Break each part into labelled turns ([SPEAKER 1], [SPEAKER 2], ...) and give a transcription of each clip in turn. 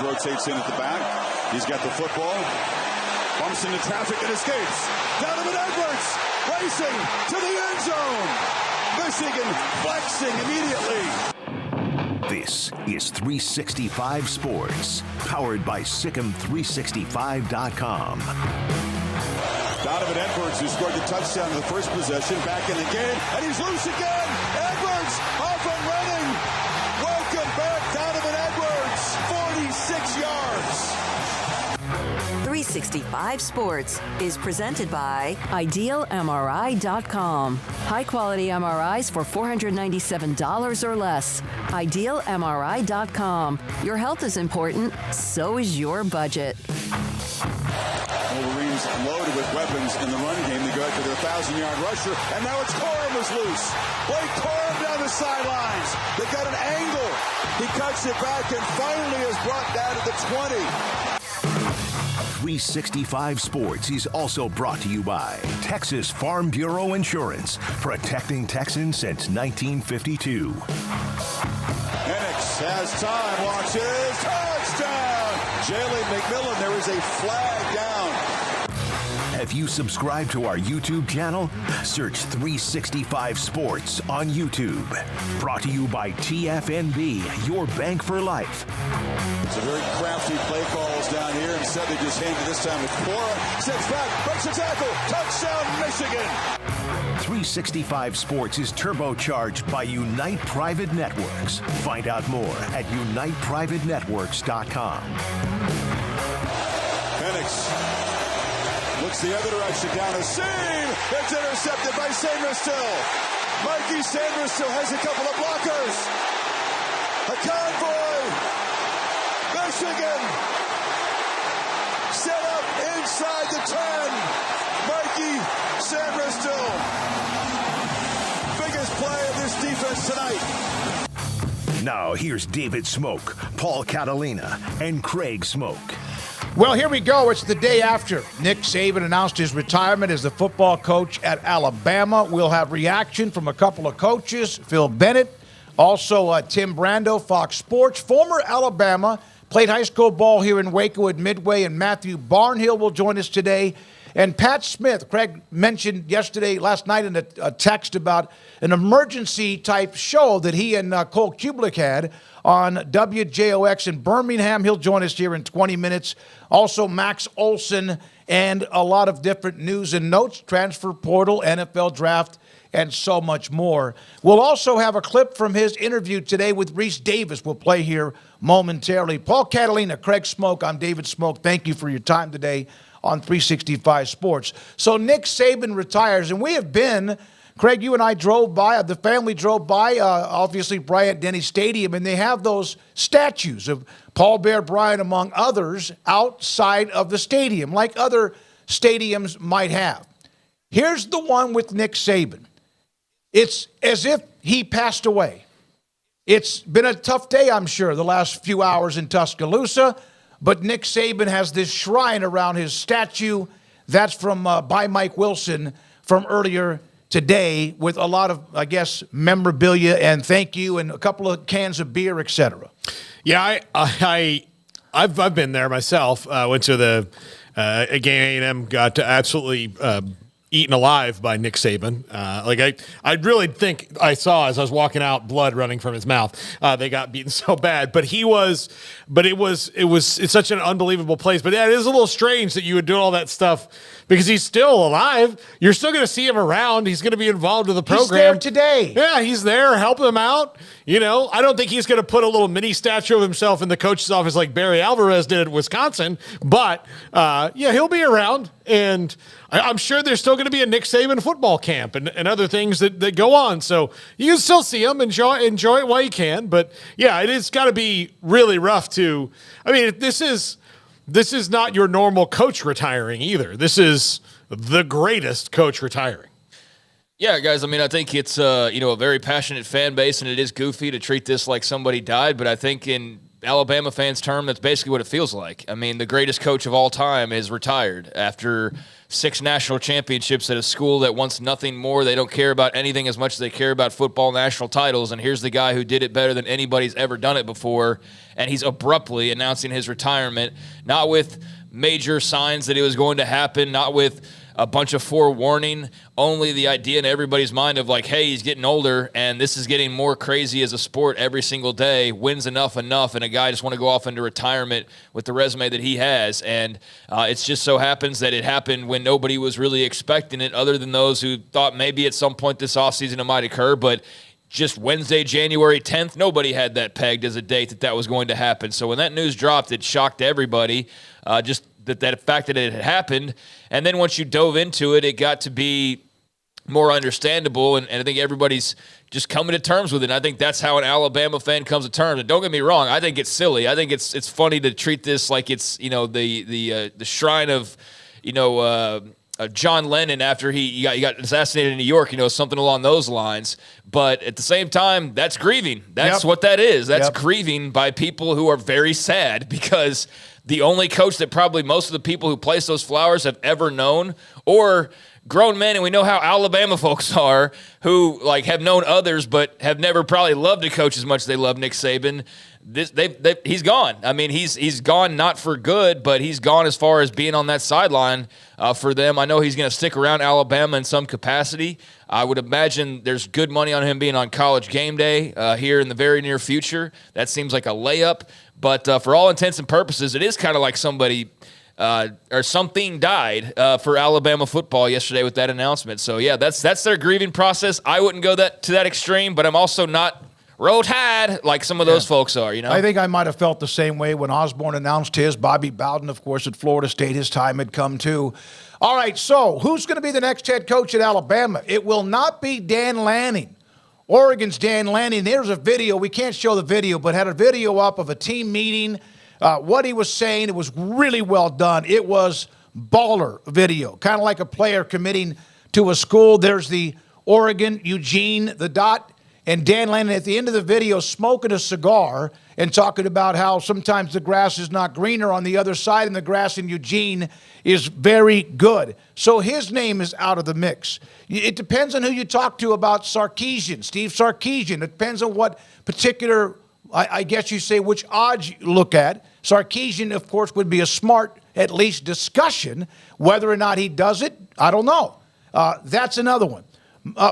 [SPEAKER 1] Edwards rotates in at the back. He's got the football. Bumps into traffic and escapes. Donovan Edwards racing to the end zone. Michigan flexing immediately.
[SPEAKER 2] This is 365 Sports, powered by Sikkim365.com.
[SPEAKER 1] Donovan Edwards, who scored the touchdown in the first possession, back in the game, and he's loose again. Edwards off and running. Welcome back, Donovan Edwards, 46 yards.
[SPEAKER 3] 365 Sports is presented by IdealMRI.com. High-quality MRIs for $497 or less. IdealMRI.com. Your health is important, so is your budget.
[SPEAKER 1] Wolverines loaded with weapons in the run game. They go after their 1,000-yard rusher, and now it's Corum who's loose. Blake Corum down the sidelines. They got an angle. He cuts it back and finally is brought down to the 20.
[SPEAKER 2] 365 Sports is also brought to you by Texas Farm Bureau Insurance, protecting Texans since 1952.
[SPEAKER 1] Penix has time, launches, touchdown! Jalen McMillan, there is a flag down.
[SPEAKER 2] Have you subscribed to our YouTube channel? Search 365 Sports on YouTube. Brought to you by TFNB, your bank for life.
[SPEAKER 1] It's a very crafty play calls down here. Instead, they just hand it this time to Cora. Sits back, breaks a tackle. Touchdown, Michigan.
[SPEAKER 2] 365 Sports is turbocharged by Unite Private Networks. Find out more at uniteprivatenetworks.com.
[SPEAKER 1] Penix looks the other direction down a seam. It's intercepted by Sanders-Still. Mikey Sanders-Still has a couple of blockers. A convoy. Michigan set up inside the 10. Mikey Sanders-Still. Biggest play of this defense tonight.
[SPEAKER 2] Now here's David Smoak, Paul Catalina, and Craig Smoak.
[SPEAKER 4] Well, here we go. It's the day after Nick Saban announced his retirement as the football coach at Alabama. We'll have reaction from a couple of coaches, Phil Bennett, also Tim Brando, Fox Sports, former Alabama, played high school ball here in Waco at Midway, and Matthew Barnhill will join us today. And Pat Smith, Craig mentioned last night in a text about an emergency-type show that he and Cole Kublik had on WJOX in Birmingham. He'll join us here in 20 minutes. Also, Max Olson and a lot of different news and notes, transfer portal, NFL draft, and so much more. We'll also have a clip from his interview today with Reese Davis. We'll play here momentarily. Paul Catalina, Craig Smoak, I'm David Smoak. Thank you for your time today on 365 Sports. So Nick Saban retires, and we have been, Craig, you and I drove by, the family drove by, obviously, Bryant-Denny Stadium, and they have those statues of Paul Bear Bryant, among others, outside of the stadium, like other stadiums might have. Here's the one with Nick Saban. It's as if he passed away. It's been a tough day, I'm sure, the last few hours in Tuscaloosa, but Nick Saban has this shrine around his statue. That's from by Mike Wilson from earlier today with a lot of, I guess, memorabilia and thank you and a couple of cans of beer, etc.
[SPEAKER 5] Yeah, I've been there myself. Went to the game A&M, got to absolutely eaten alive by Nick Saban. I really think I saw as I was walking out blood running from his mouth. They got beaten so bad, it's such an unbelievable place. But yeah, it is a little strange that you would do all that stuff because he's still alive. You're still going to see him around. He's going to be involved with the program.
[SPEAKER 4] He's there today.
[SPEAKER 5] Yeah, he's there helping them out. You know, I don't think he's going to put a little mini statue of himself in the coach's office like Barry Alvarez did at Wisconsin. But yeah, he'll be around, and I'm sure there's still going to be a Nick Saban football camp and other things that go on. So you can still see him, enjoy it while you can. But yeah, it has got to be really rough to. I mean, this is not your normal coach retiring either. This is the greatest coach retiring.
[SPEAKER 6] Yeah, guys, I mean, I think it's a very passionate fan base, and it is goofy to treat this like somebody died, but I think in Alabama fans' term, that's basically what it feels like. I mean, the greatest coach of all time is retired after 6 national championships at a school that wants nothing more. They don't care about anything as much as they care about football national titles. And here's the guy who did it better than anybody's ever done it before. And he's abruptly announcing his retirement, not with major signs that it was going to happen, not with a bunch of forewarning, only the idea in everybody's mind of like, hey, he's getting older and this is getting more crazy as a sport every single day. Wins enough, and a guy just want to go off into retirement with the resume that he has. And it's just so happens that it happened when nobody was really expecting it, other than those who thought maybe at some point this offseason it might occur. But just Wednesday, January 10th, nobody had that pegged as a date that was going to happen. So when that news dropped, it shocked everybody. Just that fact that it had happened. And then once you dove into it, it got to be more understandable, and I think everybody's just coming to terms with it. And I think that's how an Alabama fan comes to terms. And don't get me wrong, I think it's silly. I think it's funny to treat this like it's the shrine of John Lennon after he got assassinated in New York, something along those lines. But at the same time, that's grieving. That's what that is. That's grieving by people who are very sad, because the only coach that probably most of the people who place those flowers have ever known, or grown men, and we know how Alabama folks are, who have known others but have never probably loved a coach as much as they love Nick Saban. He's gone. I mean, he's gone not for good, but he's gone as far as being on that sideline for them. I know he's going to stick around Alabama in some capacity. I would imagine there's good money on him being on College Game Day here in the very near future. That seems like a layup. But for all intents and purposes, it is kind of like somebody or something died for Alabama football yesterday with that announcement. So, yeah, that's their grieving process. I wouldn't go to that extreme, but I'm also not roll tide like some of those folks are,
[SPEAKER 4] I think I might have felt the same way when Osborne announced his. Bobby Bowden, of course, at Florida State, his time had come too. All right, so who's going to be the next head coach at Alabama? It will not be Dan Lanning. Oregon's Dan Lanning. There's a video. We can't show the video, but had a video up of a team meeting. What he was saying, it was really well done. It was baller video, kind of like a player committing to a school. There's the Oregon, Eugene, the dot, and Dan Lanning at the end of the video smoking a cigar and talking about how sometimes the grass is not greener on the other side, and the grass in Eugene is very good. So his name is out of the mix. It depends on who you talk to about Sarkisian, Steve Sarkisian. It depends on what particular, I guess you say, which odds you look at. Sarkisian, of course, would be a smart, at least, discussion. Whether or not he does it, I don't know. That's another one.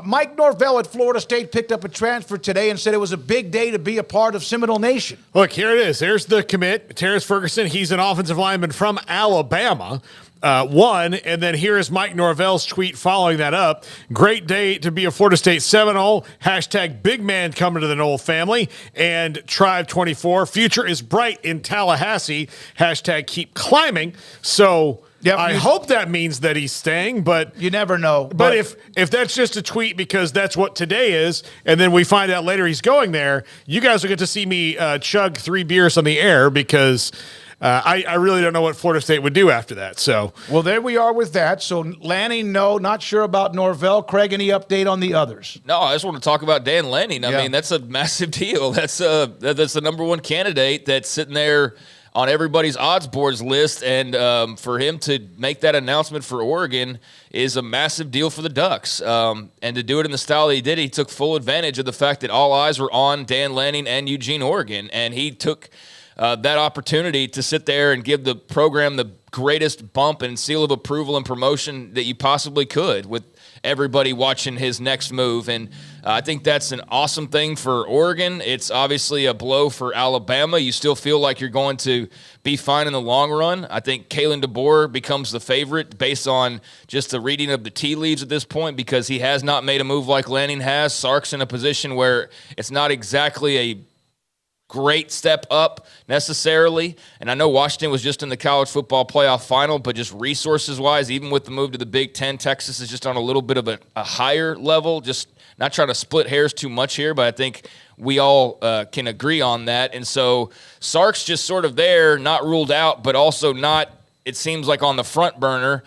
[SPEAKER 4] Mike Norvell at Florida State picked up a transfer today and said it was a big day to be a part of Seminole Nation.
[SPEAKER 5] Look, here it is. There's the commit, Terrence Ferguson. He's an offensive lineman from Alabama. And then here is Mike Norvell's tweet following that up. Great day to be a Florida State Seminole. # big man coming to the Knoll family. And Tribe 24. Future is bright in Tallahassee. # keep climbing. So I hope that means that he's staying, but
[SPEAKER 4] you never know.
[SPEAKER 5] But if that's just a tweet because that's what today is, and then we find out later he's going there, you guys will get to see me chug 3 beers on the air, because I really don't know what Florida State would do after that. So,
[SPEAKER 4] well, there we are with that. So Lanning, no, not sure about Norvell. Craig, any update on the others?
[SPEAKER 6] No, I just want to talk about Dan Lanning. I mean, that's a massive deal. That's the number one candidate that's sitting there on everybody's odds boards list, and for him to make that announcement for Oregon is a massive deal for the Ducks. And to do it in the style that he did, he took full advantage of the fact that all eyes were on Dan Lanning and Eugene, Oregon, and he took that opportunity to sit there and give the program the greatest bump and seal of approval and promotion that you possibly could, with everybody watching his next move. And I think that's an awesome thing for Oregon. It's obviously a blow for Alabama. You still feel like you're going to be fine in the long run. I think Kalen DeBoer becomes the favorite based on just the reading of the tea leaves at this point, because he has not made a move like Lanning has. Sark's in a position where it's not exactly a great step up necessarily. And I know Washington was just in the college football playoff final, but just resources-wise, even with the move to the Big Ten, Texas is just on a little bit of a higher level. Just not trying to split hairs too much here, but I think we all can agree on that. And so Sark's just sort of there, not ruled out, but also not, it seems like, on the front burner.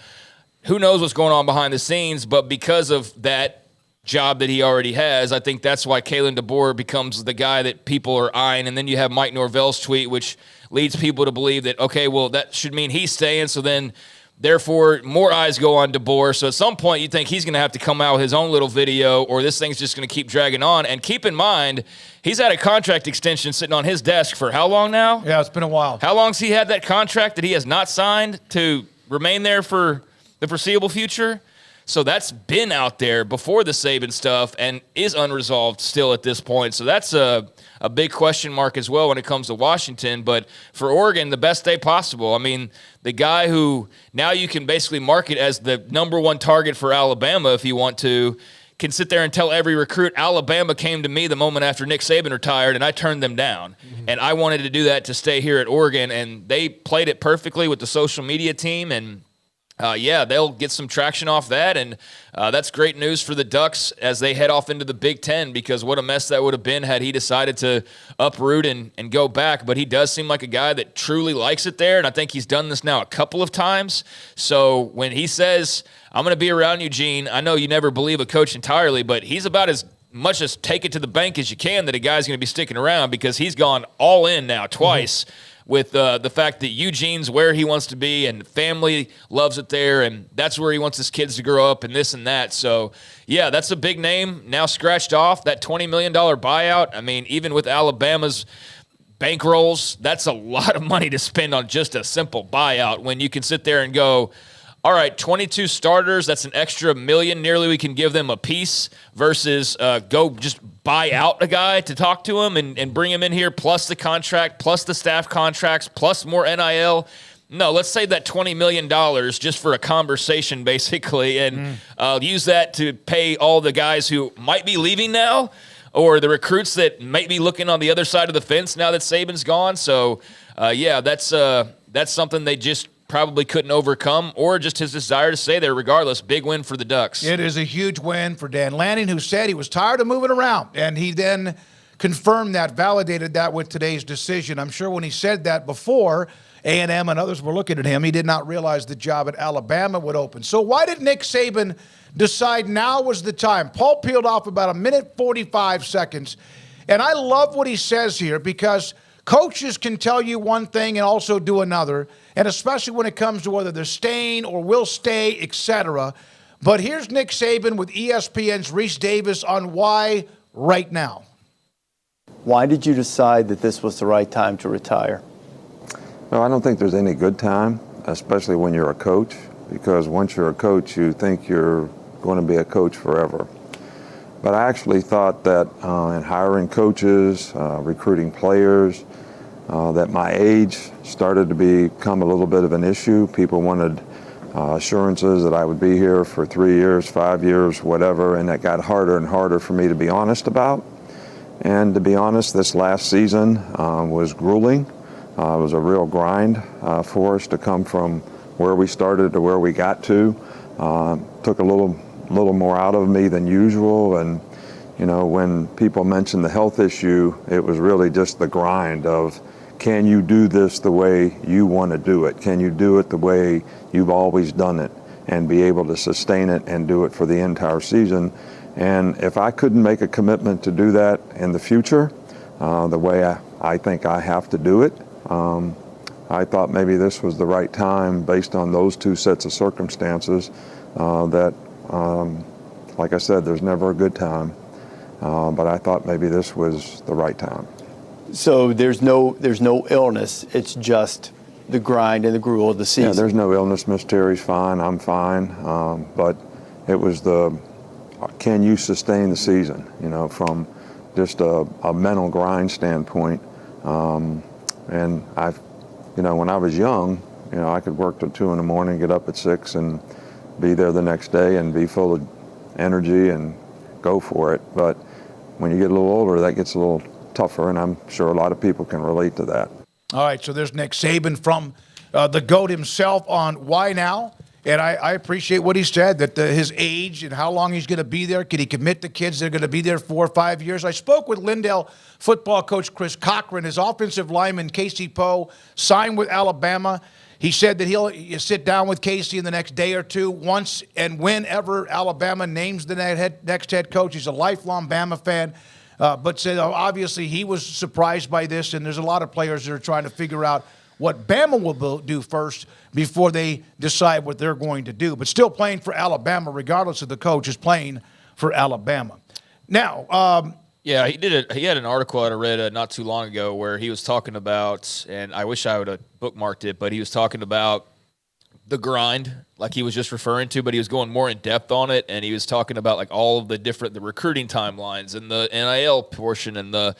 [SPEAKER 6] Who knows what's going on behind the scenes, but because of that, job that he already has. I think that's why Kalen DeBoer becomes the guy that people are eyeing. And then you have Mike Norvell's tweet, which leads people to believe that, okay, well, that should mean he's staying. So then, therefore, more eyes go on DeBoer. So at some point, you think he's going to have to come out with his own little video, or this thing's just going to keep dragging on. And keep in mind, he's had a contract extension sitting on his desk for how long now?
[SPEAKER 4] Yeah, it's been a while.
[SPEAKER 6] How long's he had that contract that he has not signed to remain there for the foreseeable future? So that's been out there before the Saban stuff and is unresolved still at this point. So that's a big question mark as well when it comes to Washington. But for Oregon, the best day possible. I mean, the guy who now you can basically market as the number one target for Alabama if you want to, can sit there and tell every recruit, Alabama came to me the moment after Nick Saban retired, and I turned them down. Mm-hmm. And I wanted to do that to stay here at Oregon. And they played it perfectly with the social media team, and they'll get some traction off that, and that's great news for the Ducks as they head off into the Big Ten, because what a mess that would have been had he decided to uproot and go back. But he does seem like a guy that truly likes it there, and I think he's done this now a couple of times. So when he says, I'm going to be around Eugene, I know you never believe a coach entirely, but he's about as much as take it to the bank as you can that a guy's going to be sticking around, because he's gone all in now twice. Mm-hmm. With the fact that Eugene's where he wants to be and family loves it there, and that's where he wants his kids to grow up and this and that. So, yeah, that's a big name now scratched off. That $20 million buyout, I mean, even with Alabama's bankrolls, that's a lot of money to spend on just a simple buyout when you can sit there and go, all right, 22 starters, that's an extra $1 million nearly we can give them a piece versus go just buy out a guy to talk to him and bring him in here, plus the contract, plus the staff contracts, plus more NIL. No, let's save that $20 million just for a conversation, basically, and use that to pay all the guys who might be leaving now or the recruits that might be looking on the other side of the fence now that Saban's gone. So, that's something they just probably couldn't overcome, or just his desire to stay there regardless. Big win for the Ducks.
[SPEAKER 4] It is a huge win for Dan Lanning, who said he was tired of moving around, and he then confirmed that, validated that with today's decision. I'm sure when he said that before, A&M and others were looking at him, he did not realize the job at Alabama would open. So why did Nick Saban decide now was the time? Paul peeled off about 1:45 seconds, and I love what he says here, because coaches can tell you one thing and also do another, and especially when it comes to whether they're staying or will stay, etc. But here's Nick Saban with ESPN's Reese Davis on why right now.
[SPEAKER 7] Why did you decide that this was the right time to retire?
[SPEAKER 8] No, I don't think there's any good time, especially when you're a coach, because once you're a coach, you think you're going to be a coach forever. But I actually thought that in hiring coaches, recruiting players, that my age started to become a little bit of an issue. People wanted assurances that I would be here for 3 years, 5 years, whatever, and that got harder and harder for me to be honest about. And to be honest, this last season was grueling. It was a real grind for us to come from where we started to where we got to. Took a little more out of me than usual, and when people mentioned the health issue, it was really just the grind of, can you do this the way you want to do it? Can you do it the way you've always done it and be able to sustain it and do it for the entire season? And if I couldn't make a commitment to do that in the future, the way I think I have to do it, I thought maybe this was the right time based on those two sets of circumstances that, like I said, there's never a good time. But I thought maybe this was the right time.
[SPEAKER 7] So there's no illness. It's just the grind and the gruel of the season.
[SPEAKER 8] Yeah, there's no illness. Miss Terry's fine. I'm fine. But it was can you sustain the season? From just a mental grind standpoint. And when I was young, I could work till 2 a.m, get up at 6, and be there the next day and be full of energy and go for it. But when you get a little older, that gets a little tougher, and I'm sure a lot of people can relate to that.
[SPEAKER 4] All right, so there's Nick Saban from the GOAT himself on why now. And I appreciate what he said, that his age and how long he's going to be there. Can he commit the kids that are going to be there 4 or 5 years? I spoke with Lindale football coach Chris Cochran. His offensive lineman, Casey Poe, signed with Alabama. He said that he'll sit down with Casey in the next day or two, once and whenever Alabama names the next head coach. He's a lifelong Bama fan, but said obviously he was surprised by this, and there's a lot of players that are trying to figure out what Bama will do first before they decide what they're going to do. But still playing for Alabama, regardless of the coach, is playing for Alabama. Now,
[SPEAKER 6] yeah, he had an article that I read not too long ago where he was talking about, and I wish I would have bookmarked it, but he was talking about the grind, like he was just referring to, but he was going more in depth on it, and he was talking about like all of the recruiting timelines and the NIL portion and the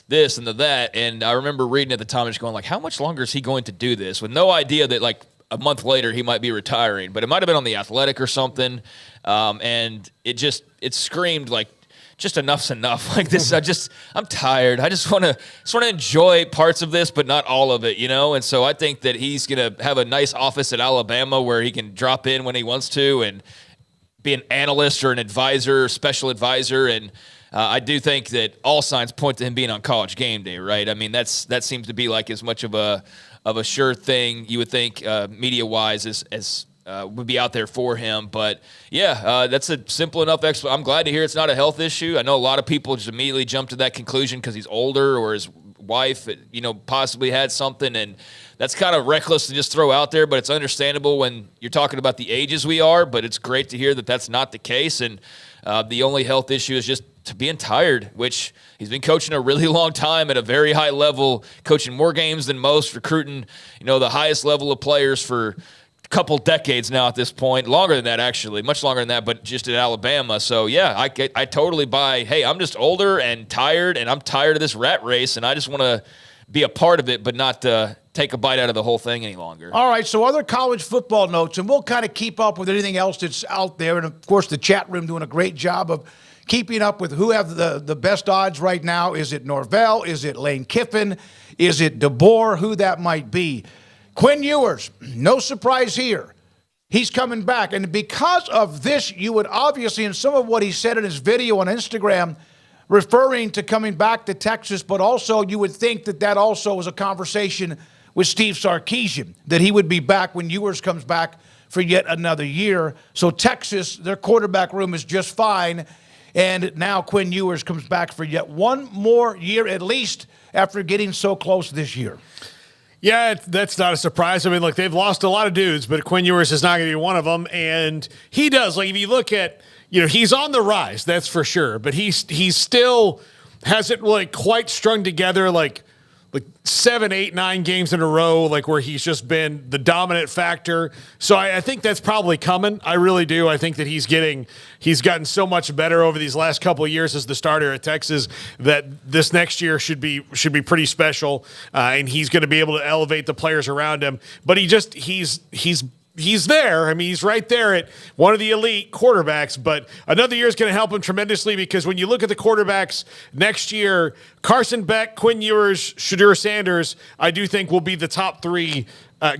[SPEAKER 6] this and the that. And I remember reading at the time and just going like, how much longer is he going to do this, with no idea that like a month later he might be retiring, but it might have been on The Athletic or something. And it screamed like, just enough's enough. Like this, I'm tired. I just want to enjoy parts of this, but not all of it, you know? And so I think that he's going to have a nice office at Alabama where he can drop in when he wants to and be an analyst or an advisor, special advisor. And I do think that all signs point to him being on College Game Day, right? I mean, that seems to be like as much of a sure thing you would think media-wise as would be out there for him. But yeah, that's a simple enough I'm glad to hear it's not a health issue. I know a lot of people just immediately jump to that conclusion because he's older or his wife, possibly had something, and that's kind of reckless to just throw out there, but it's understandable when you're talking about the ages we are. But it's great to hear that that's not the case, and the only health issue is just being tired, which he's been coaching a really long time at a very high level, coaching more games than most, recruiting, the highest level of players for couple decades now at this point, longer than that actually, much longer than that, but just at Alabama. So yeah, I totally buy, hey, I'm just older and tired, and I'm tired of this rat race, and I just want to be a part of it, but not take a bite out of the whole thing any longer.
[SPEAKER 4] All right, so other college football notes, and we'll kind of keep up with anything else that's out there, and of course the chat room doing a great job of keeping up with who have the best odds right now. Is it Norvell? Is it Lane Kiffin? Is it DeBoer? Who that might be. Quinn Ewers, no surprise here. He's coming back. And because of this, you would obviously, in some of what he said in his video on Instagram, referring to coming back to Texas, but also you would think that also was a conversation with Steve Sarkisian, that he would be back when Ewers comes back for yet another year. So Texas, their quarterback room is just fine. And now Quinn Ewers comes back for yet one more year, at least after getting so close this year.
[SPEAKER 5] Yeah, that's not a surprise. I mean, look, they've lost a lot of dudes, but Quinn Ewers is not going to be one of them. And he does. Like, if you look at, he's on the rise, that's for sure. But he still hasn't like quite strung together like 7, 8, 9 games in a row, like where he's just been the dominant factor. So I think that's probably coming. I really do. I think that he's gotten so much better over these last couple of years as the starter at Texas that this next year should be pretty special. And he's going to be able to elevate the players around him. But he's there. I mean, he's right there at one of the elite quarterbacks, but another year is going to help him tremendously because when you look at the quarterbacks next year, Carson Beck, Quinn Ewers, Shedeur Sanders, I do think will be the top 3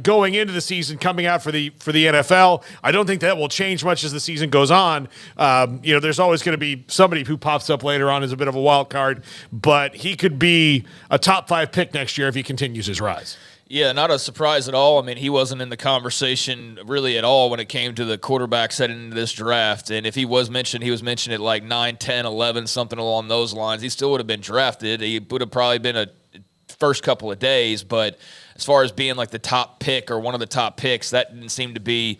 [SPEAKER 5] going into the season, coming out for the NFL. I don't think that will change much as the season goes on. There's always going to be somebody who pops up later on as a bit of a wild card, but he could be a top 5 pick next year if he continues his rise.
[SPEAKER 6] Yeah, not a surprise at all. I mean, he wasn't in the conversation really at all when it came to the quarterbacks heading into this draft. And if he was mentioned at like 9, 10, 11, something along those lines. He still would have been drafted. He would have probably been a first couple of days, but as far as being like the top pick or one of the top picks, that didn't seem to be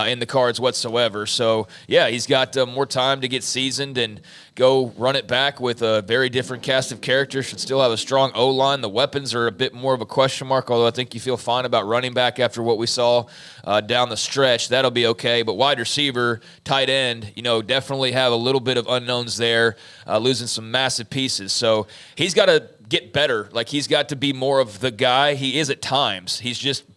[SPEAKER 6] in the cards whatsoever. So, yeah, he's got more time to get seasoned and go run it back with a very different cast of characters. Should still have a strong O-line. The weapons are a bit more of a question mark, although I think you feel fine about running back after what we saw down the stretch. That'll be okay. But wide receiver, tight end, definitely have a little bit of unknowns there, losing some massive pieces. So he's got to get better. Like, he's got to be more of the guy he is at times.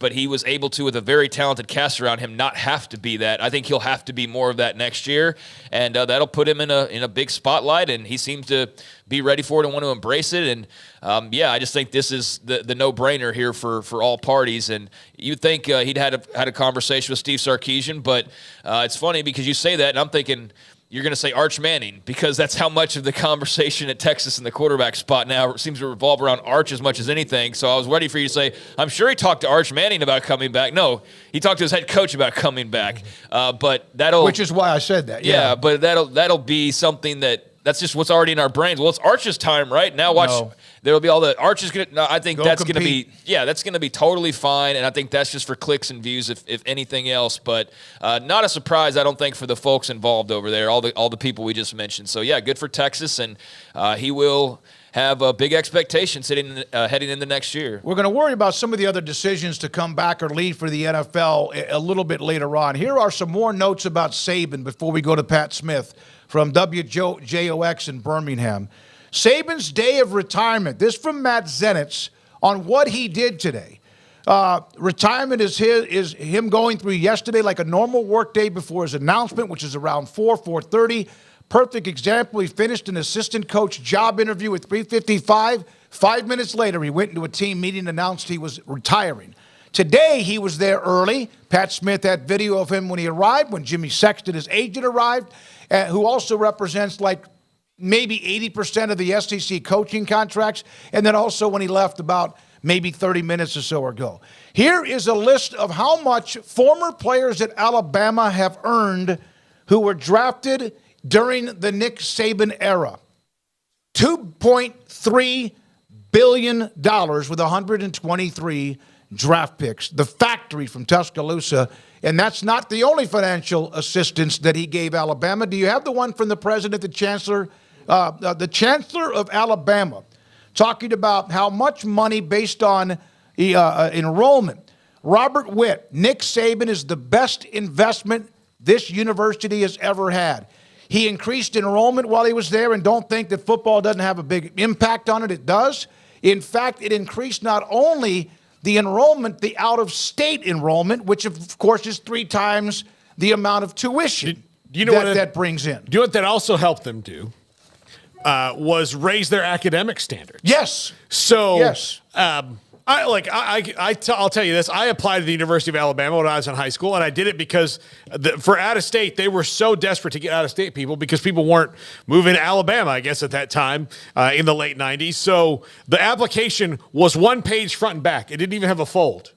[SPEAKER 6] But he was able to, with a very talented cast around him, not have to be that. I think he'll have to be more of that next year, and that'll put him in a big spotlight, and he seems to be ready for it and want to embrace it. And I just think this is the no-brainer here for all parties. And you'd think he'd had a conversation with Steve Sarkisian, but it's funny because you say that, and I'm thinking, you're going to say Arch Manning, because that's how much of the conversation at Texas in the quarterback spot now seems to revolve around Arch as much as anything. So I was ready for you to say, I'm sure he talked to Arch Manning about coming back. No, he talked to his head coach about coming back. But
[SPEAKER 4] which is why I said that.
[SPEAKER 6] Yeah, but that'll be something that's just what's already in our brains. Well, it's Arch's time, right? Now watch. No. There'll be all the Arch is going to. No, I think that's going to be. Yeah, that's going to be totally fine, and I think that's just for clicks and views, if anything else. But not a surprise, I don't think, for the folks involved over there, all the people we just mentioned. So yeah, good for Texas, and he will have a big expectation heading into next year.
[SPEAKER 4] We're going to worry about some of the other decisions to come back or leave for the NFL a little bit later on. Here are some more notes about Saban before we go to Pat Smith from WJOX in Birmingham. Saban's day of retirement. This from Matt Zenitz on what he did today. Retirement is him going through yesterday like a normal work day before his announcement, which is around 4:30. Perfect example. He finished an assistant coach job interview at 3:55. 5 minutes later, he went into a team meeting and announced he was retiring. Today, he was there early. Pat Smith had video of him when he arrived, when Jimmy Sexton, his agent, arrived, who also represents like maybe 80% of the SEC coaching contracts, and then also when he left about maybe 30 minutes or so ago. Here is a list of how much former players at Alabama have earned who were drafted during the Nick Saban era. $2.3 billion with 123 draft picks. The factory from Tuscaloosa. And that's not the only financial assistance that he gave Alabama. Do you have the one from the president, the chancellor of Alabama, talking about how much money based on enrollment? Robert Witt, Nick Saban is the best investment this university has ever had. He increased enrollment while he was there, and don't think that football doesn't have a big impact on it. It does. In fact, it increased not only the enrollment, the out-of-state enrollment, which of course is 3 times the amount of tuition that brings in.
[SPEAKER 5] Do you know what that also helped them do? Was raise their academic standards.
[SPEAKER 4] Yes.
[SPEAKER 5] So,
[SPEAKER 4] yes.
[SPEAKER 5] I'll tell you this. I applied to the University of Alabama when I was in high school, and I did it because for out-of-state, they were so desperate to get out-of-state people because people weren't moving to Alabama, I guess, at that time in the late 90s. So the application was 1 page front and back. It didn't even have a fold.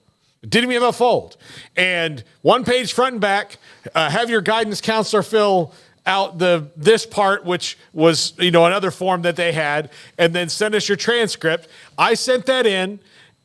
[SPEAKER 5] And 1 page front and back, have your guidance counselor fill out this part, which was, another form that they had, and then send us your transcript. I sent that in,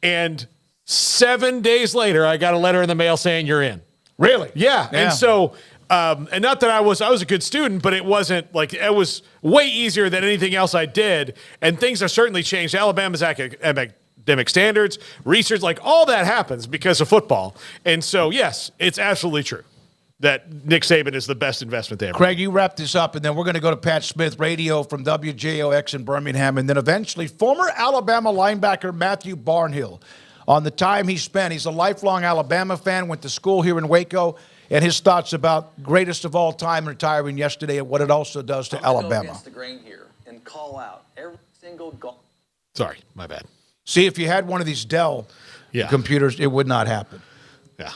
[SPEAKER 5] and 7 days later, I got a letter in the mail saying you're in.
[SPEAKER 4] Really?
[SPEAKER 5] Yeah. And so, and not that I was a good student, but it wasn't like, it was way easier than anything else I did. And things have certainly changed. Alabama's academic standards, research, like all that happens because of football. And so, yes, it's absolutely true that Nick Saban is the best investment they ever.
[SPEAKER 4] Craig, you wrap this up, and then we're going to go to Pat Smith Radio from WJOX in Birmingham, and then eventually former Alabama linebacker Matthew Barnhill on the time he spent. He's a lifelong Alabama fan, went to school here in Waco, and his thoughts about greatest of all time retiring yesterday and what it also does to Alabama.
[SPEAKER 9] Go against the grain here and call out every single goal.
[SPEAKER 5] Sorry, my bad.
[SPEAKER 4] See, if you had one of these Dell computers, it would not happen.
[SPEAKER 5] Yeah.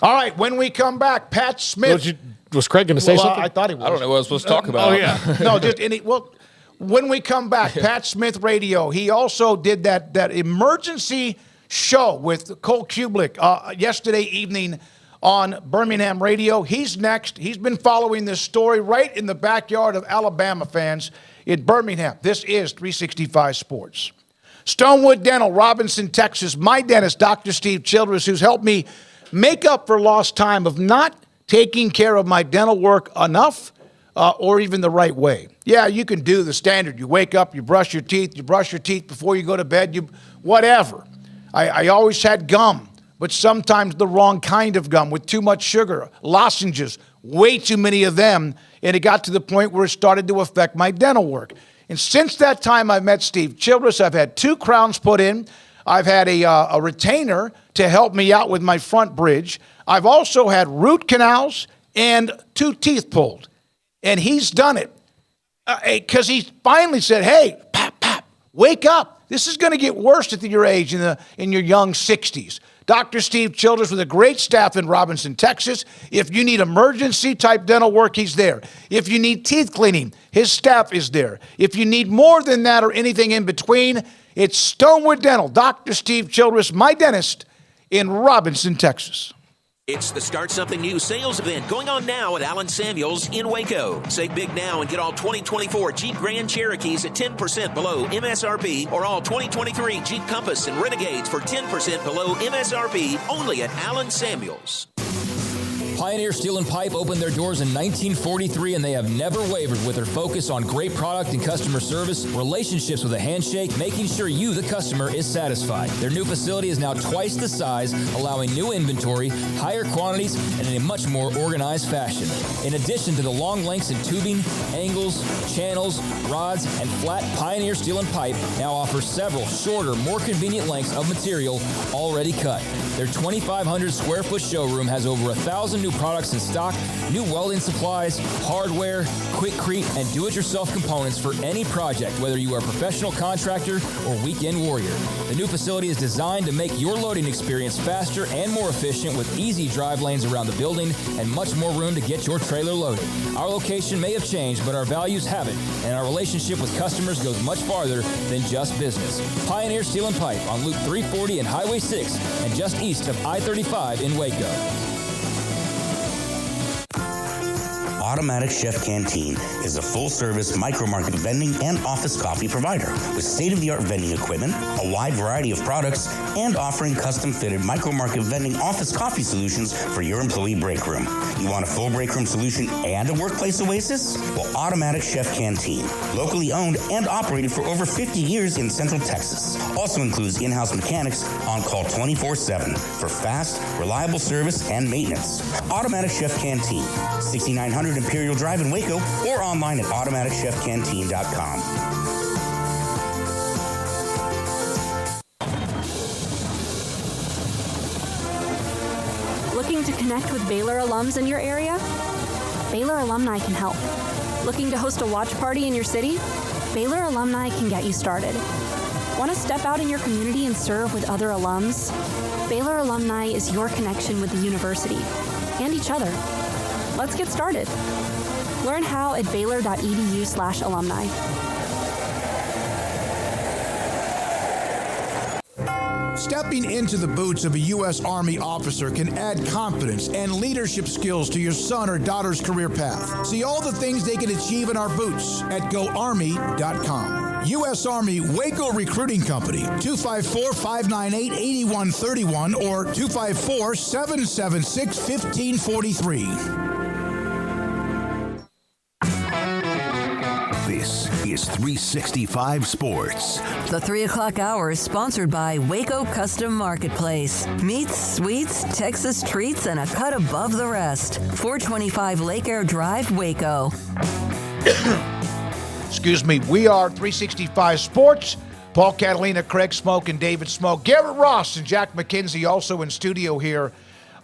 [SPEAKER 4] All right, when we come back, Pat Smith.
[SPEAKER 5] Was Craig going to say something?
[SPEAKER 4] I thought he was.
[SPEAKER 6] I don't know what I was supposed to talk about.
[SPEAKER 5] Oh, yeah.
[SPEAKER 4] No, when we come back, Pat Smith Radio, he also did that emergency show with Cole Kublik yesterday evening on Birmingham Radio. He's next. He's been following this story right in the backyard of Alabama fans in Birmingham. This is 365 Sports. Stonewood Dental, Robinson, Texas. My dentist, Dr. Steve Childress, who's helped me make up for lost time of not taking care of my dental work enough or even the right way. Yeah, you can do the standard. You wake up, you brush your teeth before you go to bed, whatever. I always had gum, but sometimes the wrong kind of gum with too much sugar, lozenges, way too many of them, and it got to the point where it started to affect my dental work. And since that time I met Steve Childress, I've had 2 crowns put in. I've had a retainer to help me out with my front bridge. I've also had root canals and 2 teeth pulled. And he's done it because he finally said, hey, Pap, wake up. This is going to get worse at your age in your young 60s. Dr. Steve Childers with a great staff in Robinson, Texas. If you need emergency-type dental work, he's there. If you need teeth cleaning, his staff is there. If you need more than that or anything in between, it's Stonewood Dental. Dr. Steve Childers, my dentist, in Robinson, Texas.
[SPEAKER 10] It's the Start Something New sales event going on now at Allen Samuels in Waco. Save big now and get all 2024 Jeep Grand Cherokees at 10% below MSRP or all 2023 Jeep Compass and Renegades for 10% below MSRP only at Allen Samuels.
[SPEAKER 11] Pioneer Steel and Pipe opened their doors in 1943, and they have never wavered with their focus on great product and customer service, relationships with a handshake, making sure you, the customer, is satisfied. Their new facility is now twice the size, allowing new inventory, higher quantities, and in a much more organized fashion. In addition to the long lengths in tubing, angles, channels, rods, and flat, Pioneer Steel and Pipe now offers several shorter, more convenient lengths of material already cut. Their 2,500 square foot showroom has over 1,000 new products in stock, new welding supplies, hardware, quickcrete, and do-it-yourself components for any project, whether you are a professional contractor or weekend warrior. The new facility is designed to make your loading experience faster and more efficient with easy drive lanes around the building and much more room to get your trailer loaded. Our location may have changed, but our values haven't, and our relationship with customers goes much farther than just business. Pioneer Steel and Pipe on Loop 340 and Highway 6 and just east of I-35 in Waco.
[SPEAKER 12] Automatic Chef Canteen is a full-service micro-market vending and office coffee provider with state-of-the-art vending equipment, a wide variety of products, and offering custom-fitted micro-market vending office coffee solutions for your employee break room. You want a full break room solution and a workplace oasis? Well, Automatic Chef Canteen, locally owned and operated for over 50 years in Central Texas, also includes in-house mechanics on call 24/7 for fast, reliable service and maintenance. Automatic Chef Canteen, 6900 Imperial Drive in Waco, or online at automaticchefcanteen.com.
[SPEAKER 13] Looking to connect with Baylor alums in your area? Baylor Alumni can help. Looking to host a watch party in your city? Baylor Alumni can get you started. Want to step out in your community and serve with other alums? Baylor Alumni is your connection with the university and each other. Let's get started. Learn how at baylor.edu/alumni.
[SPEAKER 4] Stepping into the boots of a U.S. Army officer can add confidence and leadership skills to your son or daughter's career path. See all the things they can achieve in our boots at GoArmy.com. U.S. Army Waco Recruiting Company, 254-598-8131 or 254-776-1543.
[SPEAKER 2] This is 365 Sports.
[SPEAKER 3] The 3 o'clock hour is sponsored by Waco Custom Marketplace. Meats, sweets, Texas treats, and a cut above the rest. 425 Lake Air Drive, Waco.
[SPEAKER 4] Excuse me. We are 365 Sports. Paul Catalina, Craig Smoak, and David Smoak. Garrett Ross and Jack McKenzie also in studio here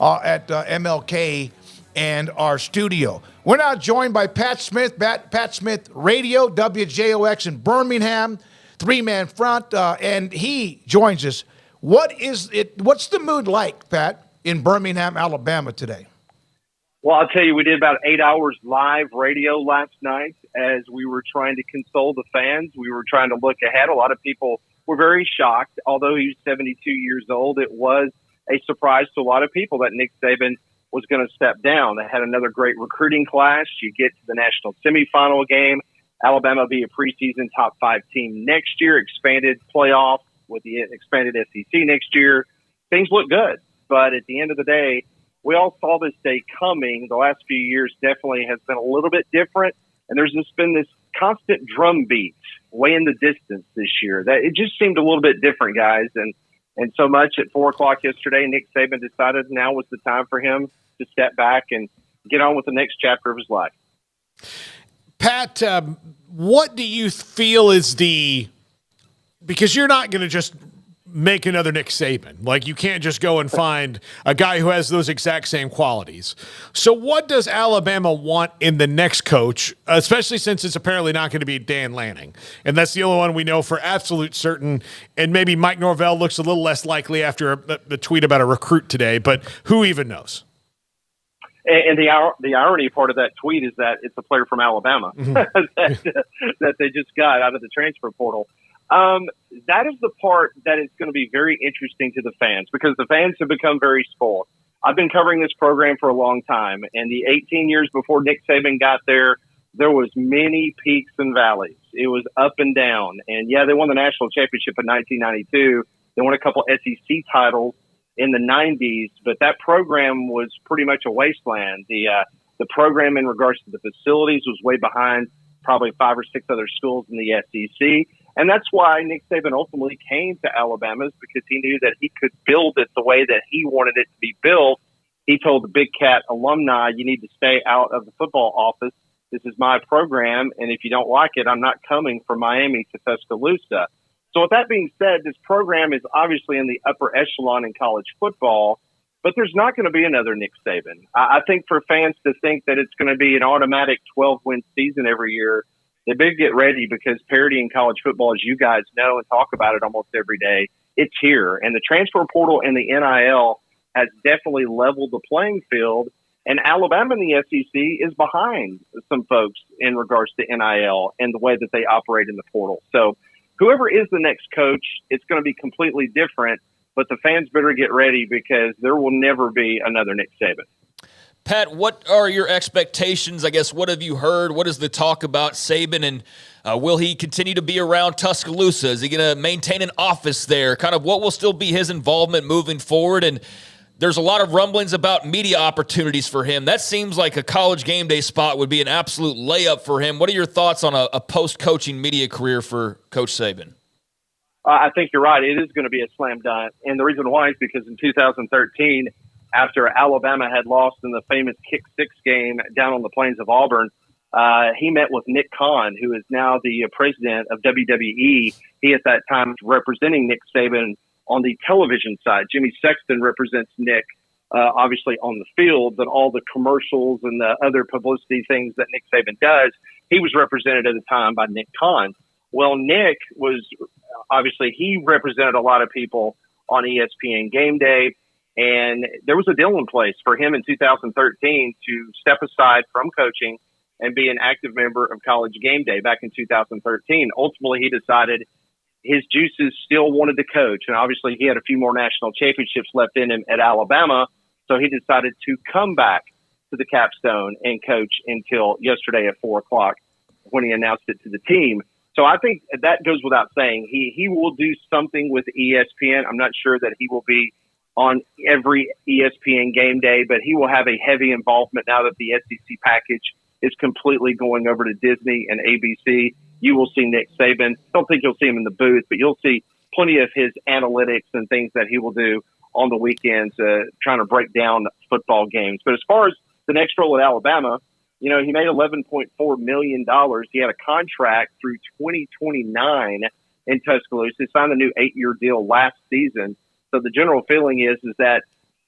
[SPEAKER 4] at MLK and our studio. We're now joined by Pat Smith, Pat Smith Radio, WJOX in Birmingham, three-man front, and he joins us. What's the mood like, Pat, in Birmingham, Alabama today?
[SPEAKER 14] Well, I'll tell you, we did about 8 hours live radio last night as we were trying to console the fans. We were trying to look ahead. A lot of people were very shocked. Although he's 72 years old, it was a surprise to a lot of people that Nick Saban was going to step down. They had another great recruiting class. You get to the national semifinal game. Alabama will be a preseason top 5 team next year, expanded playoff with the expanded SEC next year. Things look good. But at the end of the day, we all saw this day coming. The last few years definitely has been a little bit different. And there's just been this constant drumbeat way in the distance this year. That it just seemed a little bit different, guys. And so much at 4 o'clock yesterday, Nick Saban decided now was the time for him to step back and get on with the next chapter of his life.
[SPEAKER 5] Pat, what do you feel is because you're not going to just make another Nick Saban. Like, you can't just go and find a guy who has those exact same qualities. So what does Alabama want in the next coach, especially since it's apparently not going to be Dan Lanning? And that's the only one we know for absolute certain. And maybe Mike Norvell looks a little less likely after the tweet about a recruit today, but who even knows?
[SPEAKER 14] And the irony part of that tweet is that it's a player from Alabama that they just got out of the transfer portal. That is the part that is going to be very interesting to the fans, because the fans have become very spoiled. I've been covering this program for a long time, and the 18 years before Nick Saban got there was many peaks and valleys. It was up and down. And yeah, they won the national championship in 1992. They won a couple SEC titles in the 90s, but that program was pretty much a wasteland. The program in regards to the facilities was way behind probably 5 or 6 other schools in the SEC. And that's why Nick Saban ultimately came to Alabama, is because he knew that he could build it the way that he wanted it to be built. He told the Big Cat alumni, you need to stay out of the football office. This is my program, and if you don't like it, I'm not coming from Miami to Tuscaloosa. So with that being said, this program is obviously in the upper echelon in college football, but there's not going to be another Nick Saban. I think for fans to think that it's going to be an automatic 12-win season every year, they better get ready, because parity in college football, as you guys know and talk about it almost every day, it's here. And the transfer portal and the NIL has definitely leveled the playing field. And Alabama in the SEC is behind some folks in regards to NIL and the way that they operate in the portal. So whoever is the next coach, it's going to be completely different, but the fans better get ready, because there will never be another Nick Saban.
[SPEAKER 6] Pat, what are your expectations? I guess, what have you heard? What is the talk about Saban, and will he continue to be around Tuscaloosa? Is he going to maintain an office there? Kind of what will still be his involvement moving forward? And there's a lot of rumblings about media opportunities for him. That seems like a College Game Day spot would be an absolute layup for him. What are your thoughts on a post-coaching media career for Coach Saban?
[SPEAKER 14] I think you're right. It is going to be a slam dunk. And the reason why is because in 2013, after Alabama had lost in the famous Kick Six game down on the plains of Auburn, he met with Nick Khan, who is now the president of WWE. He at that time was representing Nick Saban on the television side. Jimmy Sexton represents Nick, obviously on the field, but all the commercials and the other publicity things that Nick Saban does, he was represented at the time by Nick Khan. Well, Nick was, obviously, he represented a lot of people on ESPN Game Day, and there was a deal in place for him in 2013 to step aside from coaching and be an active member of College Game Day back in 2013. Ultimately, he decided his juices still wanted to coach, and obviously he had a few more national championships left in him at Alabama, so he decided to come back to the capstone and coach until yesterday at 4 o'clock when he announced it to the team. So I think that goes without saying. He will do something with ESPN. I'm not sure that he will be on every ESPN Game Day, but he will have a heavy involvement now that the SEC package is completely going over to Disney and ABC. You will see Nick Saban. Don't think you'll see him in the booth, but you'll see plenty of his analytics and things that he will do on the weekends, trying to break down football games. But as far as the next role at Alabama, you know, he made $11.4 million. He had a contract through 2029 in Tuscaloosa. He signed a new 8-year deal last season. So the general feeling is that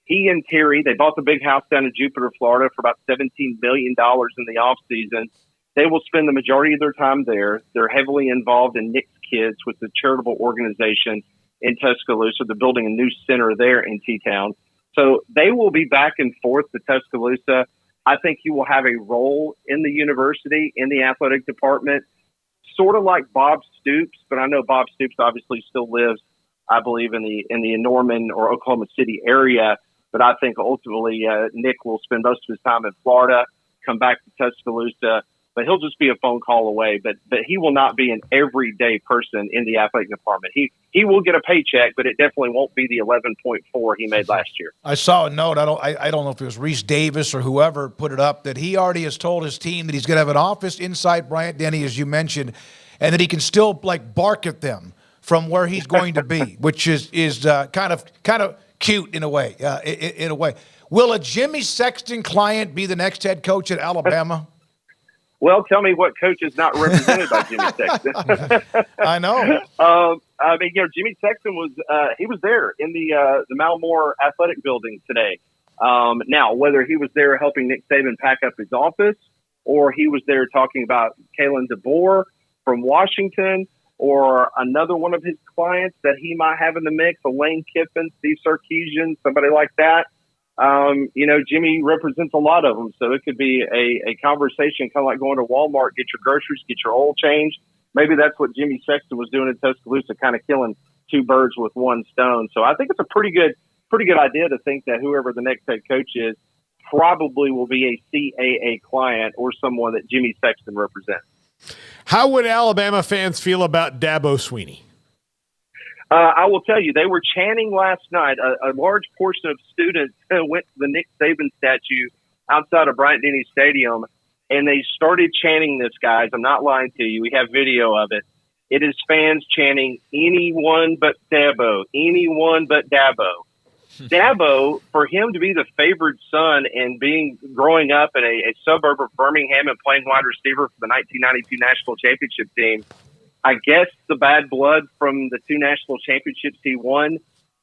[SPEAKER 14] he and Terry, they bought the big house down in Jupiter, Florida for about $17 million in the offseason. They will spend the majority of their time there. They're heavily involved in Nick's Kids, with the charitable organization in Tuscaloosa. They're building a new center there in T-Town. So they will be back and forth to Tuscaloosa. I think he will have a role in the university, in the athletic department, sort of like Bob Stoops. But I know Bob Stoops obviously still lives, I believe, in the Norman or Oklahoma City area. But I think ultimately Nick will spend most of his time in Florida, come back to Tuscaloosa. But he'll just be a phone call away. But he will not be an everyday person in the athletic department. He will get a paycheck, but it definitely won't be the 11.4 he made last year.
[SPEAKER 4] I saw a note. I don't know if it was Reese Davis or whoever put it up, that he already has told his team that he's going to have an office inside Bryant-Denny, as you mentioned, and that he can still like bark at them from where he's going to be, which is kind of cute in a way. In a way, will a Jimmy Sexton client be the next head coach at Alabama?
[SPEAKER 14] Well, tell me what coach is not represented by Jimmy Sexton.
[SPEAKER 4] I know.
[SPEAKER 14] I mean, Jimmy Sexton was he was there in the Malmore Athletic Building today. Now, whether he was there helping Nick Saban pack up his office, or he was there talking about Kalen DeBoer from Washington, or another one of his clients that he might have in the mix, a Lane Kiffin, Steve Sarkisian, somebody like that. Jimmy represents a lot of them, so it could be a conversation, kind of like going to Walmart, get your groceries, get your oil changed. Maybe that's what Jimmy Sexton was doing in Tuscaloosa, kind of killing two birds with one stone. So I think it's a pretty good idea to think that whoever the next head coach is probably will be a CAA client or someone that Jimmy Sexton represents.
[SPEAKER 5] How would Alabama fans feel about Dabo Swinney?
[SPEAKER 14] I will tell you, they were chanting last night. A large portion of students went to the Nick Saban statue outside of Bryant-Denny Stadium, and they started chanting this, guys. I'm not lying to you. We have video of it. It is fans chanting, anyone but Dabo, anyone but Dabo. Dabo, for him to be the favored son and growing up in a suburb of Birmingham and playing wide receiver for the 1992 National Championship team, I guess the bad blood from the two national championships he won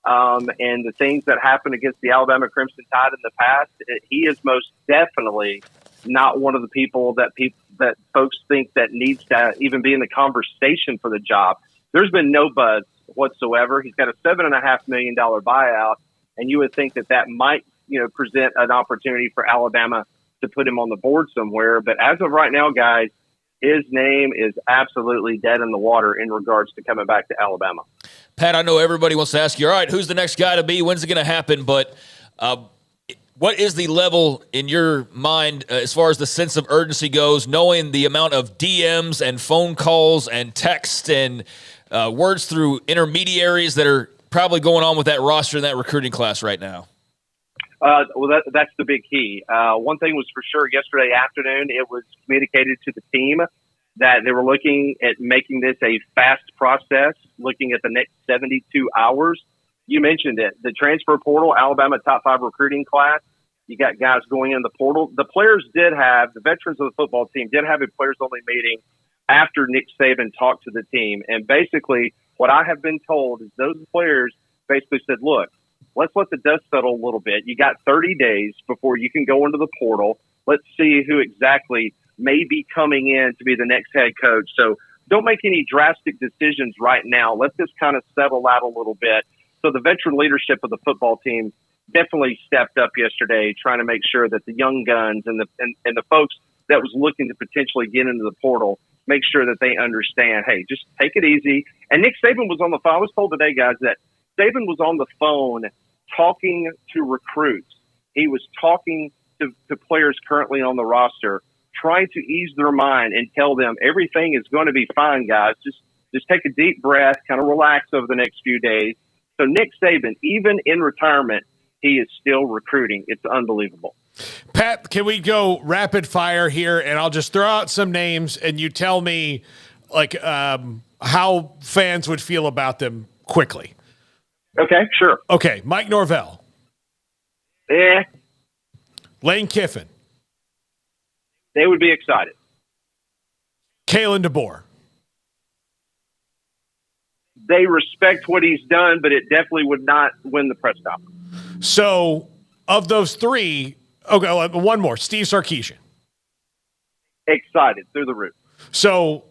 [SPEAKER 14] and the things that happened against the Alabama Crimson Tide in the past, he is most definitely not one of the people that folks think that needs to even be in the conversation for the job. There's been no buzz whatsoever. He's got a $7.5 million buyout, and you would think that might present an opportunity for Alabama to put him on the board somewhere. But as of right now, guys, his name is absolutely dead in the water in regards to coming back to Alabama.
[SPEAKER 6] Pat, I know everybody wants to ask you, all right, who's the next guy to be? When's it going to happen? But what is the level in your mind as far as the sense of urgency goes, knowing the amount of DMs and phone calls and text and words through intermediaries that are probably going on with that roster and that recruiting class right now?
[SPEAKER 14] Well, that's the big key. One thing was for sure yesterday afternoon, it was communicated to the team that they were looking at making this a fast process, looking at the next 72 hours. You mentioned it, the transfer portal, Alabama top 5 recruiting class. You got guys going in the portal. The veterans of the football team did have a players-only meeting after Nick Saban talked to the team. And basically what I have been told is those players basically said, look, let's let the dust settle a little bit. You got 30 days before you can go into the portal. Let's see who exactly may be coming in to be the next head coach. So don't make any drastic decisions right now. Let this kind of settle out a little bit. So the veteran leadership of the football team definitely stepped up yesterday, trying to make sure that the young guns and the folks that was looking to potentially get into the portal, make sure that they understand, hey, just take it easy. And Nick Saban was on the phone. I was told today, guys, that Saban was on the phone talking to recruits. He was talking to players currently on the roster, trying to ease their mind and tell them everything is going to be fine, guys. Just take a deep breath, kind of relax over the next few days. So Nick Saban, even in retirement, he is still recruiting. It's unbelievable.
[SPEAKER 5] Pat, can we go rapid fire here? And I'll just throw out some names and you tell me how fans would feel about them quickly.
[SPEAKER 14] Okay, sure.
[SPEAKER 5] Okay, Mike Norvell.
[SPEAKER 14] Yeah.
[SPEAKER 5] Lane Kiffin.
[SPEAKER 14] They would be excited.
[SPEAKER 5] Kalen DeBoer.
[SPEAKER 14] They respect what he's done, but it definitely would not win the press conference.
[SPEAKER 5] So, of those three, okay, one more, Steve Sarkisian.
[SPEAKER 14] Excited through the roof.
[SPEAKER 5] So,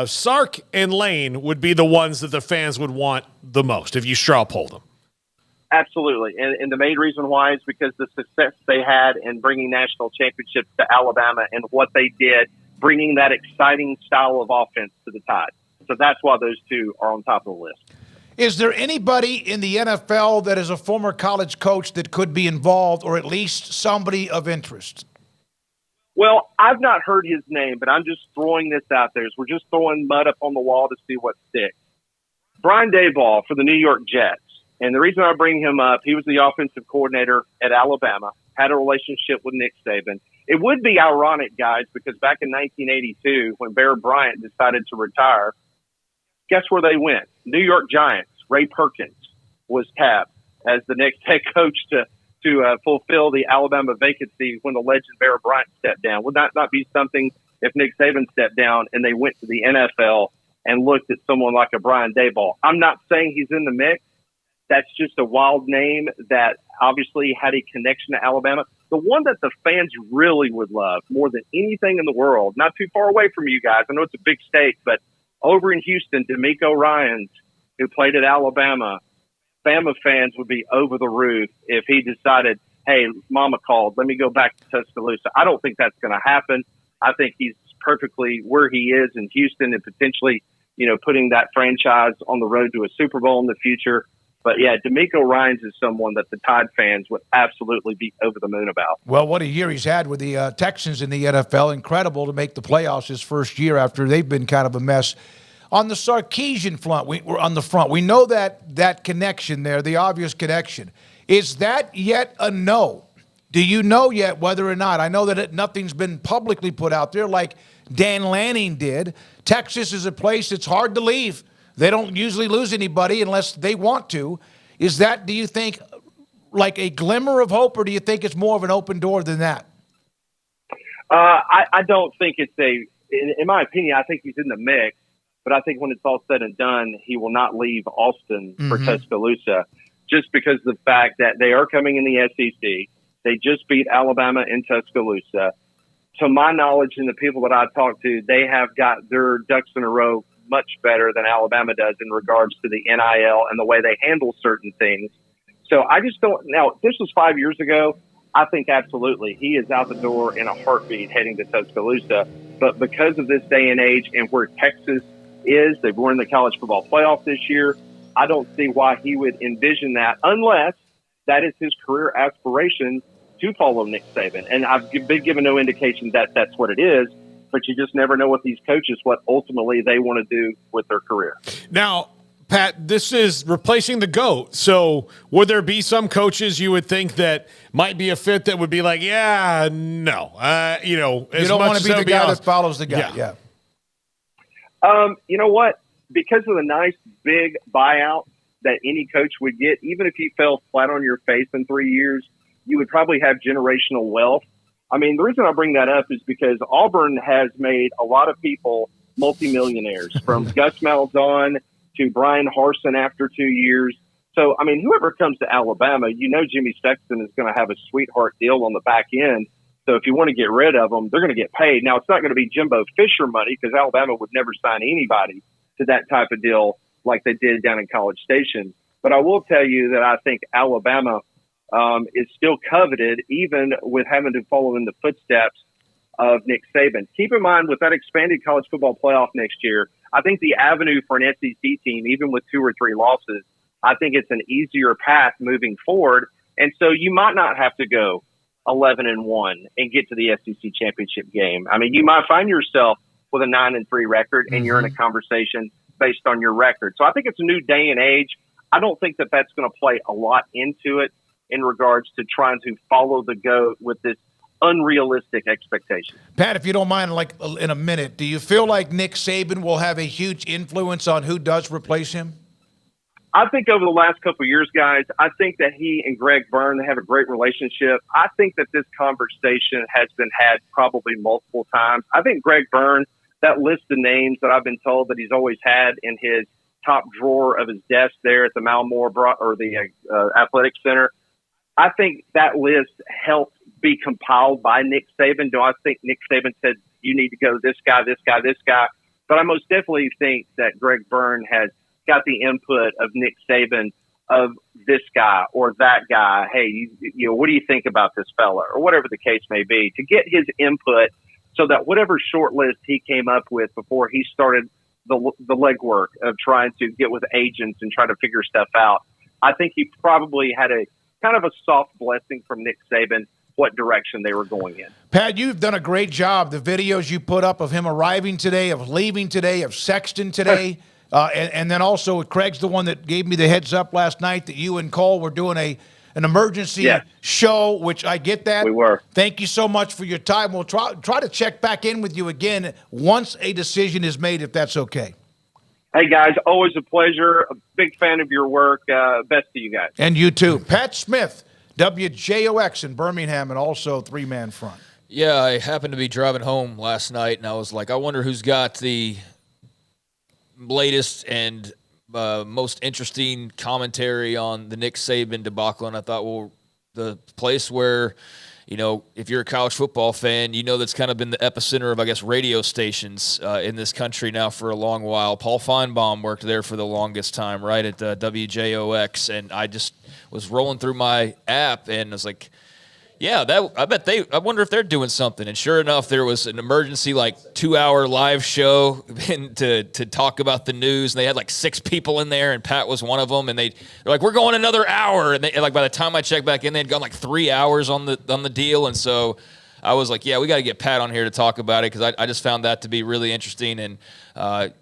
[SPEAKER 5] Sark and Lane would be the ones that the fans would want the most if you straw poll them.
[SPEAKER 14] Absolutely. And the main reason why is because the success they had in bringing national championships to Alabama and what they did, bringing that exciting style of offense to the Tide. So that's why those two are on top of the list.
[SPEAKER 4] Is there anybody in the NFL that is a former college coach that could be involved, or at least somebody of interest?
[SPEAKER 14] Well, I've not heard his name, but I'm just throwing this out there. We're just throwing mud up on the wall to see what sticks. Brian Daboll for the New York Jets. And the reason I bring him up, he was the offensive coordinator at Alabama, had a relationship with Nick Saban. It would be ironic, guys, because back in 1982, when Bear Bryant decided to retire, guess where they went? New York Giants. Ray Perkins was tapped as the next head coach to to fulfill the Alabama vacancy when the legend Bear Bryant stepped down? Would that not be something if Nick Saban stepped down and they went to the NFL and looked at someone like a Brian Daboll? I'm not saying he's in the mix. That's just a wild name that obviously had a connection to Alabama. The one that the fans really would love more than anything in the world, not too far away from you guys. I know it's a big state, but over in Houston, D'Amico Ryans, who played at Alabama, Bama fans would be over the roof if he decided, hey, mama called, let me go back to Tuscaloosa. I don't think that's going to happen. I think he's perfectly where he is in Houston and potentially, putting that franchise on the road to a Super Bowl in the future. But, yeah, D'Amico Ryans is someone that the Tide fans would absolutely be over the moon about.
[SPEAKER 4] Well, what a year he's had with the Texans in the NFL. Incredible to make the playoffs his first year after they've been kind of a mess. On the Sarkisian front, we're on the front. We know that connection there, the obvious connection. Is that yet a no? Do you know yet whether or not? I know that nothing's been publicly put out there like Dan Lanning did. Texas is a place that's hard to leave. They don't usually lose anybody unless they want to. Is that, do you think, like a glimmer of hope, or do you think it's more of an open door than that?
[SPEAKER 14] I don't think it's in my opinion, I think he's in the mix. But I think when it's all said and done, he will not leave Austin for Tuscaloosa just because of the fact that they are coming in the SEC. They just beat Alabama in Tuscaloosa. To my knowledge and the people that I talked to, they have got their ducks in a row much better than Alabama does in regards to the NIL and the way they handle certain things. So I just don't – now, if this was 5 years ago, I think absolutely he is out the door in a heartbeat heading to Tuscaloosa. But because of this day and age and where Texas – they've won the college football playoff this year. I don't see why he would envision that unless that is his career aspiration to follow Nick Saban. And I've been given no indication that that's what it is, but you just never know with these coaches what ultimately they want to do with their career.
[SPEAKER 5] Now, Pat, this is replacing the GOAT. So would there be some coaches you would think that might be a fit that would be like, yeah, no,
[SPEAKER 4] you don't want to be the guy that follows the guy. Yeah.
[SPEAKER 14] You know what? Because of the nice big buyout that any coach would get, even if you fell flat on your face in 3 years, you would probably have generational wealth. I mean, the reason I bring that up is because Auburn has made a lot of people multimillionaires, from Gus Malzahn to Brian Harsin after 2 years. So, I mean, whoever comes to Alabama, Jimmy Sexton is going to have a sweetheart deal on the back end. So if you want to get rid of them, they're going to get paid. Now, it's not going to be Jimbo Fisher money because Alabama would never sign anybody to that type of deal like they did down in College Station. But I will tell you that I think Alabama is still coveted, even with having to follow in the footsteps of Nick Saban. Keep in mind, with that expanded college football playoff next year, I think the avenue for an SEC team, even with 2 or 3 losses, I think it's an easier path moving forward. And so you might not have to go 11-1 and get to the SEC championship game. I mean, you might find yourself with a 9-3 record and you're in a conversation based on your record. So I think it's a new day and age. I don't think that that's going to play a lot into it in regards to trying to follow the GOAT with this unrealistic expectation.
[SPEAKER 4] Pat, if you don't mind, like in a minute, do you feel like Nick Saban will have a huge influence on who does replace him?
[SPEAKER 14] I think over the last couple of years, guys, I think that he and Greg Byrne, they have a great relationship. I think that this conversation has been had probably multiple times. I think Greg Byrne, that list of names that I've been told that he's always had in his top drawer of his desk there at the Malmore or the Athletic Center, I think that list helped be compiled by Nick Saban. Do I think Nick Saban said, you need to go this guy, this guy, this guy? But I most definitely think that Greg Byrne has got the input of Nick Saban of this guy or that guy. Hey, what do you think about this fella, or whatever the case may be, to get his input so that whatever short list he came up with before he started the legwork of trying to get with agents and try to figure stuff out, I think he probably had a kind of a soft blessing from Nick Saban what direction they were going in.
[SPEAKER 4] Pat, you've done a great job. The videos you put up of him arriving today, of leaving today, of Sexton today, and then also Craig's the one that gave me the heads up last night that you and Cole were doing an emergency show, which I get that.
[SPEAKER 14] We were.
[SPEAKER 4] Thank you so much for your time. We'll try to check back in with you again once a decision is made, if that's okay.
[SPEAKER 14] Hey, guys, always a pleasure. A big fan of your work. Best to you guys.
[SPEAKER 4] And you too. Pat Smith, WJOX in Birmingham, and also three-man front.
[SPEAKER 6] Yeah, I happened to be driving home last night, and I was like, I wonder who's got the latest and most interesting commentary on the Nick Saban debacle. And I thought, well, the place where, if you're a college football fan, that's kind of been the epicenter of, I guess, radio stations in this country now for a long while. Paul Feinbaum worked there for the longest time, right, at WJOX. And I just was rolling through my app and I was like, yeah, I wonder if they're doing something. And sure enough, there was an emergency 2-hour live show to talk about the news. And they had 6 people in there, and Pat was one of them. And they're like, we're going another hour. And they by the time I checked back in, they had gone 3 hours on the deal. And so I was like, yeah, we got to get Pat on here to talk about it, because I just found that to be really interesting and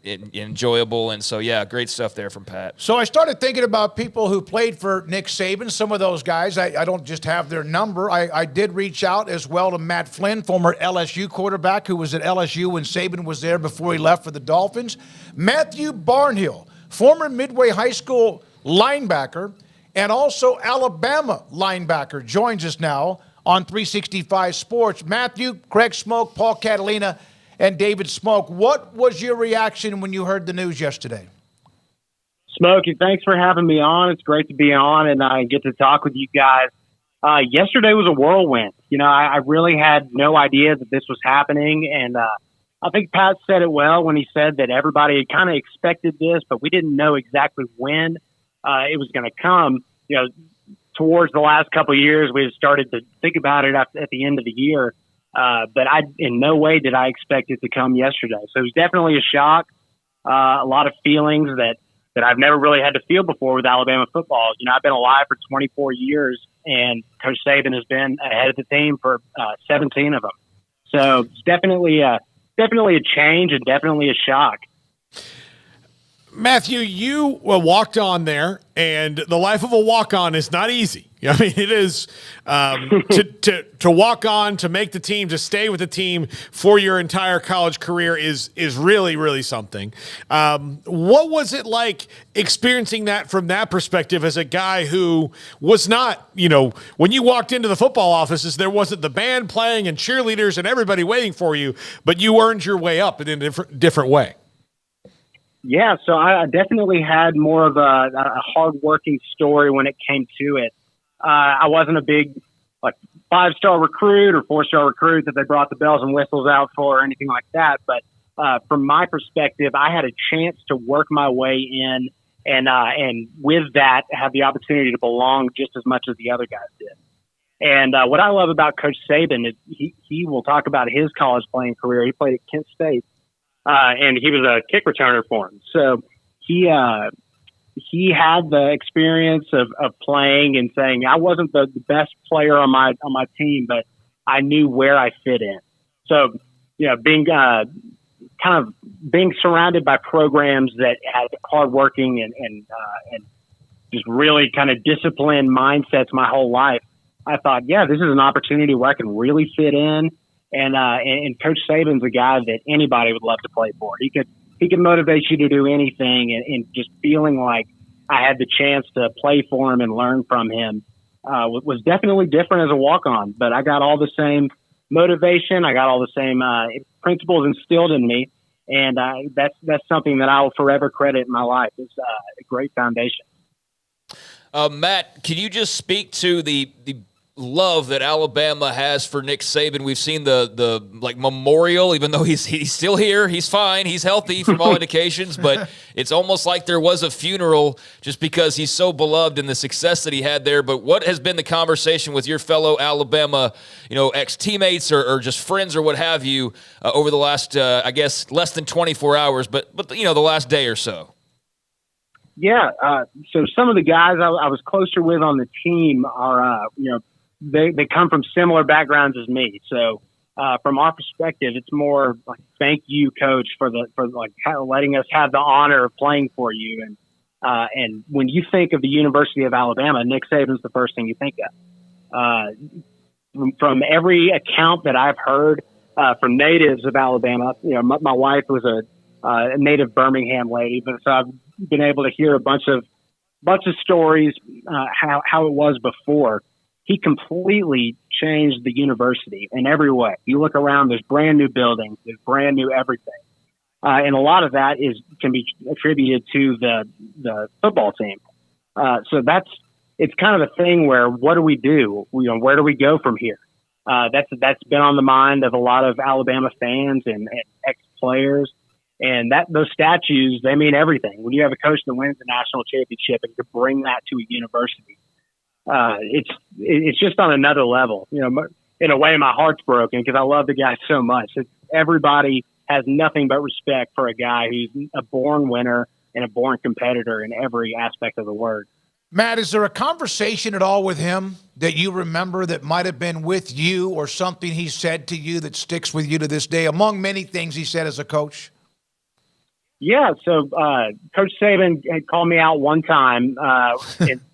[SPEAKER 6] enjoyable. And so, yeah, great stuff there from Pat.
[SPEAKER 4] So I started thinking about people who played for Nick Saban. Some of those guys, I don't just have their number. I did reach out as well to Matt Flynn, former LSU quarterback, who was at LSU when Saban was there before he left for the Dolphins. Matthew Barnhill, former Midway High School linebacker and also Alabama linebacker, joins us now on 365 Sports. Matthew, Craig Smoak, Paul Catalina, and David Smoak. What was your reaction when you heard the news yesterday?
[SPEAKER 15] Smokey, thanks for having me on. It's great to be on and I get to talk with you guys. Yesterday was a whirlwind. I really had no idea that this was happening. And I think Pat said it well when he said that everybody had kind of expected this, but we didn't know exactly when it was going to come. Towards the last couple of years, we had started to think about it at the end of the year. But in no way did I expect it to come yesterday. So it was definitely a shock. A lot of feelings that I've never really had to feel before with Alabama football. I've been alive for 24 years, and Coach Saban has been ahead of the team for 17 of them. So it's definitely a change and definitely a shock.
[SPEAKER 5] Matthew, you walked on there, and the life of a walk-on is not easy. I mean, it is to walk on, to make the team, to stay with the team for your entire college career is really, really something. What was it like experiencing that from that perspective as a guy who was not, when you walked into the football offices, there wasn't the band playing and cheerleaders and everybody waiting for you, but you earned your way up in a different way.
[SPEAKER 15] Yeah, so I definitely had more of a hard-working story when it came to it. I wasn't a big 5-star recruit or 4-star recruit that they brought the bells and whistles out for or anything like that. But from my perspective, I had a chance to work my way in, and with that, have the opportunity to belong just as much as the other guys did. And what I love about Coach Saban is he will talk about his college playing career. He played at Kent State. And he was a kick returner for him. So he had the experience of playing and saying, I wasn't the best player on my team, but I knew where I fit in. So, being surrounded by programs that had hardworking and just really kind of disciplined mindsets my whole life, I thought, yeah, this is an opportunity where I can really fit in. And Coach Saban's a guy that anybody would love to play for. He could motivate you to do anything, and just feeling like I had the chance to play for him and learn from him was definitely different as a walk-on. But I got all the same motivation. I got all the same principles instilled in me, and that's something that I will forever credit in my life. It's a great foundation.
[SPEAKER 6] Matt, can you just speak to the love that Alabama has for Nick Saban? We've seen the memorial, even though he's still here, he's fine, he's healthy from all indications, but it's almost like there was a funeral just because he's so beloved and the success that he had there. But what has been the conversation with your fellow Alabama, ex-teammates or just friends or what have you over the last, I guess, less than 24 hours, but the last day or so?
[SPEAKER 15] Yeah, so some of the guys I was closer with on the team are, they come from similar backgrounds as me. So from our perspective, it's more like, thank you, Coach, for letting us have the honor of playing for you. And when you think of the University of Alabama, Nick Saban's the first thing you think of. From every account that I've heard from natives of Alabama, my wife was a native Birmingham lady, but so I've been able to hear a bunch of stories how it was before. he completely changed the university in every way. You look around, there's brand new buildings, there's brand new everything. And a lot of that can be attributed to the football team. So it's kind of a thing where, what do we do? Where do we go from here? That's been on the mind of a lot of Alabama fans and ex-players. And those statues, they mean everything. When you have a coach that wins the national championship and you bring that to a university, it's just on another level. In a way, my heart's broken because I love the guy so much. Everybody has nothing but respect for a guy who's a born winner and a born competitor in every aspect of the word.
[SPEAKER 4] Matt, is there a conversation at all with him that you remember that might have been with you, or something he said to you that sticks with you to this day, among many things he said as a coach?
[SPEAKER 15] Yeah, so Coach Saban had called me out one time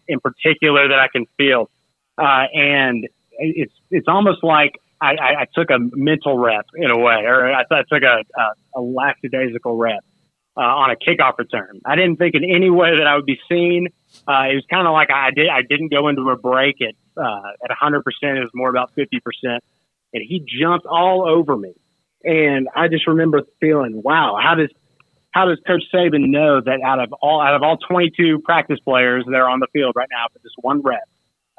[SPEAKER 15] in particular that I can feel. And it's almost like I took a mental rep in a way, or I took a lackadaisical rep on a kickoff return. I didn't think in any way that I would be seen. It was kind of like I didn't go into a break at 100%. It was more about 50%. And he jumped all over me. And I just remember feeling, wow, how does Coach Saban know that out of all 22 practice players that are on the field right now for this one rep,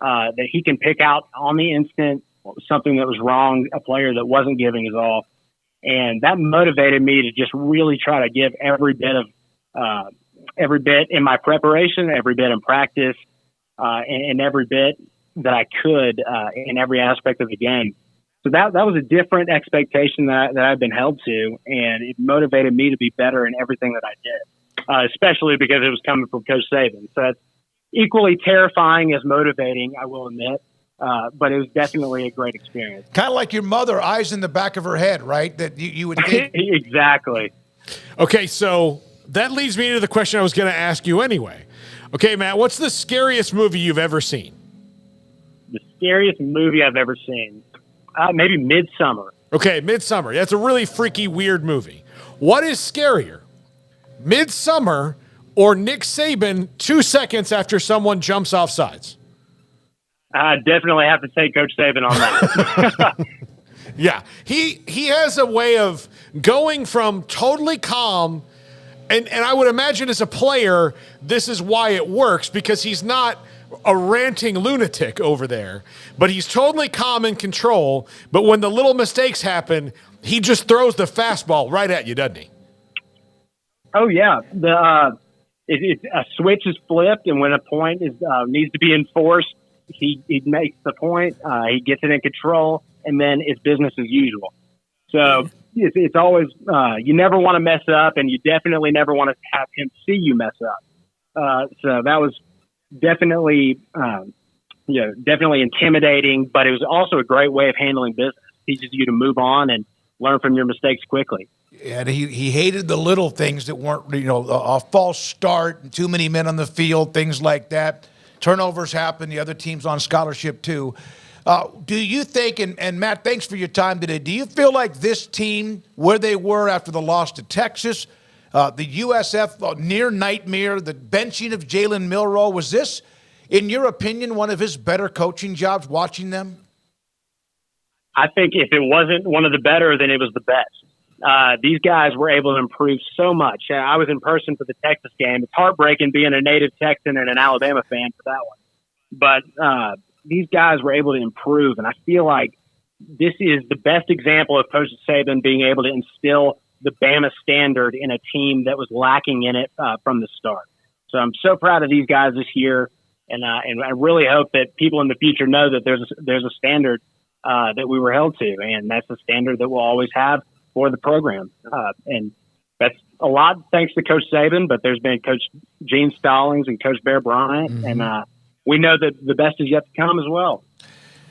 [SPEAKER 15] that he can pick out on the instant something that was wrong, a player that wasn't giving his all. And that motivated me to just really try to give every bit in my preparation, every bit in practice, and every bit that I could in every aspect of the game. So that was a different expectation that I've been held to, and it motivated me to be better in everything that I did, especially because it was coming from Coach Saban. So that's equally terrifying as motivating, I will admit, but it was definitely a great experience.
[SPEAKER 4] Kind of like your mother, eyes in the back of her head, right? That you would think.
[SPEAKER 15] Exactly.
[SPEAKER 5] Okay, so that leads me to the question I was going to ask you anyway. Okay, Matt, what's the scariest movie you've ever seen?
[SPEAKER 15] The scariest movie I've ever seen? Maybe Midsummer.
[SPEAKER 5] Okay, Midsummer. That's a really freaky, weird movie. What is scarier, Midsummer or Nick Saban 2 seconds after someone jumps off sides?
[SPEAKER 15] I definitely have to take Coach Saban on that.
[SPEAKER 5] Yeah, he has a way of going from totally calm, and I would imagine as a player, this is why it works, because he's not a ranting lunatic over there, but he's totally calm and control. But when the little mistakes happen, he just throws the fastball right at you, doesn't he?
[SPEAKER 15] Oh yeah, a switch is flipped, and when a point needs to be enforced, he makes the point. He gets it in control, and then it's business as usual. So it's always you never want to mess up, and you definitely never want to have him see you mess up. So that was definitely definitely intimidating, but it was also a great way of handling business. It teaches you to move on and learn from your mistakes quickly.
[SPEAKER 4] And he hated the little things that weren't, a false start and too many men on the field, things like that. Turnovers happen. The other team's on scholarship too. Do you think, and Matt, thanks for your time today, do you feel like this team, where they were after the loss to Texas, the USF near nightmare, the benching of Jalen Milroe, was this, in your opinion, one of his better coaching jobs watching them?
[SPEAKER 15] I think if it wasn't one of the better, then it was the best. These guys were able to improve so much. I was in person for the Texas game. It's heartbreaking being a native Texan and an Alabama fan for that one. But these guys were able to improve, and I feel like this is the best example of Coach Saban being able to instill the Bama standard in a team that was lacking in it from the start. So I'm so proud of these guys this year, and I really hope that people in the future know that there's a standard that we were held to, and that's a standard that we'll always have for the program. And that's a lot thanks to Coach Saban, but there's been Coach Gene Stallings and Coach Bear Bryant, and we know that the best is yet to come as well.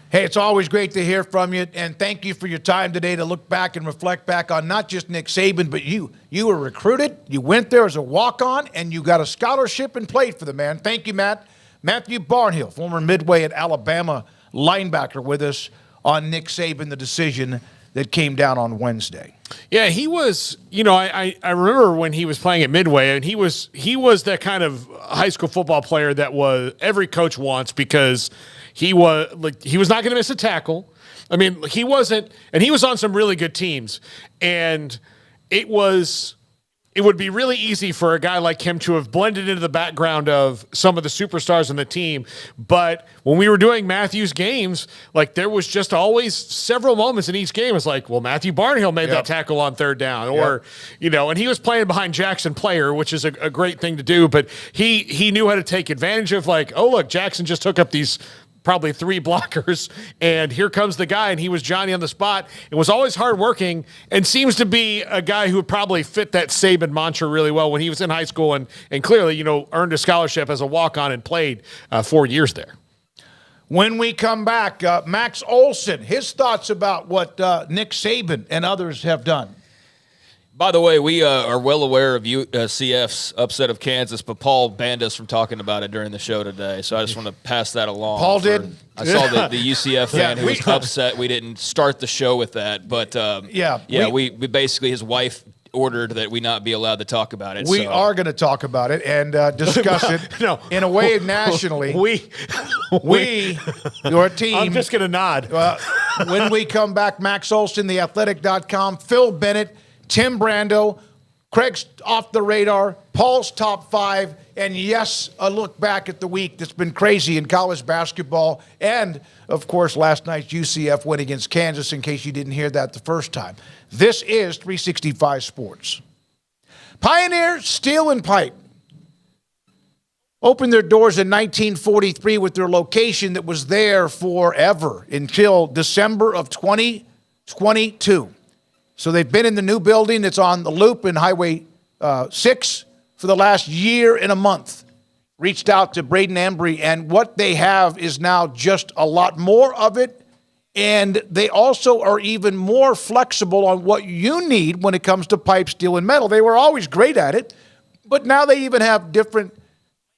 [SPEAKER 4] Hey, it's always great to hear from you, and thank you for your time today to look back and reflect back on not just Nick Saban, but you. You were recruited, you went there as a walk-on, and you got a scholarship and played for the man. Thank you, Matt. Matthew Barnhill, former Midway at Alabama linebacker, with us on Nick Saban, the decision that came down on Wednesday.
[SPEAKER 5] Yeah, he was, I remember when he was playing at Midway, and he was that kind of high school football player that every coach wants, because he was not going to miss a tackle. I mean, he wasn't, and he was on some really good teams, and it would be really easy for a guy like him to have blended into the background of some of the superstars on the team. But when we were doing Matthew's games, like there was just always several moments in each game. It's like, well, Matthew Barnhill made that tackle on third down, or, and he was playing behind Jackson Player, which is a great thing to do. But he knew how to take advantage of like, oh, look, Jackson just took up these probably 3 blockers, and here comes the guy, and he was Johnny on the spot. It was always hardworking, and seems to be a guy who would probably fit that Saban mantra really well when he was in high school, and clearly, earned a scholarship as a walk-on and played 4 years there.
[SPEAKER 4] When we come back, Max Olson, his thoughts about what Nick Saban and others have done.
[SPEAKER 6] By the way, we are well aware of CF's upset of Kansas, but Paul banned us from talking about it during the show today. So I just want to pass that along.
[SPEAKER 4] Paul did?
[SPEAKER 6] I saw the UCF fan who was upset we didn't start the show with that. But, we basically, his wife ordered that we not be allowed to talk about it.
[SPEAKER 4] We are going to talk about it and discuss it in a way nationally. We, your team.
[SPEAKER 5] I'm just going to nod.
[SPEAKER 4] When we come back, Max Olson, theathletic.com, Phil Bennett, Tim Brando, Craig's Off the Radar, Paul's Top 5, and yes, a look back at the week that's been crazy in college basketball, and, of course, last night's UCF win against Kansas, in case you didn't hear that the first time. This is 365 Sports. Pioneer Steel and Pipe opened their doors in 1943 with their location that was there forever until December of 2022. So they've been in the new building that's on the Loop in Highway 6 for the last year and a month. Reached out to Braden Embry, and what they have is now just a lot more of it, and they also are even more flexible on what you need when it comes to pipe, steel, and metal. They were always great at it, but now they even have different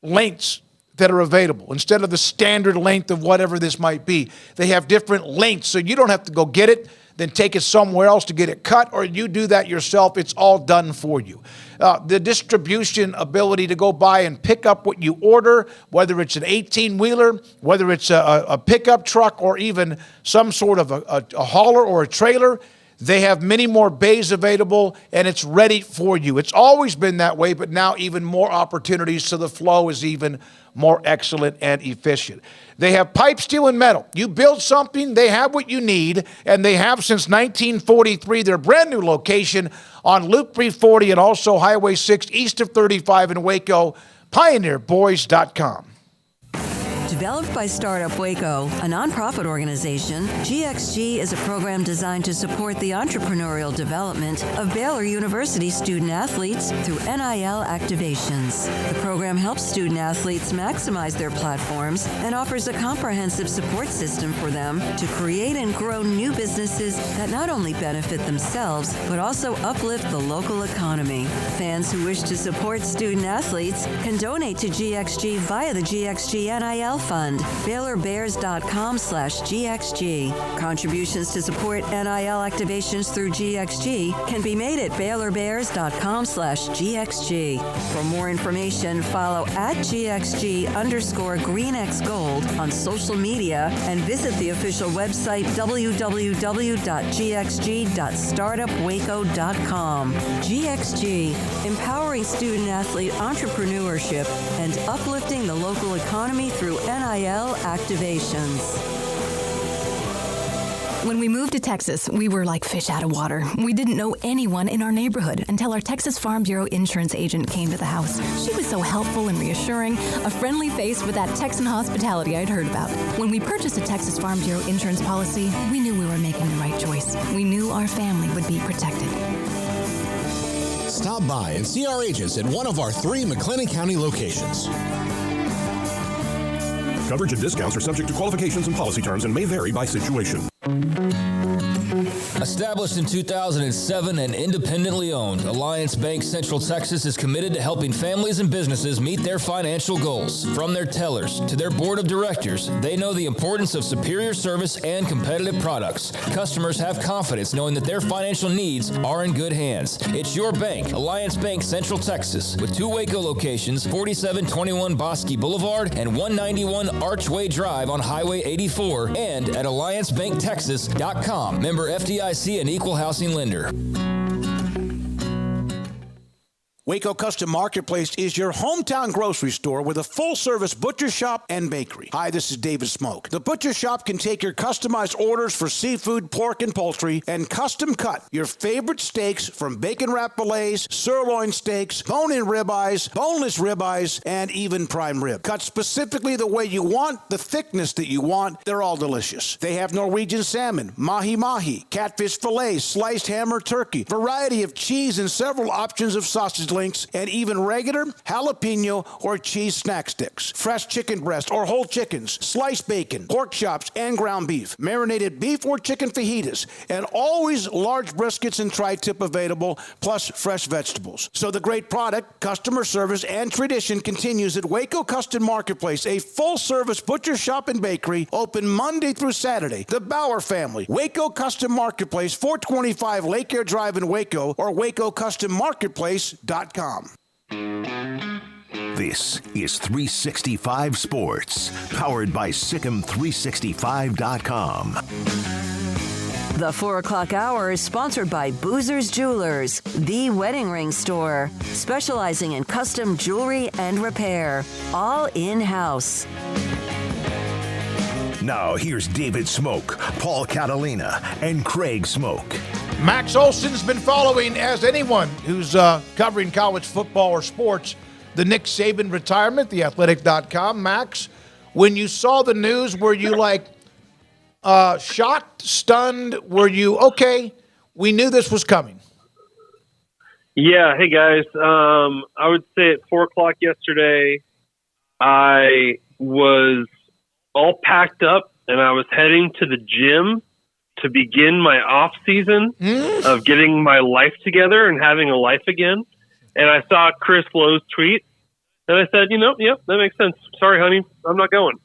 [SPEAKER 4] lengths that are available. Instead of the standard length of whatever this might be, they have different lengths, so you don't have to go get it, then take it somewhere else to get it cut, or you do that yourself. It's all done for you. The distribution ability to go by and pick up what you order, whether it's an 18-wheeler, whether it's a pickup truck, or even some sort of a hauler or a trailer. They have many more bays available, and it's ready for you. It's always been that way, but now even more opportunities, so the flow is even more excellent and efficient. They have pipe, steel, and metal. You build something, they have what you need, and they have since 1943 their brand new location on Loop 340 and also Highway 6 east of 35 in Waco, pioneerboys.com.
[SPEAKER 3] Developed by Startup Waco, a nonprofit organization, GXG is a program designed to support the entrepreneurial development of Baylor University student-athletes through NIL activations. The program helps student-athletes maximize their platforms and offers a comprehensive support system for them to create and grow new businesses that not only benefit themselves, but also uplift the local economy. Fans who wish to support student-athletes can donate to GXG via the GXG NIL Fund, BaylorBears.com/GXG. Contributions to support NIL activations through GXG can be made at BaylorBears.com/GXG. For more information, follow @GXG_GreenXGold on social media and visit the official website www.gxg.startupwaco.com. GXG, empowering student-athlete entrepreneurship and uplifting the local economy through NIL activations.
[SPEAKER 16] When we moved to Texas, we were like fish out of water. We didn't know anyone in our neighborhood until our Texas Farm Bureau insurance agent came to the house. She was so helpful and reassuring, a friendly face with that Texan hospitality I'd heard about. When we purchased a Texas Farm Bureau insurance policy, we knew we were making the right choice. We knew our family would be protected.
[SPEAKER 17] Stop by and see our agents at one of our 3 McLennan County locations. Coverage and discounts are subject to qualifications and policy terms and may vary by situation.
[SPEAKER 11] Established in 2007 and independently owned, Alliance Bank Central Texas is committed to helping families and businesses meet their financial goals. From their tellers to their board of directors, they know the importance of superior service and competitive products. Customers have confidence knowing that their financial needs are in good hands. It's your bank, Alliance Bank Central Texas, with 2 Waco locations, 4721 Bosque Boulevard and 191 Archway Drive on Highway 84, and at AllianceBankTexas.com. Member FDIC and equal housing lender.
[SPEAKER 4] Waco Custom Marketplace is your hometown grocery store with a full-service butcher shop and bakery. Hi, this is David Smoak. The butcher shop can take your customized orders for seafood, pork, and poultry and custom cut your favorite steaks from bacon-wrapped fillets, sirloin steaks, bone-in ribeyes, boneless ribeyes, and even prime rib. Cut specifically the way you want, the thickness that you want. They're all delicious. They have Norwegian salmon, mahi-mahi, catfish fillets, sliced ham or turkey, variety of cheese, and several options of sausage links, and even regular jalapeno or cheese snack sticks, fresh chicken breast or whole chickens, sliced bacon, pork chops, and ground beef, marinated beef or chicken fajitas, and always large briskets and tri-tip available, plus fresh vegetables. So the great product, customer service, and tradition continues at Waco Custom Marketplace, a full-service butcher shop and bakery, open Monday through Saturday. The Bauer family, Waco Custom Marketplace, 425 Lake Air Drive in Waco, or WacoCustomMarketplace.com.
[SPEAKER 2] This is 365 Sports, powered by Sikkim365.com.
[SPEAKER 3] The 4 o'clock hour is sponsored by Boozer's Jewelers, the wedding ring store, specializing in custom jewelry and repair, all in-house.
[SPEAKER 2] Now here's David Smoak, Paul Catalina, and Craig Smoak.
[SPEAKER 4] Max Olson's been following, as anyone who's covering college football or sports, the Nick Saban retirement, theathletic.com. Max, when you saw the news, were you like shocked, stunned? Were you, okay, we knew this was coming?
[SPEAKER 14] Yeah. Hey, guys. I would say at 4 o'clock yesterday, I was all packed up and I was heading to the gym to begin my off season of getting my life together and having a life again. And I saw Chris Lowe's tweet and I said, that makes sense. Sorry, honey, I'm not going.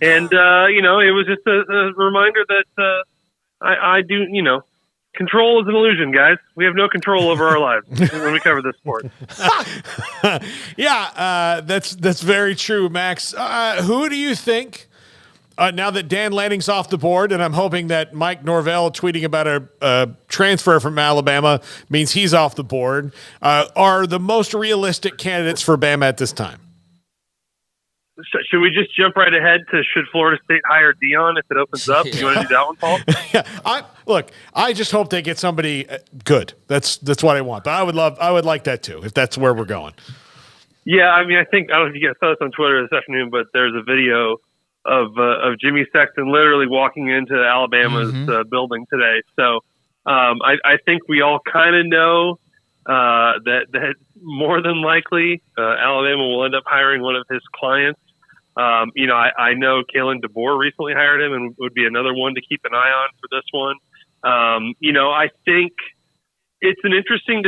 [SPEAKER 14] And, it was just a reminder that I do, control is an illusion, guys. We have no control over our lives when we cover this sport.
[SPEAKER 5] Yeah, that's very true, Max. Who do you think, now that Dan Lanning's off the board, and I'm hoping that Mike Norvell tweeting about a transfer from Alabama means he's off the board, are the most realistic candidates for Bama at this time?
[SPEAKER 14] Should we just jump right ahead to should Florida State hire Dion if it opens up? You want to do that one, Paul?
[SPEAKER 5] Yeah, I just hope they get somebody good. That's what I want. But I would like that too, if that's where we're going.
[SPEAKER 14] Yeah, I mean, I don't know if you guys saw this on Twitter this afternoon, but there's a video of Jimmy Sexton literally walking into Alabama's building today. So I think we all kind of know that more than likely Alabama will end up hiring one of his clients. I know Kalen DeBoer recently hired him and would be another one to keep an eye on for this one. I think it's an interesting,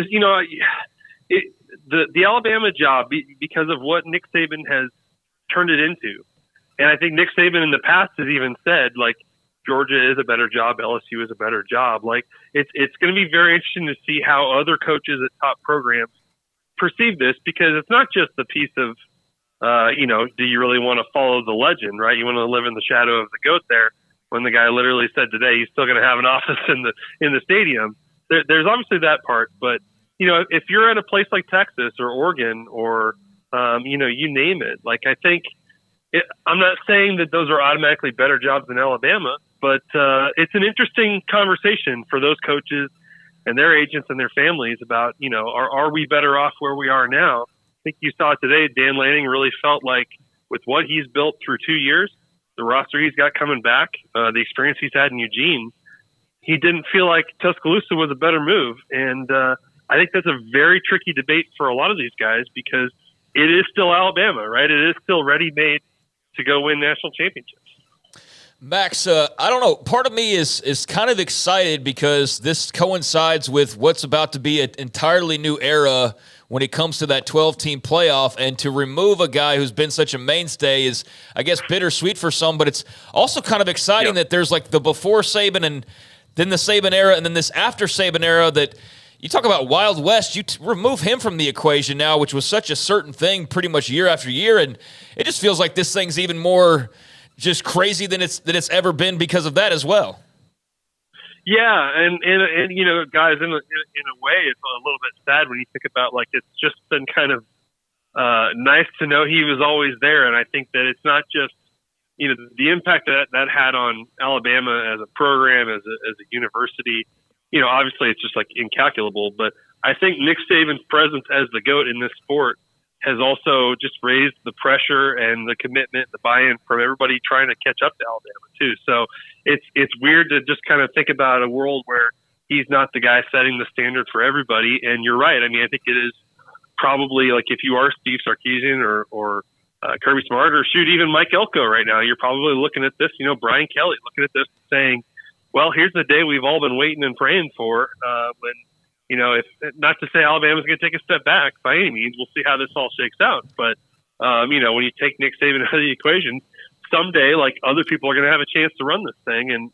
[SPEAKER 14] the Alabama job, because of what Nick Saban has turned it into. And I think Nick Saban in the past has even said, like, Georgia is a better job, LSU is a better job. Like, it's going to be very interesting to see how other coaches at top programs perceive this, because it's not just the piece of, do you really want to follow the legend, right? You want to live in the shadow of the GOAT there, when the guy literally said today he's still going to have an office in the stadium. There's obviously that part, but if you're at a place like Texas or Oregon or you name it, like, I think I'm not saying that those are automatically better jobs than Alabama, but it's an interesting conversation for those coaches and their agents and their families about, are we better off where we are now? I think you saw today, Dan Lanning really felt like with what he's built through 2 years, the roster he's got coming back, the experience he's had in Eugene, he didn't feel like Tuscaloosa was a better move. And I think that's a very tricky debate for a lot of these guys, because it is still Alabama, right? It is still ready-made to go win national championships.
[SPEAKER 6] Max, I don't know. Part of me is kind of excited because this coincides with what's about to be an entirely new era when it comes to that 12-team playoff, and to remove a guy who's been such a mainstay is, I guess, bittersweet for some, but it's also kind of exciting that there's like the before Saban and then the Saban era and then this after Saban era that you talk about Wild West, you remove him from the equation now, which was such a certain thing pretty much year after year, and it just feels like this thing's even more just crazy than it's ever been because of that as well.
[SPEAKER 18] Yeah, and you know, guys, in a way, it's a little bit sad when you think about, like, it's just been kind of nice to know he was always there, and I think that it's not just, you know, the impact that had on Alabama as a program, as a university. You know, obviously, it's just like incalculable, but I think Nick Saban's presence as the GOAT in this sport has also just raised the pressure and the commitment, the buy-in from everybody trying to catch up to Alabama too. So it's weird to just kind of think about a world where he's not the guy setting the standard for everybody. And you're right. I mean, I think it is probably like if you are Steve Sarkisian or Kirby Smart or shoot, even Mike Elko right now, you're probably looking at this, you know, Brian Kelly looking at this saying, well, here's the day we've all been waiting and praying for, when, you know, if not to say Alabama's going to take a step back by any means, we'll see how this all shakes out. But, you know, when you take Nick Saban out of the equation, someday, like, other people are going to have a chance to run this thing, and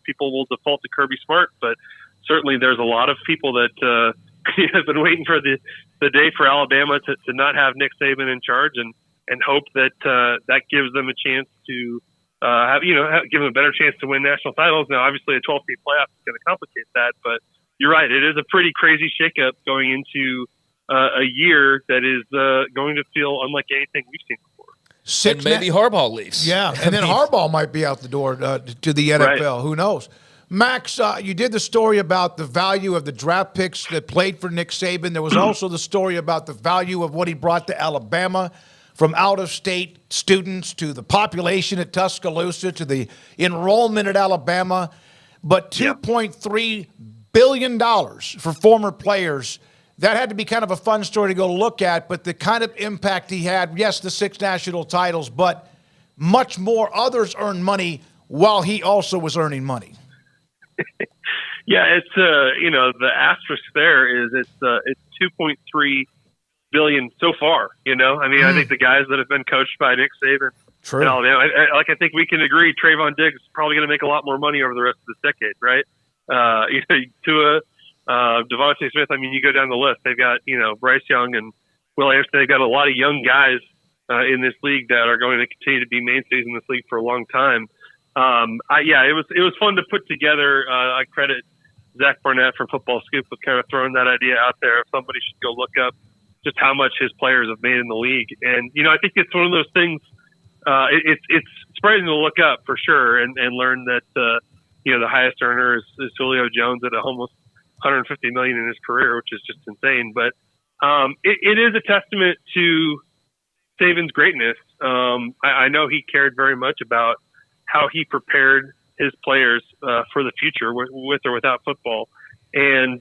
[SPEAKER 18] people will default to Kirby Smart. But certainly there's a lot of people that have been waiting for the day for Alabama to not have Nick Saban in charge, and hope that that gives them a chance to give them a better chance to win national titles. Now, obviously, a 12-team playoff is going to complicate that, but you're right. It is a pretty crazy shakeup going into a year that is going to feel unlike anything we've seen before.
[SPEAKER 6] And maybe Harbaugh leaves.
[SPEAKER 4] Yeah, and then Harbaugh might be out the door to the NFL. Right. Who knows? Max, you did the story about the value of the draft picks that played for Nick Saban. There was also the story about the value of what he brought to Alabama, from out-of-state students to the population at Tuscaloosa to the enrollment at Alabama. But $2.3 billion for former players, that had to be kind of a fun story to go look at. But the kind of impact he had, yes, the 6 national titles, but much more. Others earned money while he also was earning money.
[SPEAKER 18] Yeah, it's the asterisk there is it's 2.3 billion so far. You know, I mean, I think the guys that have been coached by Nick Saban,
[SPEAKER 4] true.
[SPEAKER 18] In Alabama, I think we can agree Trayvon Diggs is probably going to make a lot more money over the rest of this decade, right? Tua, Devontae Smith. I mean, you go down the list. They've got Bryce Young and Will Anderson. They've got a lot of young guys in this league that are going to continue to be mainstays in this league for a long time. It was fun to put together. I credit Zach Barnett from Football Scoop with kind of throwing that idea out there. If somebody should go look up just how much his players have made in the league, and I think it's one of those things. It's surprising to look up for sure and learn that the highest earner is Julio Jones at almost $150 million in his career, which is just insane. But it is a testament to Saban's greatness. I know he cared very much about how he prepared his players for the future, with or without football, and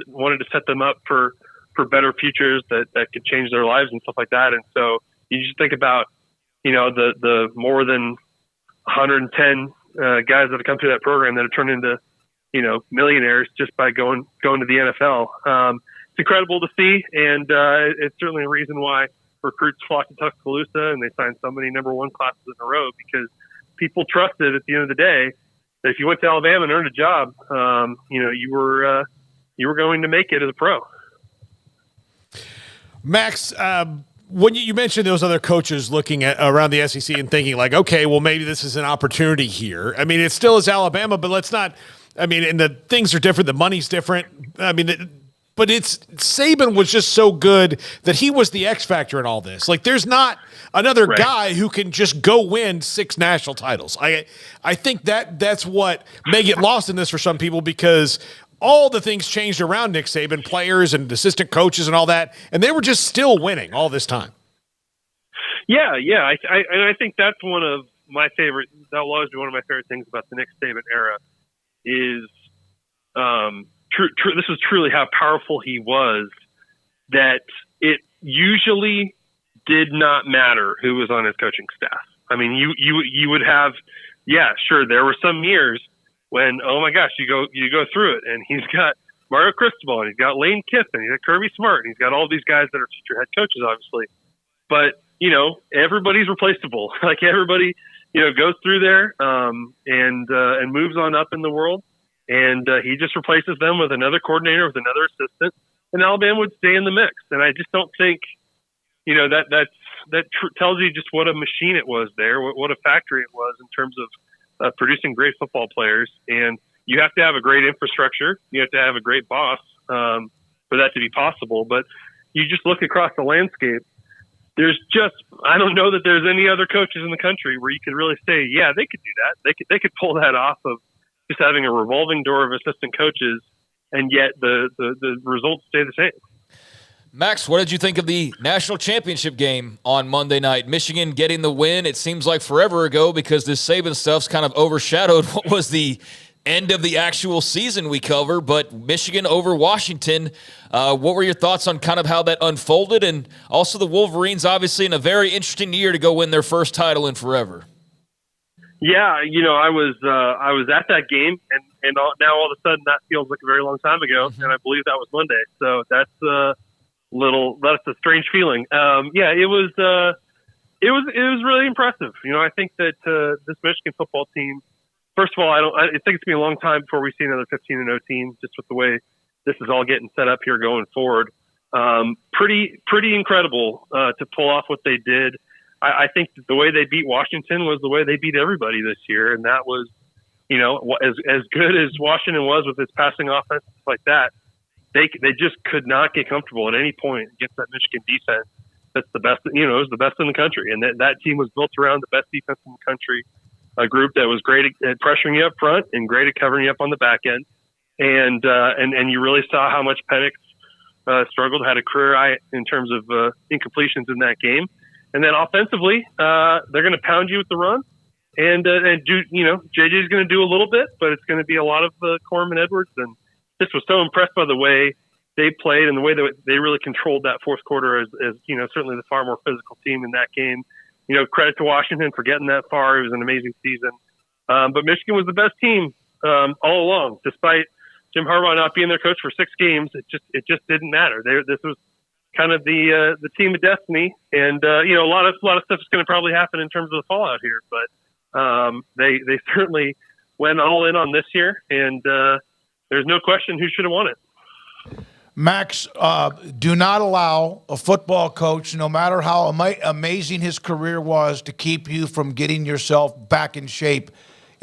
[SPEAKER 18] wanted to set them up for better futures that could change their lives and stuff like that. And so you just think about the more than 110 guys that have come through that program that have turned into millionaires just by going to the NFL. It's incredible to see, and it's certainly a reason why recruits flock to Tuscaloosa and they sign so many number one classes in a row, because people trusted at the end of the day that if you went to Alabama and earned a job, you were going to make it as a pro.
[SPEAKER 5] Max, when you mentioned those other coaches looking at around the SEC and thinking like, okay, well, maybe this is an opportunity here. I mean, it still is Alabama, but let's not. I mean, and the things are different. The money's different. I mean, but Saban was just so good that he was the X factor in all this. Like, there's not another guy who can just go win 6 national titles. I think that's what may get lost in this for some people, because all the things changed around Nick Saban, players and assistant coaches and all that, and they were just still winning all this time.
[SPEAKER 18] Yeah. I think that's one of my favorite. That will always be one of my favorite things about the Nick Saban era is this is truly how powerful he was. That it usually did not matter who was on his coaching staff. I mean, you would have yeah, sure, there were some years when, oh my gosh, you go through it, and he's got Mario Cristobal, and he's got Lane Kiffin, he's got Kirby Smart, and he's got all these guys that are future head coaches, obviously. But, everybody's replaceable. Like, everybody, goes through there and moves on up in the world. And he just replaces them with another coordinator, with another assistant, and Alabama would stay in the mix. And I just don't think, that tells you just what a machine it was there, what a factory it was in terms of producing great football players. And you have to have a great infrastructure. You have to have a great boss for that to be possible. But you just look across the landscape. I don't know that there's any other coaches in the country where you could really say, yeah, they could do that. They could pull that off of just having a revolving door of assistant coaches, and yet the results stay the same.
[SPEAKER 6] Max, what did you think of the national championship game on Monday night? Michigan getting the win. It seems like forever ago because this Saban stuff's kind of overshadowed what was the end of the actual season we cover, but Michigan over Washington. What were your thoughts on kind of how that unfolded? And also the Wolverines, obviously, in a very interesting year to go win their first title in forever.
[SPEAKER 18] Yeah, I was at that game, and now all of a sudden that feels like a very long time ago, and I believe that was Monday. So that's a strange feeling. It was really impressive. I think that this Michigan football team, first of all, I think it's gonna be a long time before we see another 15-0 team, just with the way this is all getting set up here going forward. Pretty incredible to pull off what they did. I think that the way they beat Washington was the way they beat everybody this year, and that was, as good as Washington was with its passing offense like that, they just could not get comfortable at any point against that Michigan defense. That's the best, it was the best in the country, and that team was built around the best defense in the country, a group that was great at pressuring you up front and great at covering you up on the back end, and you really saw how much Penix struggled, had a career eye in terms of incompletions in that game. And then offensively, they're going to pound you with the run, and do JJ's going to do a little bit, but it's going to be a lot of Corman Edwards. And just was so impressed by the way they played and the way that they really controlled that fourth quarter as certainly the far more physical team in that game. Credit to Washington for getting that far. It was an amazing season, but Michigan was the best team all along, despite Jim Harbaugh not being their coach for 6 games. It just didn't matter. This was kind of the team of destiny, and a lot of stuff is going to probably happen in terms of the fallout here, but they certainly went all in on this year, and there's no question who should have won it.
[SPEAKER 4] Max, do not allow a football coach, no matter how amazing his career was, to keep you from getting yourself back in shape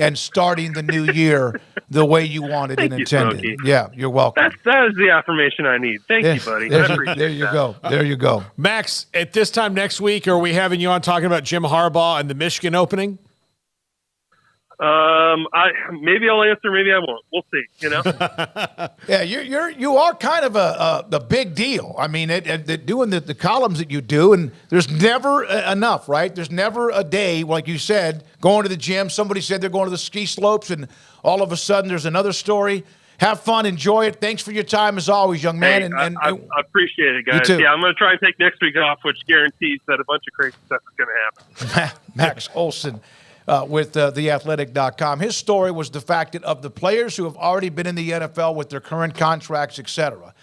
[SPEAKER 4] and starting the new year the way you wanted and intended.
[SPEAKER 18] Smokey.
[SPEAKER 4] Yeah, you're welcome.
[SPEAKER 18] That is the affirmation I need. Thank you, buddy.
[SPEAKER 4] There you go. There you go.
[SPEAKER 5] Max, at this time next week, are we having you on talking about Jim Harbaugh and the Michigan opening?
[SPEAKER 18] Maybe I'll answer, maybe I won't. We'll see.
[SPEAKER 4] Yeah, you are kind of the big deal. I mean, doing the columns that you do, and there's never enough, right? There's never a day, like you said, going to the gym. Somebody said they're going to the ski slopes, and all of a sudden there's another story. Have fun, enjoy it. Thanks for your time as always, young man.
[SPEAKER 18] Hey, I appreciate it, guys. Yeah, I'm going to try and take next week off, which guarantees that a bunch of crazy stuff is going to happen.
[SPEAKER 4] Max Olson. With theathletic.com. His story was the fact that of the players who have already been in the NFL with their current contracts, et cetera,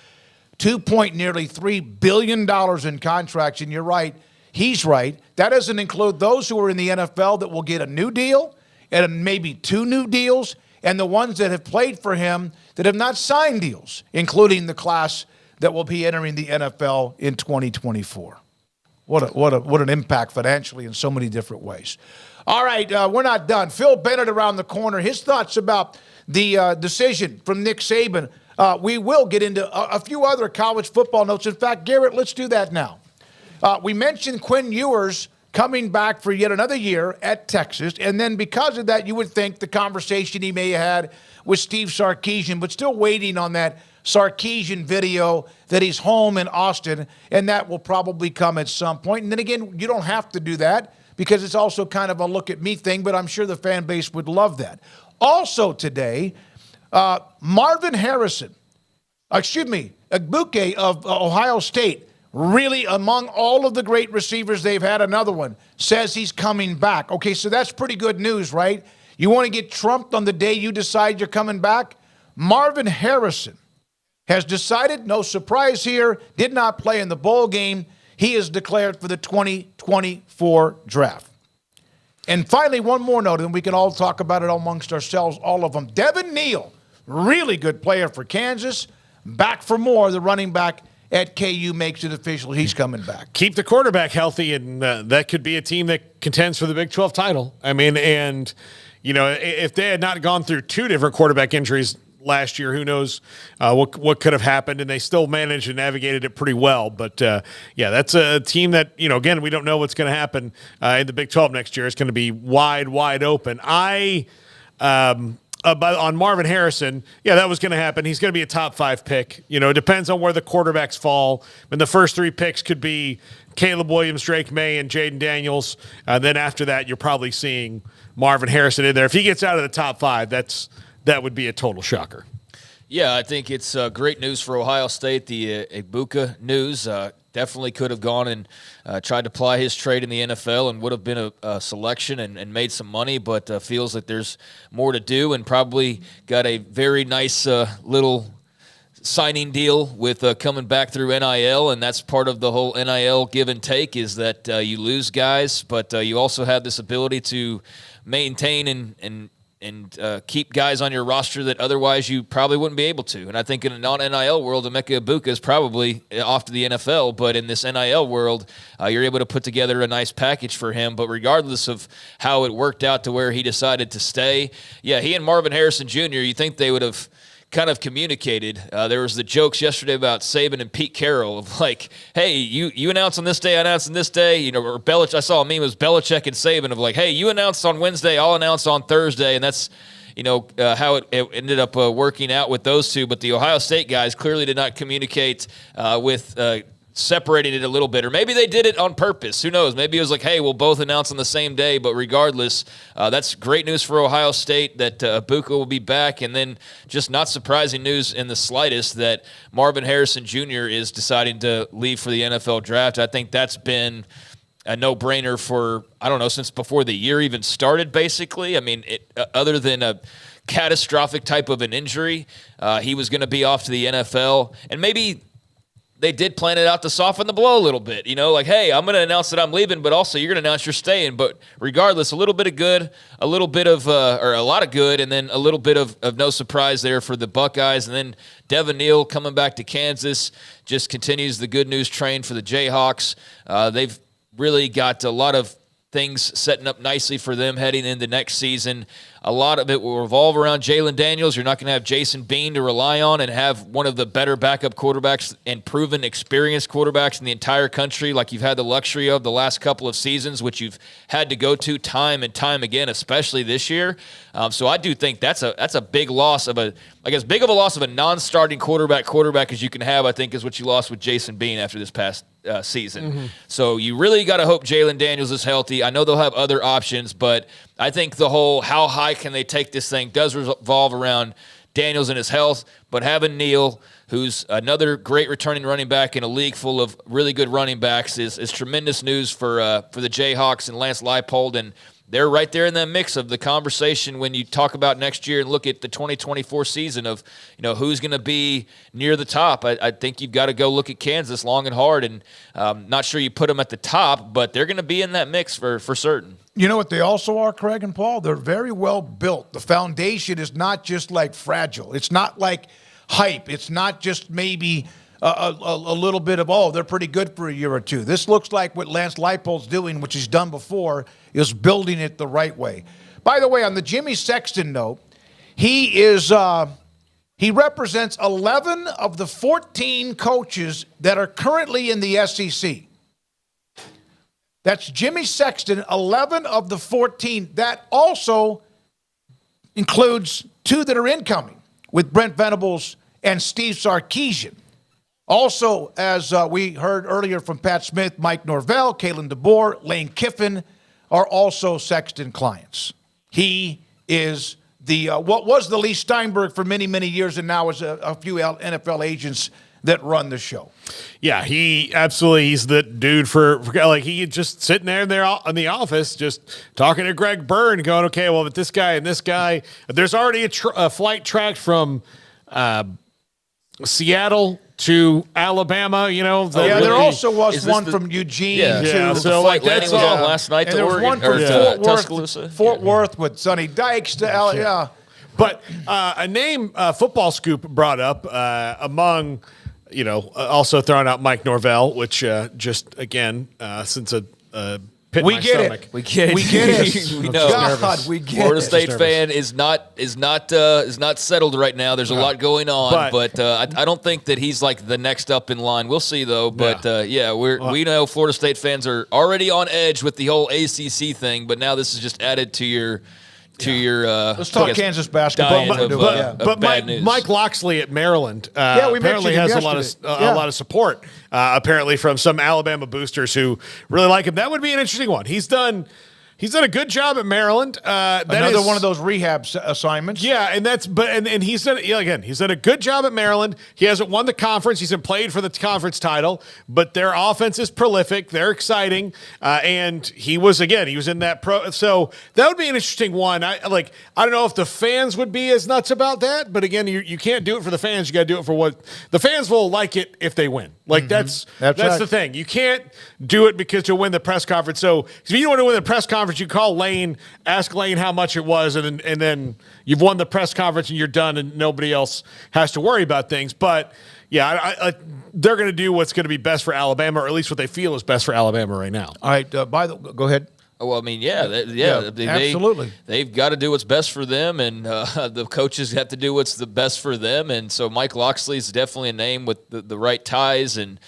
[SPEAKER 4] nearly $3 billion in contracts, and you're right, he's right. That doesn't include those who are in the NFL that will get a new deal and maybe 2 new deals, and the ones that have played for him that have not signed deals, including the class that will be entering the NFL in 2024. What an impact financially in so many different ways. All right, we're not done. Phil Bennett around the corner. His thoughts about the decision from Nick Saban. We will get into a few other college football notes. In fact, Garrett, let's do that now. We mentioned Quinn Ewers coming back for yet another year at Texas, and then because of that, you would think the conversation he may have had with Steve Sarkisian, but still waiting on that Sarkisian video that he's home in Austin, and that will probably come at some point. And then again, you don't have to do that, because it's also kind of a look-at-me thing, but I'm sure the fan base would love that. Also today, Marvin Harrison, Agbuke of Ohio State, really among all of the great receivers they've had, another one, says he's coming back. Okay, so that's pretty good news, right? You want to get trumped on the day you decide you're coming back? Marvin Harrison has decided, no surprise here, did not play in the bowl game. He is declared for the 2024 draft. And finally, one more note, and we can all talk about it amongst ourselves, all of them. Devin Neal, really good player for Kansas, back for more. The running back at KU makes it official. He's coming back.
[SPEAKER 5] Keep the quarterback healthy, and that could be a team that contends for the Big 12 title. I mean, and, you know, if they had not gone through 2 different quarterback injuries last year, who knows what could have happened, and they still managed and navigated it pretty well. But, yeah, that's a team that, you know, again, we don't know what's going to happen in the Big 12 next year. It's going to be wide open. On Marvin Harrison, yeah, that was going to happen. He's going to be a top 5 pick. You know, it depends on where the quarterbacks fall. And the first 3 picks could be Caleb Williams, Drake May, and Jaden Daniels. Then after that, you're probably seeing Marvin Harrison in there. If he gets out of the top 5, that would be a total shocker.
[SPEAKER 6] Yeah, I think it's great news for Ohio State. The Ibuka news definitely could have gone and tried to ply his trade in the NFL and would have been a selection and made some money, but feels like there's more to do and probably got a very nice little signing deal with coming back through NIL, and that's part of the whole NIL give and take is that you lose guys, but you also have this ability to maintain and keep guys on your roster that otherwise you probably wouldn't be able to. And I think in a non-NIL world, Emeka Ibuka is probably off to the NFL, but in this NIL world, you're able to put together a nice package for him. But regardless of how it worked out to where he decided to stay, yeah, he and Marvin Harrison Jr., you think they would have kind of communicated. There was the jokes yesterday about Saban and Pete Carroll of like, hey, you announce on this day, I announce on this day, you know, or I saw a meme, it was Belichick and Saban of like, hey, you announce on Wednesday, I'll announce on Thursday, and that's, you know, how it ended up working out with those two. But the Ohio State guys clearly did not communicate with separating it a little bit, or maybe they did it on purpose. Who knows? Maybe it was like, hey, we'll both announce on the same day. But regardless, that's great news for Ohio State that Ibuka will be back, and then just not surprising news in the slightest that Marvin Harrison Jr. is deciding to leave for the NFL draft. I think that's been a no-brainer for, I don't know, since before the year even started, basically. I mean, other than a catastrophic type of an injury, he was going to be off to the NFL, and maybe they did plan it out to soften the blow a little bit, you know, like, hey, I'm going to announce that I'm leaving, but also you're going to announce you're staying. But regardless, a little bit of good, a little bit of, or a lot of good, and then a little bit of no surprise there for the Buckeyes. And then Devin Neal coming back to Kansas just continues the good news train for the Jayhawks. They've really got a lot of things setting up nicely for them heading into next season. A lot of it will revolve around Jalen Daniels. You're not going to have Jason Bean to rely on and have one of the better backup quarterbacks and proven experienced quarterbacks in the entire country like you've had the luxury of the last couple of seasons, which you've had to go to time and time again, especially this year. So I do think that's a big loss of big of a loss of a non-starting quarterback as you can have, I think, is what you lost with Jason Bean after this past season. Mm-hmm. So you really got to hope Jalen Daniels is healthy. I know they'll have other options, but I think the whole how high can they take this thing does revolve around Daniels and his health, but having Neal, who's another great returning running back in a league full of really good running backs, is tremendous news for the Jayhawks and Lance Leipold, and they're right there in that mix of the conversation when you talk about next year and look at the 2024 season of, you know, who's going to be near the top. I think you've got to go look at Kansas long and hard, and not sure you put them at the top, but they're going to be in that mix for certain.
[SPEAKER 4] You know what they also are, Craig and Paul? They're very well built. The foundation is not just like fragile. It's not like hype. It's not just maybe a little bit of, they're pretty good for a year or two. This looks like what Lance Leipold's doing, which he's done before, is building it the right way. By the way, on the Jimmy Sexton note, he represents 11 of the 14 coaches that are currently in the SEC. That's Jimmy Sexton, 11 of the 14. That also includes 2 that are incoming with Brent Venables and Steve Sarkisian. Also, as we heard earlier from Pat Smith, Mike Norvell, Kalen DeBoer, Lane Kiffin are also Sexton clients. He is the what was the Lee Steinberg for many, many years, and now is a few NFL agents that run the show.
[SPEAKER 5] Yeah, he's the dude for like he just sitting there in the office just talking to Greg Byrne going, okay, well, with this guy and this guy, there's already a flight tracked from Seattle to Alabama,
[SPEAKER 4] there also was one from Eugene to
[SPEAKER 6] so like that's all last night
[SPEAKER 4] and
[SPEAKER 6] to
[SPEAKER 4] there was
[SPEAKER 6] Oregon
[SPEAKER 4] one from
[SPEAKER 6] Tuscaloosa.
[SPEAKER 4] Fort Worth with Sonny Dykes to
[SPEAKER 5] But a name Football Scoop brought up among, also throwing out Mike Norvell, which just again, since a pit in my stomach.
[SPEAKER 6] We get it.
[SPEAKER 4] We get it.
[SPEAKER 6] We know.
[SPEAKER 4] God, we get
[SPEAKER 6] Florida
[SPEAKER 4] it.
[SPEAKER 6] State fan is not settled right now. There's a lot going on, but I don't think that he's like the next up in line. We'll see though. But we know Florida State fans are already on edge with the whole ACC thing, but now this is just added to your.
[SPEAKER 4] Let's talk Kansas basketball.
[SPEAKER 5] But Mike Loxley at Maryland apparently has a lot of support. Apparently from some Alabama boosters who really like him. That would be an interesting one. He's done a good job at Maryland.
[SPEAKER 4] Another one of those rehab assignments.
[SPEAKER 5] Yeah, and he's done he's done a good job at Maryland. He hasn't won the conference. He's played for the conference title, but their offense is prolific. They're exciting, and he was in that pro. So that would be an interesting one. I don't know if the fans would be as nuts about that, but again, you can't do it for the fans. You got to do it for what the fans will like it if they win. That's right. The thing. You can't do it because to win the press conference. So if you want to win the press conference, you call Lane, ask Lane how much it was, and then you've won the press conference and you're done, and nobody else has to worry about things. But yeah, they're going to do what's going to be best for Alabama, or at least what they feel is best for Alabama right now.
[SPEAKER 4] All right, go ahead.
[SPEAKER 6] Well, I mean,
[SPEAKER 4] absolutely.
[SPEAKER 6] They've got to do what's best for them, and the coaches have to do what's the best for them. And so Mike Loxley is definitely a name with the right ties and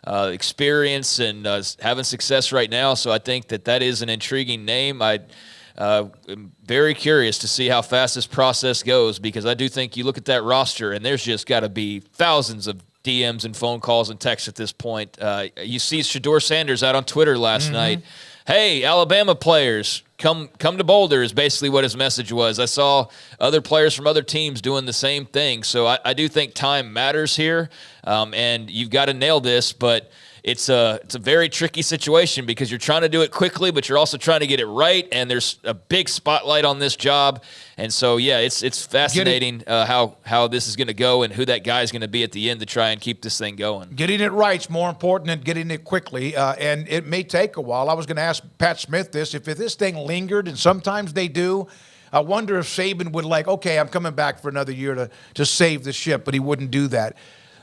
[SPEAKER 6] experience and having success right now. So I think that is an intriguing name. I am very curious to see how fast this process goes, because I do think you look at that roster and there's just got to be thousands of DMs and phone calls and texts at this point. You see Shedeur Sanders out on Twitter last night. Hey, Alabama players, come to Boulder is basically what his message was. I saw other players from other teams doing the same thing. So I do think time matters here, and you've got to nail this, but it's a very tricky situation because you're trying to do it quickly, but you're also trying to get it right, and there's a big spotlight on this job. And so, it's fascinating how this is going to go and who that guy is going to be at the end to try and keep this thing going.
[SPEAKER 4] Getting it right is more important than getting it quickly, and it may take a while. I was going to ask Pat Smith this. If this thing lingered, and sometimes they do, I wonder if Saban would okay, I'm coming back for another year to save the ship, but he wouldn't do that.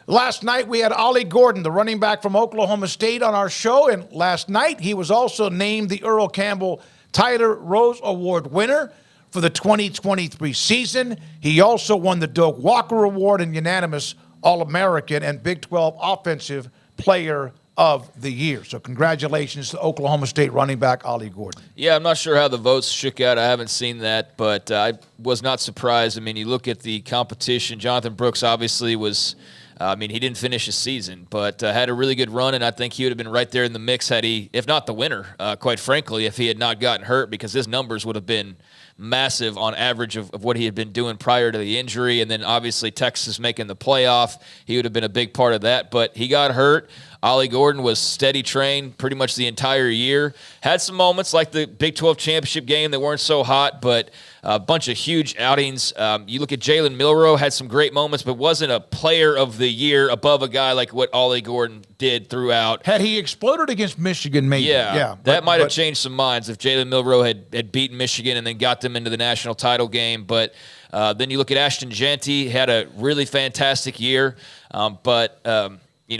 [SPEAKER 4] Last night, we had Ollie Gordon, the running back from Oklahoma State, on our show. And last night, he was also named the Earl Campbell Tyler Rose Award winner for the 2023 season. He also won the Doak Walker Award and unanimous All-American and Big 12 Offensive Player of the Year. So congratulations to Oklahoma State running back Ollie Gordon.
[SPEAKER 6] Yeah, I'm not sure how the votes shook out. I haven't seen that, but I was not surprised. I mean, you look at the competition. Jonathan Brooks obviously was – he didn't finish his season, but had a really good run, and I think he would have been right there in the mix had he, if not the winner, quite frankly, if he had not gotten hurt, because his numbers would have been massive on average of what he had been doing prior to the injury. And then obviously Texas making the playoff, he would have been a big part of that, but he got hurt. Ollie Gordon was steady train pretty much the entire year. Had some moments like the Big 12 championship game that weren't so hot, but a bunch of huge outings. You look at Jalen Milroe, had some great moments, but wasn't a player of the year above a guy like what Ollie Gordon did throughout.
[SPEAKER 4] Had he exploded against Michigan, maybe.
[SPEAKER 6] Yeah. That might have changed some minds if Jalen Milroe had beaten Michigan and then got them into the national title game. But then you look at Ashton Jeanty, had a really fantastic year.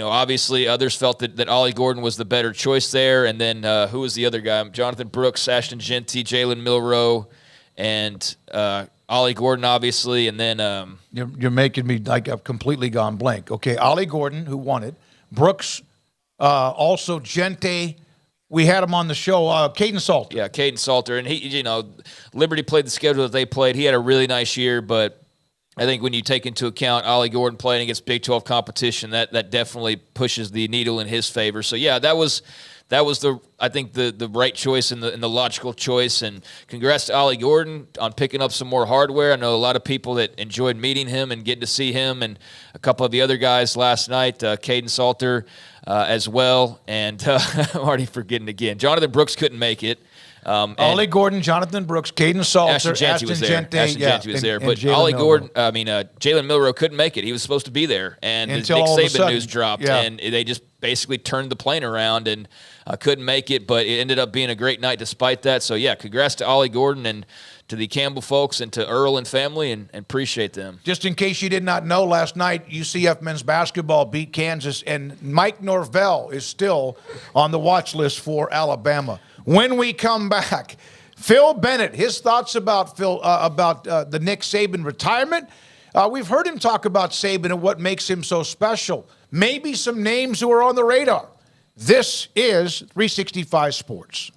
[SPEAKER 6] Obviously others felt that Ollie Gordon was the better choice there. And then who was the other guy? Jonathan Brooks, Ashton Jeanty, Jalen Milroe, and Ollie Gordon, obviously. And then
[SPEAKER 4] you're making me like I've completely gone blank. Okay, Ollie Gordon, who won it. Brooks, also Jeanty. We had him on the show. Caden Salter.
[SPEAKER 6] Yeah, Caden Salter. And he, Liberty played the schedule that they played. He had a really nice year, but I think when you take into account Ollie Gordon playing against Big 12 competition, that definitely pushes the needle in his favor. So yeah, that was the right choice and the logical choice. And congrats to Ollie Gordon on picking up some more hardware. I know a lot of people that enjoyed meeting him and getting to see him, and a couple of the other guys last night, Caden Salter as well. And I'm already forgetting again. Jonathan Brooks couldn't make it.
[SPEAKER 4] Ollie Gordon, Jonathan Brooks, Caden Salter,
[SPEAKER 6] Ashton Jeanty was there. But Ollie Gordon, Jalen Milroe couldn't make it. He was supposed to be there. And the Nick Saban news dropped, and they just basically turned the plane around and couldn't make it. But it ended up being a great night despite that. So, yeah, congrats to Ollie Gordon and to the Campbell folks and to Earl and family, and appreciate them.
[SPEAKER 4] Just in case you did not know, last night UCF men's basketball beat Kansas, and Mike Norvell is still on the watch list for Alabama. When we come back, Phil Bennett, his thoughts about the Nick Saban retirement. We've heard him talk about Saban and what makes him so special. Maybe some names who are on the radar. This is 365 Sports.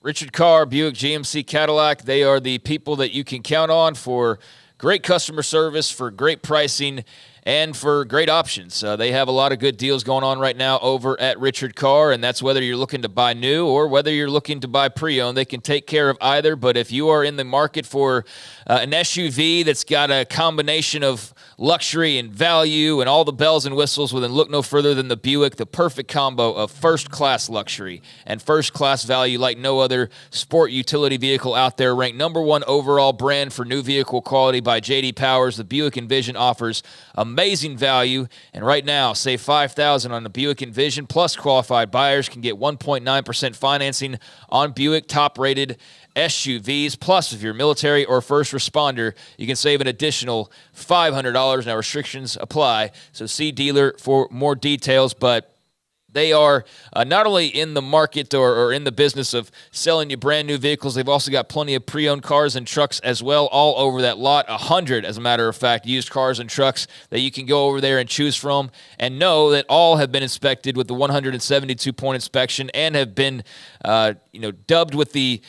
[SPEAKER 6] Richard Carr, Buick GMC Cadillac, they are the people that you can count on for great customer service, for great pricing, and for great options. They have a lot of good deals going on right now over at Richard Carr, and that's whether you're looking to buy new or whether you're looking to buy pre-owned. They can take care of either, but if you are in the market for an SUV that's got a combination of luxury and value and all the bells and whistles, well, then look no further than the Buick, the perfect combo of first-class luxury and first-class value like no other sport utility vehicle out there. Ranked #1 overall brand for new vehicle quality by J.D. Powers, the Buick Envision offers amazing value, and right now, save $5,000 on the Buick Envision, plus qualified buyers can get 1.9% financing on Buick top-rated SUVs. Plus, if you're military or first responder, you can save an additional $500. Now, restrictions apply, so see dealer for more details. But they are not only in the market or in the business of selling you brand new vehicles, they've also got plenty of pre-owned cars and trucks as well all over that lot. 100, as a matter of fact, used cars and trucks that you can go over there and choose from, and know that all have been inspected with the 172-point inspection and have been dubbed with the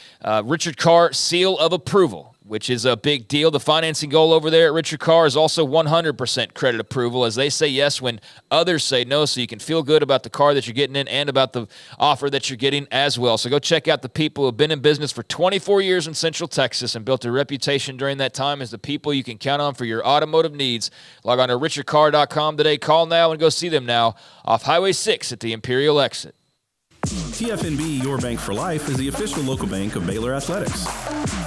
[SPEAKER 6] Richard Carr seal of approval, which is a big deal. The financing goal over there at Richard Carr is also 100% credit approval, as they say yes when others say no, so you can feel good about the car that you're getting in and about the offer that you're getting as well. So go check out the people who have been in business for 24 years in Central Texas and built a reputation during that time as the people you can count on for your automotive needs. Log on to richardcarr.com today. Call now and go see them now off Highway 6 at the Imperial exit.
[SPEAKER 19] TFNB, your bank for life, is the official local bank of Baylor Athletics.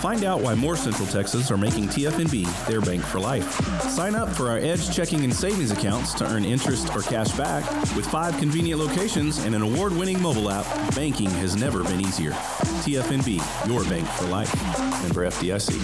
[SPEAKER 19] Find out why more Central Texas are making TFNB their bank for life. Sign up for our Edge checking and savings accounts to earn interest or cash back. With 5 convenient locations and an award-winning mobile app, banking has never been easier. TFNB, your bank for life. Member FDIC.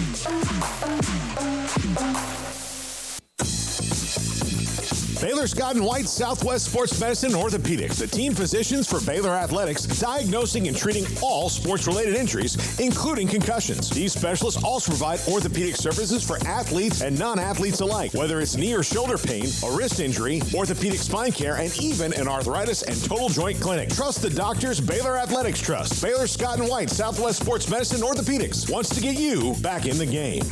[SPEAKER 17] Baylor Scott & White Southwest Sports Medicine and Orthopedics, the team physicians for Baylor Athletics, diagnosing and treating all sports-related injuries, including concussions. These specialists also provide orthopedic services for athletes and non-athletes alike, whether it's knee or shoulder pain, a wrist injury, orthopedic spine care, and even an arthritis and total joint clinic. Trust the doctors Baylor Athletics trust. Baylor Scott & White Southwest Sports Medicine and Orthopedics wants to get you back in the game.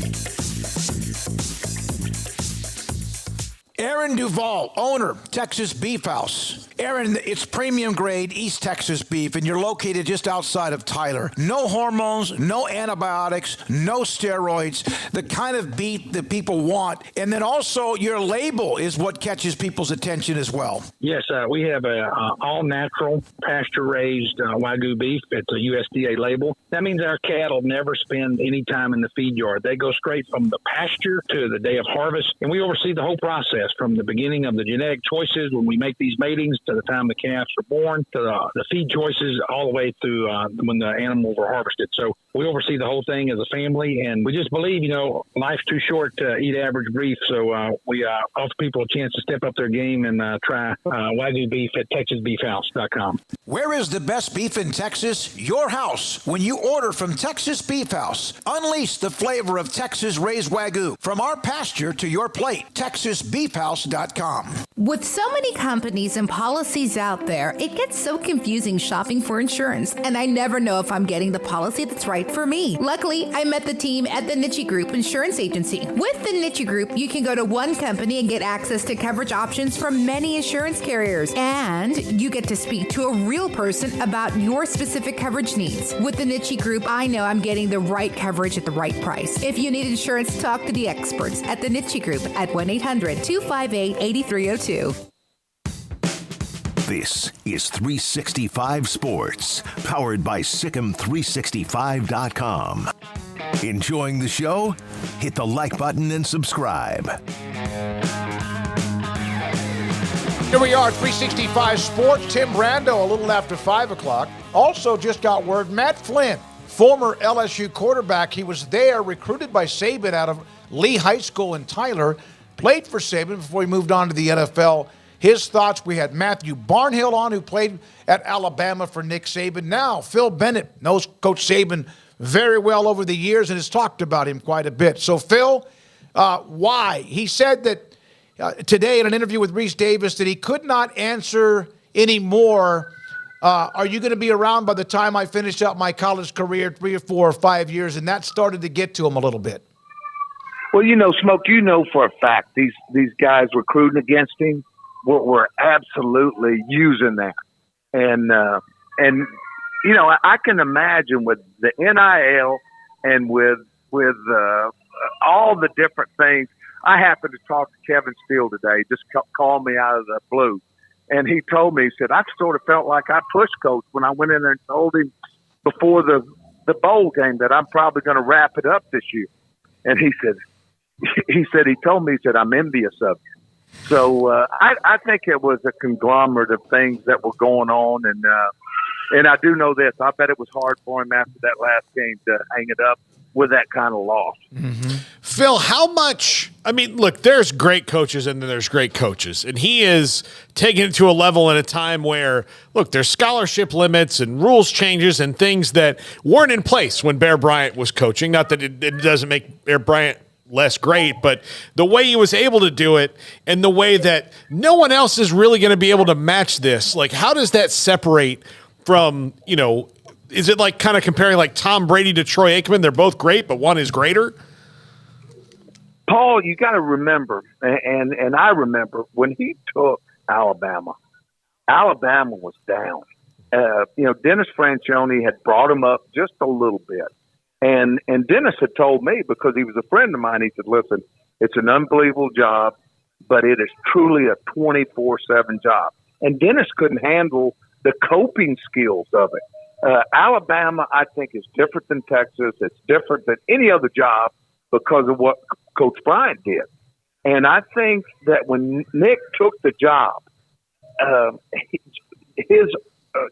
[SPEAKER 4] Aaron Duvall, owner, Texas Beef House. Aaron, it's premium grade East Texas beef, and you're located just outside of Tyler. No hormones, no antibiotics, no steroids, the kind of beef that people want. And then also your label is what catches people's attention as well.
[SPEAKER 20] Yes, we have a all-natural, pasture-raised Wagyu beef. It's a USDA label. That means our cattle never spend any time in the feed yard. They go straight from the pasture to the day of harvest, and we oversee the whole process from the beginning of the genetic choices when we make these matings to the time the calves are born, to the feed choices, all the way through when the animals are harvested. So we oversee the whole thing as a family, and we just believe, life's too short to eat average beef. So we offer people a chance to step up their game and try Wagyu beef at TexasBeefHouse.com.
[SPEAKER 4] Where is the best beef in Texas? Your house. When you order from Texas Beef House, unleash the flavor of Texas raised Wagyu from our pasture to your plate. TexasBeefHouse.com.
[SPEAKER 21] With so many companies and policies policies out there. It gets so confusing shopping for insurance, and I never know if I'm getting the policy that's right for me. Luckily, I met the team at the Niche Group Insurance Agency. With the Niche Group, you can go to one company and get access to coverage options from many insurance carriers, and you get to speak to a real person about your specific coverage needs. With the Niche Group, I know I'm getting the right coverage at the right price. If you need insurance, talk to the experts at the Niche Group at 1-800-258-8302.
[SPEAKER 2] This is 365 Sports, powered by Sikkim365.com. Enjoying the show? Hit the like button and subscribe.
[SPEAKER 4] Here we are, 365 Sports. Tim Brando, a little after 5 o'clock. Also just got word, Matt Flynn, former LSU quarterback. He was there, recruited by Saban out of Lee High School in Tyler, played for Saban before he moved on to the NFL. His thoughts. We had Matthew Barnhill on, who played at Alabama for Nick Saban. Now, Phil Bennett knows Coach Saban very well over the years and has talked about him quite a bit. So, Phil, why? He said that today in an interview with Reese Davis that he could not answer anymore. Are you going to be around by the time I finish up my college career, 3 or 4 or 5 years? And that started to get to him a little bit.
[SPEAKER 22] Well, Smoak, for a fact these guys recruiting against him were absolutely using that. And I can imagine with the NIL and with all the different things. I happened to talk to Kevin Steele today, just called me out of the blue. And he told me, he said, I sort of felt like I pushed Coach when I went in there and told him before the bowl game that I'm probably going to wrap it up this year. And he told me, I'm envious of you. So I think it was a conglomerate of things that were going on. And I do know this. I bet it was hard for him after that last game to hang it up with that kind of loss.
[SPEAKER 5] Mm-hmm. Phil, how much – look, there's great coaches and then there's great coaches. And he is taking it to a level in a time where, look, there's scholarship limits and rules changes and things that weren't in place when Bear Bryant was coaching. Not that it doesn't make Bear Bryant less great, but the way he was able to do it and the way that no one else is really going to be able to match this, how does that separate from, is it like kind of comparing like Tom Brady to Troy Aikman? They're both great, but one is greater?
[SPEAKER 22] Paul, you got to remember, and I remember when he took Alabama was down. Dennis Franchione had brought him up just a little bit. And Dennis had told me, because he was a friend of mine, he said, listen, it's an unbelievable job, but it is truly a 24/7 job. And Dennis couldn't handle the coping skills of it. Alabama, I think, is different than Texas. It's different than any other job because of what Coach Bryant did. And I think that when Nick took the job,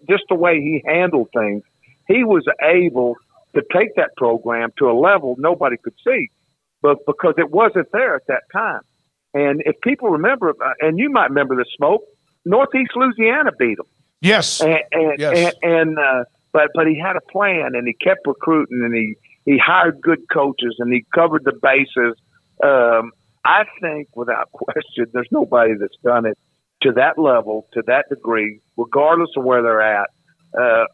[SPEAKER 22] just the way he handled things, he was able to take that program to a level nobody could see, but because it wasn't there at that time. And if people remember, and you might remember the Smoak, Northeast Louisiana beat them.
[SPEAKER 4] Yes.
[SPEAKER 22] Yes. But he had a plan, and he kept recruiting, and he hired good coaches, and he covered the bases. I think, without question, there's nobody that's done it to that level, to that degree, regardless of where they're at,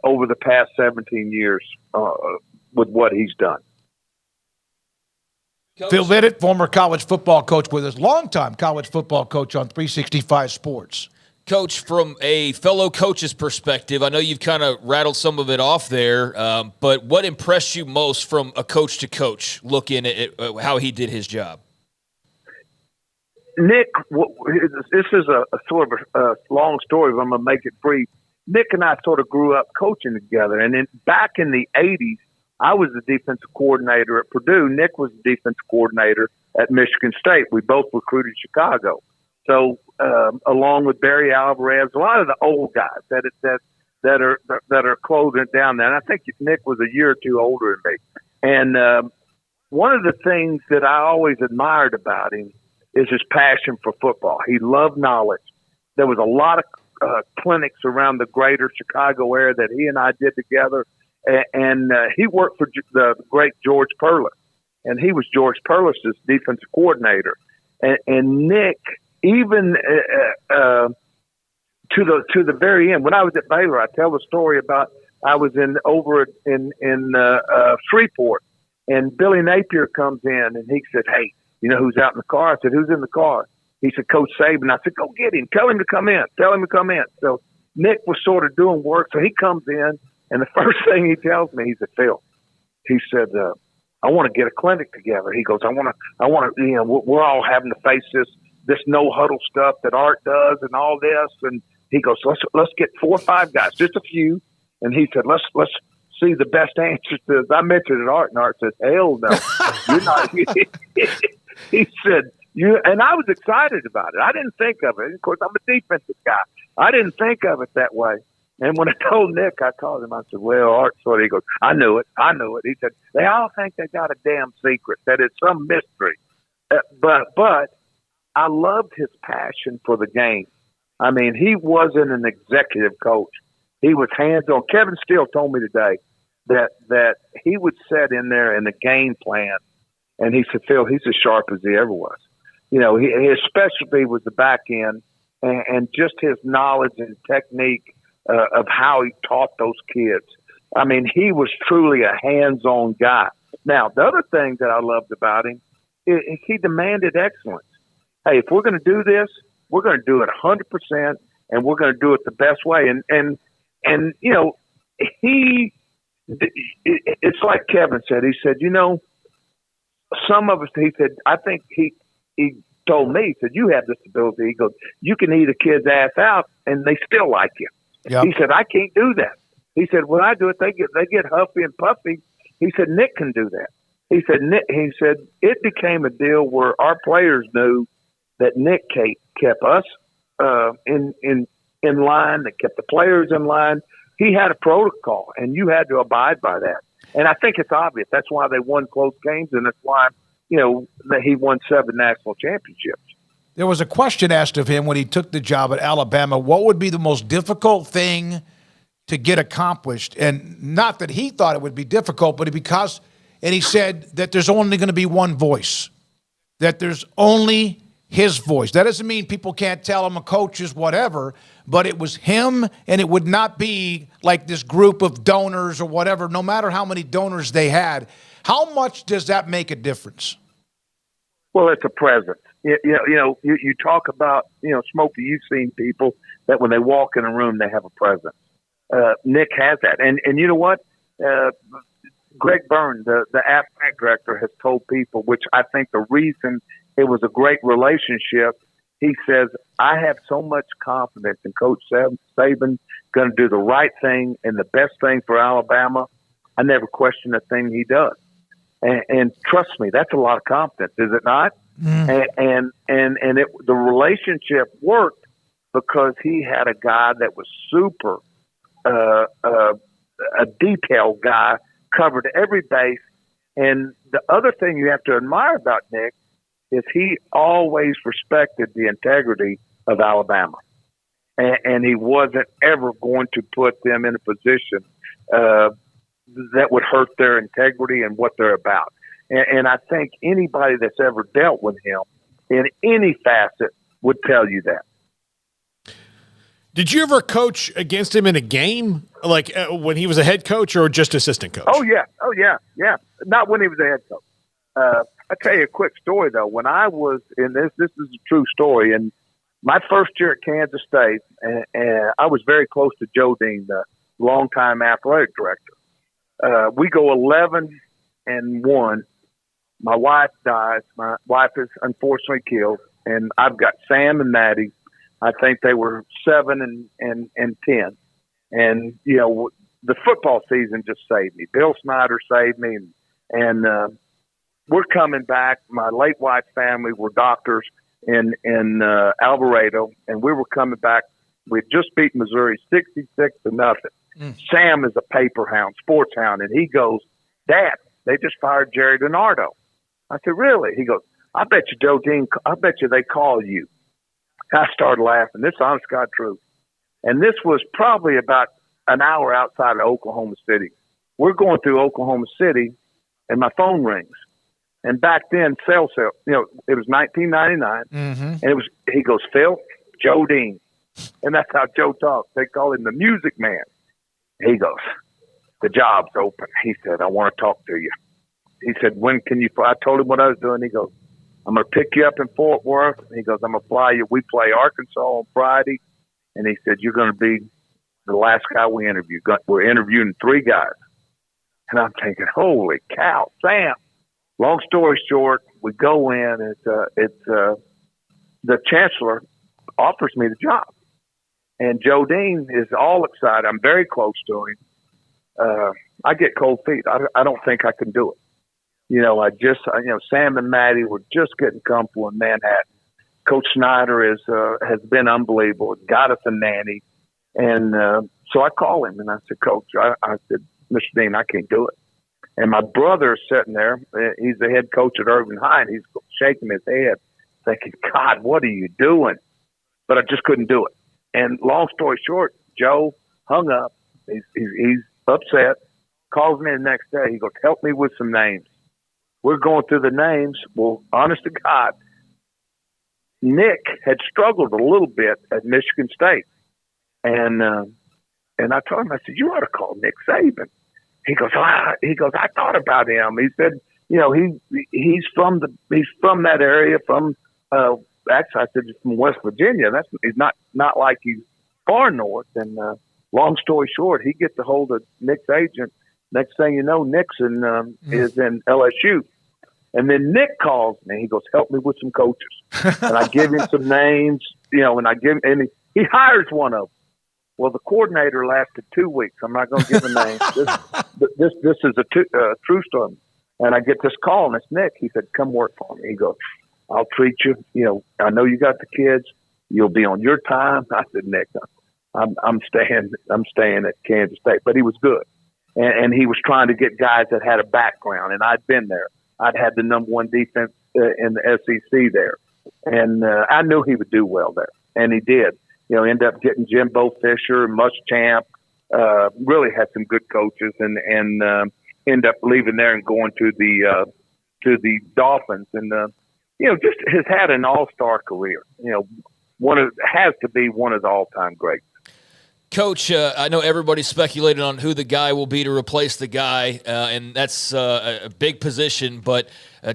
[SPEAKER 22] over the past 17 years with what he's done.
[SPEAKER 4] Coach. Phil Bennett, former college football coach with us, longtime college football coach on 365 Sports.
[SPEAKER 6] Coach, from a fellow coach's perspective, I know you've kind of rattled some of it off there, but what impressed you most from a coach to coach looking at how he did his job?
[SPEAKER 22] Nick, this is a sort of a long story, but I'm going to make it brief. Nick and I sort of grew up coaching together, and then back in the 80s, I was the defensive coordinator at Purdue. Nick was the defensive coordinator at Michigan State. We both recruited Chicago. So, along with Barry Alvarez, a lot of the old guys that are closing it down there. And I think Nick was a year or two older than me. And one of the things that I always admired about him is his passion for football. He loved knowledge. There was a lot of clinics around the greater Chicago area that he and I did together. And he worked for the great George Perlis. And he was George Perlis' defensive coordinator. And Nick, even to the very end. When I was at Baylor, I tell the story about I was over in Freeport, and Billy Napier comes in, and he said, "Hey, you know who's out in the car?" I said, "Who's in the car?" He said, "Coach Saban." I said, "Go get him. Tell him to come in. Tell him to come in." So Nick was sort of doing work, so he comes in, and the first thing he tells me, he said, "Phil," he said, "I want to get a clinic together." He goes, I want to, you know, we're all having to face this no huddle stuff that Art does and all this. And he goes, let's get 4 or 5 guys, just a few. And he said, let's see the best answers to this. I mentioned it, Art, and Art said, "Hell no, you're not." He said, and I was excited about it. I didn't think of it. Of course, I'm a defensive guy. I didn't think of it that way. And when I told Nick, I called him. I said, "Well, Art," so he goes, I knew it. He said, "They all think they got a damn secret, that it's some mystery." But I loved his passion for the game. I mean, he wasn't an executive coach. He was hands-on. Kevin Steele told me today that he would sit in there in the game plan, and he said, "Phil, he's as sharp as he ever was." You know, his specialty was the back end, and just his knowledge and technique of how he taught those kids. I mean, he was truly a hands-on guy. Now, the other thing that I loved about him is he demanded excellence. Hey, if we're going to do this, we're going to do it 100%, and we're going to do it the best way. And you know, it's like Kevin said. He said, you know, some of us, he said, I think he told me, he said, "You have this ability." He goes, "You can eat a kid's ass out, and they still like you." Yep. He said, "I can't do that." He said, "When I do it, they get huffy and puffy." He said, "Nick can do that." He said, it became a deal where our players knew that Nick kept us in line, that kept the players in line. He had a protocol, and you had to abide by that. And I think it's obvious. That's why they won close games, and that's why, you know, that he won 7 national championships.
[SPEAKER 4] There was a question asked of him when he took the job at Alabama. What would be the most difficult thing to get accomplished? And not that he thought it would be difficult, but and he said that there's only going to be one voice, that there's only his voice. That doesn't mean people can't tell him a coach is whatever, but it was him, and it would not be like this group of donors or whatever, no matter how many donors they had. How much does that make a difference?
[SPEAKER 22] Well, it's a presence. You talk about, you know, Smokey, you've seen people that when they walk in a room, they have a presence. Nick has that. And you know what? Greg Byrne, the athletic director, has told people, which I think the reason it was a great relationship, he says, "I have so much confidence in Coach Saban going to do the right thing and the best thing for Alabama. I never question a thing he does." And trust me, that's a lot of confidence, is it not? Mm. And the relationship worked because he had a guy that was super, a detailed guy, covered every base. And the other thing you have to admire about Nick is he always respected the integrity of Alabama. And he wasn't ever going to put them in a position that would hurt their integrity and what they're about. And I think anybody that's ever dealt with him in any facet would tell you that.
[SPEAKER 5] Did you ever coach against him in a game, like when he was a head coach or just assistant coach?
[SPEAKER 22] Oh, yeah. Not when he was a head coach. I'll tell you a quick story, though. When I was in this is a true story. And my first year at Kansas State, and I was very close to Joe Dean, the longtime athletic director. We go 11-1. My wife dies. My wife is unfortunately killed, and I've got Sam and Maddie. I think they were 7 and 10. And you know, the football season just saved me. Bill Snyder saved me, and we're coming back. My late wife's family were doctors in Alvarado, and we were coming back. We just beat Missouri 66-0. Sam is a paper hound, sports hound, and he goes, "Dad, they just fired Jerry DiNardo." I said, "Really?" He goes, I bet you they call you." I started laughing. This is honest God truth. And this was probably about an hour outside of Oklahoma City. We're going through Oklahoma City, and my phone rings. And back then, cell, you know, it was 1999, and he goes, "Phil, Joe Dean." And that's how Joe talks. They call him the music man. He goes, the job's open. He said, I want to talk to you. He said, when can you fly? I told him what I was doing. He goes, I'm going to pick you up in Fort Worth. He goes, I'm going to fly you. We play Arkansas on Friday. And he said, you're going to be the last guy we interview. We're interviewing 3 guys. And I'm thinking, holy cow, Sam. Long story short, we go in. The chancellor offers me the job. And Joe Dean is all excited. I'm very close to him. I get cold feet. I don't think I can do it. Sam and Maddie were just getting comfortable in Manhattan. Coach Snyder has been unbelievable. Got us a nanny. And so I call him and I said, Coach, I said, Mr. Dean, I can't do it. And my brother is sitting there. He's the head coach at Irving High, and he's shaking his head, thinking, God, what are you doing? But I just couldn't do it. And long story short, Joe hung up. He's upset. Calls me the next day. He goes, help me with some names. We're going through the names. Well, honest to God, Nick had struggled a little bit at Michigan State. And I told him, I said, you ought to call Nick Saban. He goes, I thought about him. He said, he's from that area, actually, I said, he's from West Virginia. He's not like he's far north. And long story short, he gets a hold of Nick's agent. Next thing you know, Nixon is in LSU. And then Nick calls me. He goes, help me with some coaches. And I give him some names, and he hires one of them. Well, the coordinator lasted 2 weeks. I'm not going to give a name. This is a true story. And I get this call, and it's Nick. He said, come work for me. He goes, I'll treat you. I know you got the kids. You'll be on your time. I said, Nick, I'm staying at Kansas State. But he was good. And he was trying to get guys that had a background. And I'd been there. I'd had the number 1 defense in the SEC there. And I knew he would do well there. And he did. End up getting Jimbo Fisher, Muschamp, really had some good coaches and end up leaving there and going to the Dolphins. And, just has had an all-star career. Has to be one of the all-time greats.
[SPEAKER 6] Coach, I know everybody's speculating on who the guy will be to replace the guy, and that's a big position. But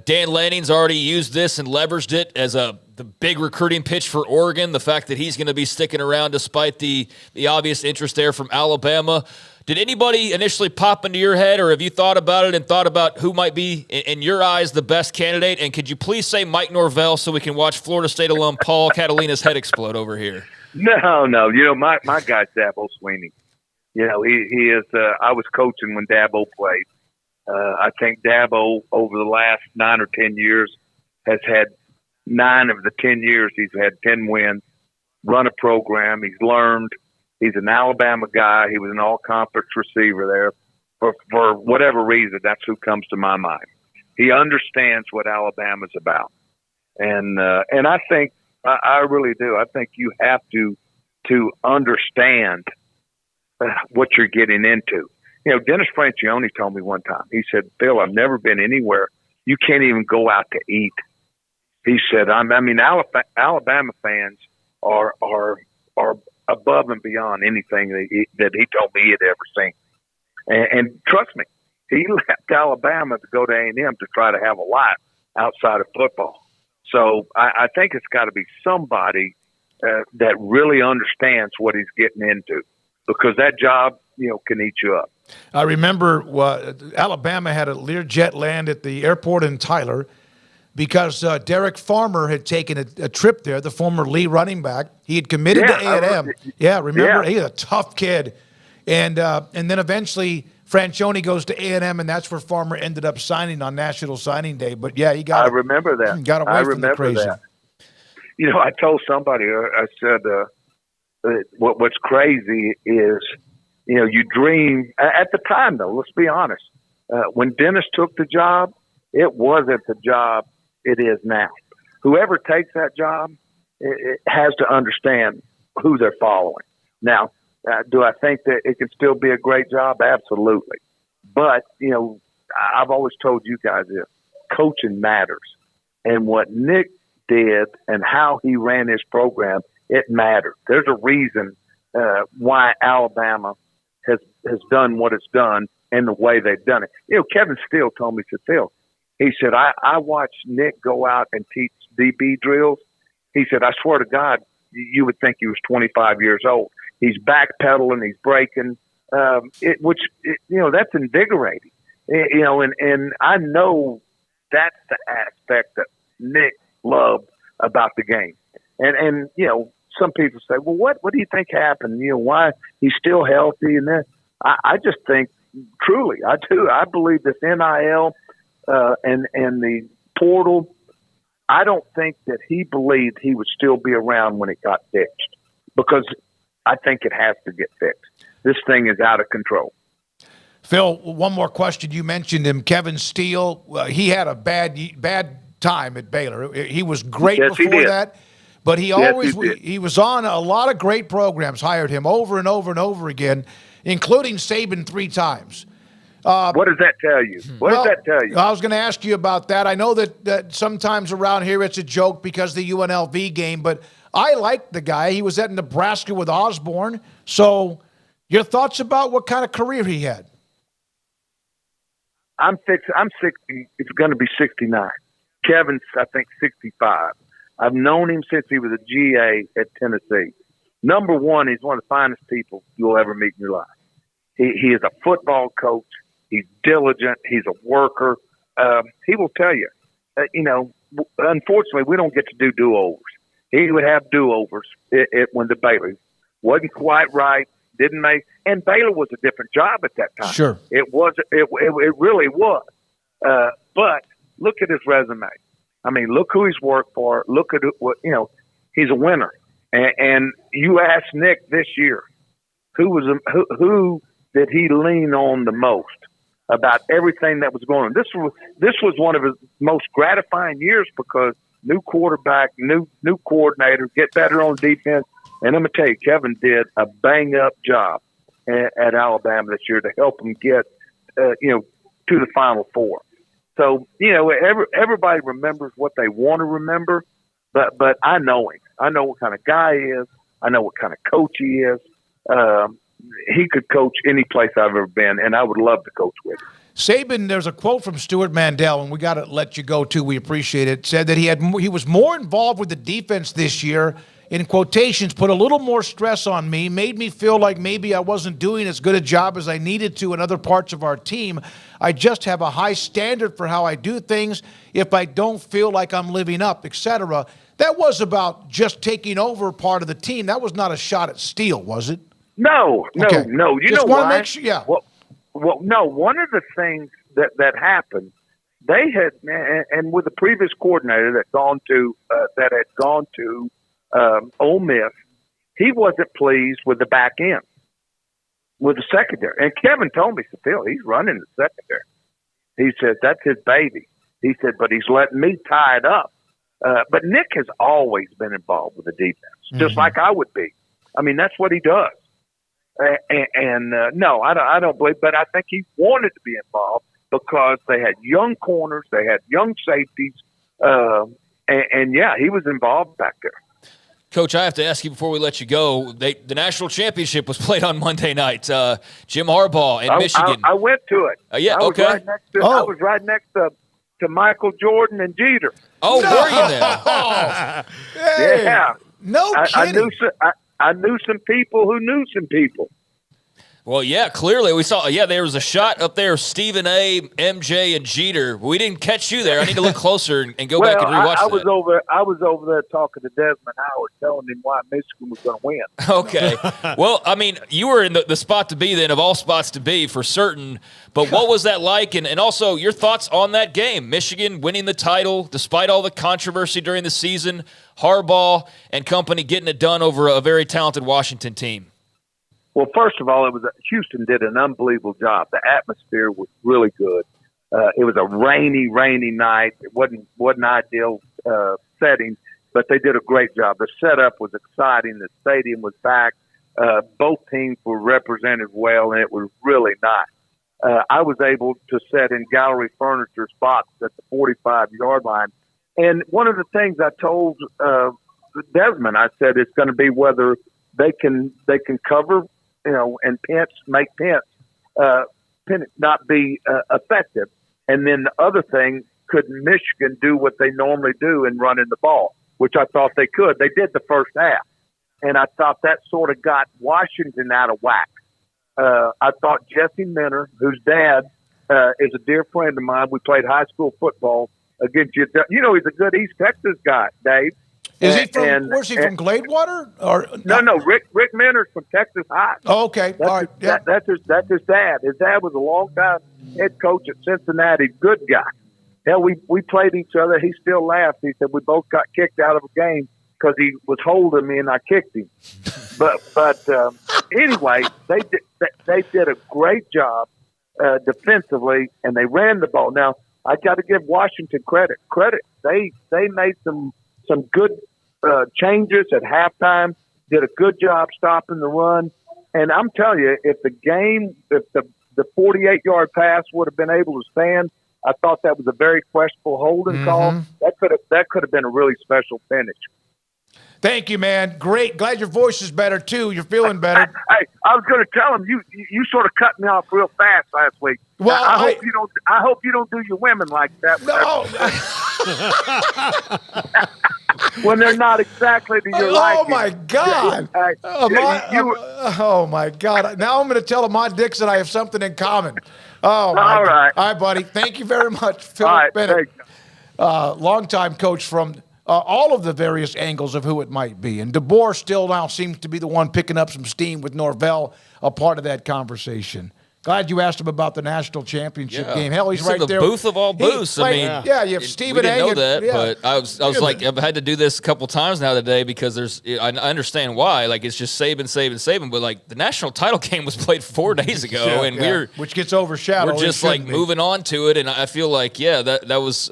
[SPEAKER 6] Dan Lanning's already used this and leveraged it as the big recruiting pitch for Oregon, the fact that he's going to be sticking around despite the obvious interest there from Alabama. Did anybody initially pop into your head, or have you thought about it and thought about who might be, in your eyes, the best candidate? And could you please say Mike Norvell so we can watch Florida State alum Paul Catalina's head explode over here?
[SPEAKER 22] No. My guy's Dabo Swinney. He is. I was coaching when Dabo played. I think Dabo over the last 9 or 10 years has had 9 of the 10 years he's had 10 wins. Run a program. He's learned. He's an Alabama guy. He was an all-conference receiver there. For whatever reason, that's who comes to my mind. He understands what Alabama's about, and I think. I really do. I think you have to understand what you're getting into. Dennis Francione told me one time, he said, Phil, I've never been anywhere. You can't even go out to eat. He said, Alabama fans are above and beyond anything that he told me he had ever seen. And trust me, he left Alabama to go to A&M to try to have a life outside of football. So I think it's got to be somebody that really understands what he's getting into, because that job, can eat you up.
[SPEAKER 4] I remember Alabama had a Learjet land at the airport in Tyler because Derek Farmer had taken a trip there, the former Lee running back. He had committed to A&M. Remember? He's a tough kid. And then eventually Francione goes to A&M, and that's where Farmer ended up signing on National Signing Day. But, he got
[SPEAKER 22] I remember that.
[SPEAKER 4] Got away from the crazy.
[SPEAKER 22] That. I told somebody, I said, what's crazy is, you dream. At the time, though, let's be honest. When Dennis took the job, it wasn't the job it is now. Whoever takes that job, it has to understand who they're following. Now, do I think that it can still be a great job? Absolutely. But, I've always told you guys this, coaching matters. And what Nick did and how he ran his program, it matters. There's a reason why Alabama has done what it's done and the way they've done it. Kevin Steele told me, Phil, he said, I watched Nick go out and teach DB drills. He said, I swear to God, you would think he was 25 years old. He's backpedaling, he's braking, that's invigorating. And I know that's the aspect that Nick loved about the game. And some people say, well, what do you think happened? Why he's still healthy? And then I just think, truly, I do. I believe this NIL and the portal, I don't think that he believed he would still be around when it got fixed, because I think it has to get fixed. This thing is out of control.
[SPEAKER 4] Phil, one more question. You mentioned him, Kevin Steele. He had a bad time at Baylor. He was great before that, but he was on a lot of great programs, hired him over and over and over again, including Saban 3 times.
[SPEAKER 22] What does that tell you? What does that tell you?
[SPEAKER 4] I was going to ask you about that. I know that sometimes around here it's a joke because of the UNLV game, but I like the guy. He was at Nebraska with Osborne. So your thoughts about what kind of career he had?
[SPEAKER 22] I'm 60. It's going to be 69. Kevin's, I think, 65. I've known him since he was a GA at Tennessee. Number one, he's one of the finest people you'll ever meet in your life. He is a football coach. He's diligent. He's a worker. He will tell you, unfortunately, we don't get to do do-overs. He would have do-overs when the Baylor wasn't quite right, didn't make, and Baylor was a different job at that time.
[SPEAKER 4] Sure.
[SPEAKER 22] It was. It really was. But look at his resume. I mean, look who he's worked for. Look at what, he's a winner. And you ask Nick this year, who did he lean on the most about everything that was going on? This was one of his most gratifying years because new quarterback, new coordinator, get better on defense. And I'm going to tell you, Kevin did a bang-up job at Alabama this year to help him get, to the Final Four. So, everybody remembers what they want to remember, but I know him. I know what kind of guy he is. I know what kind of coach he is. He could coach any place I've ever been, and I would love to coach with him.
[SPEAKER 4] Saban, there's a quote from Stuart Mandel, and we got to let you go, too. We appreciate it. Said that he was more involved with the defense this year, in quotations, put a little more stress on me, made me feel like maybe I wasn't doing as good a job as I needed to in other parts of our team. I just have a high standard for how I do things. If I don't feel like I'm living up, etc. That was about just taking over part of the team. That was not a shot at Steele, was it?
[SPEAKER 22] No.
[SPEAKER 4] Okay.
[SPEAKER 22] You
[SPEAKER 4] just
[SPEAKER 22] know
[SPEAKER 4] want
[SPEAKER 22] why?
[SPEAKER 4] to make sure, yeah.
[SPEAKER 22] Well, no. One of the things that happened, they had, and with the previous coordinator that had gone to Ole Miss, he wasn't pleased with the back end, with the secondary. And Kevin told me, Phil, he's running the secondary. He said, that's his baby. He said, but he's letting me tie it up. But Nick has always been involved with the defense, just like I would be. I mean, that's what he does. No, I don't believe, but I think he wanted to be involved because they had young corners, they had young safeties, and he was involved back there.
[SPEAKER 6] Coach, I have to ask you before we let you go. The national championship was played on Monday night. Jim Harbaugh in Michigan.
[SPEAKER 22] I went to it.
[SPEAKER 6] Yeah, okay.
[SPEAKER 22] I was right next to Michael Jordan and Jeter.
[SPEAKER 6] Oh, no. Were you there?
[SPEAKER 4] Hey,
[SPEAKER 22] yeah.
[SPEAKER 4] No kidding.
[SPEAKER 22] I knew some people who knew some people.
[SPEAKER 6] Well, yeah, clearly we saw. Yeah, there was a shot up there of Stephen A., MJ, and Jeter. We didn't catch you there. I need to look closer and go back and rewatch
[SPEAKER 22] I
[SPEAKER 6] that.
[SPEAKER 22] I was over there talking to Desmond Howard, telling him why Michigan was going to win.
[SPEAKER 6] Okay. Well, I mean, you were in the spot to be then, of all spots to be, for certain. But what was that like? And also, your thoughts on that game? Michigan winning the title, despite all the controversy during the season, Harbaugh and company getting it done over a very talented Washington team.
[SPEAKER 22] Well, first of all, Houston did an unbelievable job. The atmosphere was really good. It was a rainy night. It wasn't ideal setting, but they did a great job. The setup was exciting. The stadium was packed. Both teams were represented well, and it was really nice. I was able to sit in gallery furniture spots at the 45-yard line. And one of the things I told Desmond. I said it's going to be whether they can cover, and make Penn not be effective. And then the other thing, could Michigan do what they normally do in running the ball, which I thought they could. They did the first half, and I thought that sort of got Washington out of whack. I thought Jesse Minter, whose dad is a dear friend of mine, we played high school football against you. He's a good East Texas guy, Dave.
[SPEAKER 4] Is he from? Where's he from? Gladewater? Or
[SPEAKER 22] no? Rick Minter's from Texas High.
[SPEAKER 4] Oh, okay, all right.
[SPEAKER 22] That's his dad. His dad was a long-time head coach at Cincinnati. Good guy. Hell, we played each other. He still laughs. He said we both got kicked out of a game because he was holding me and I kicked him. But anyway, they did a great job defensively, and they ran the ball. Now I got to give Washington credit. They made some good changes at halftime. Did a good job stopping the run. And I'm telling you, if the 48-yard pass would have been able to stand, I thought that was a very questionable holding call. That could have been a really special finish.
[SPEAKER 4] Thank you, man. Great. Glad your voice is better too. You're feeling better.
[SPEAKER 22] Hey, I was going to tell him you sort of cut me off real fast last week.
[SPEAKER 4] Well,
[SPEAKER 22] I hope you don't do your women like that.
[SPEAKER 4] No.
[SPEAKER 22] When they're not exactly to your liking.
[SPEAKER 4] Oh my God! Oh my God! Now I'm going to tell Ahmad Dixon I have something in common. Oh,
[SPEAKER 22] all right,
[SPEAKER 4] buddy. Thank you very much, Philip Bennett, longtime coach from all of the various angles of who it might be. And DeBoer still now seems to be the one picking up some steam with Norvell, a part of that conversation. Glad you asked him about the national championship game. Hell, he's right there.
[SPEAKER 6] The booth of all booths.
[SPEAKER 4] You have Stephen A.
[SPEAKER 6] We didn't know that, but I was like, I've had to do this a couple times now today because I understand why. Like, it's just Saban. But, like, the national title game was played 4 days ago, and
[SPEAKER 4] which gets overshadowed.
[SPEAKER 6] We're just, moving on to it, and I feel like, that was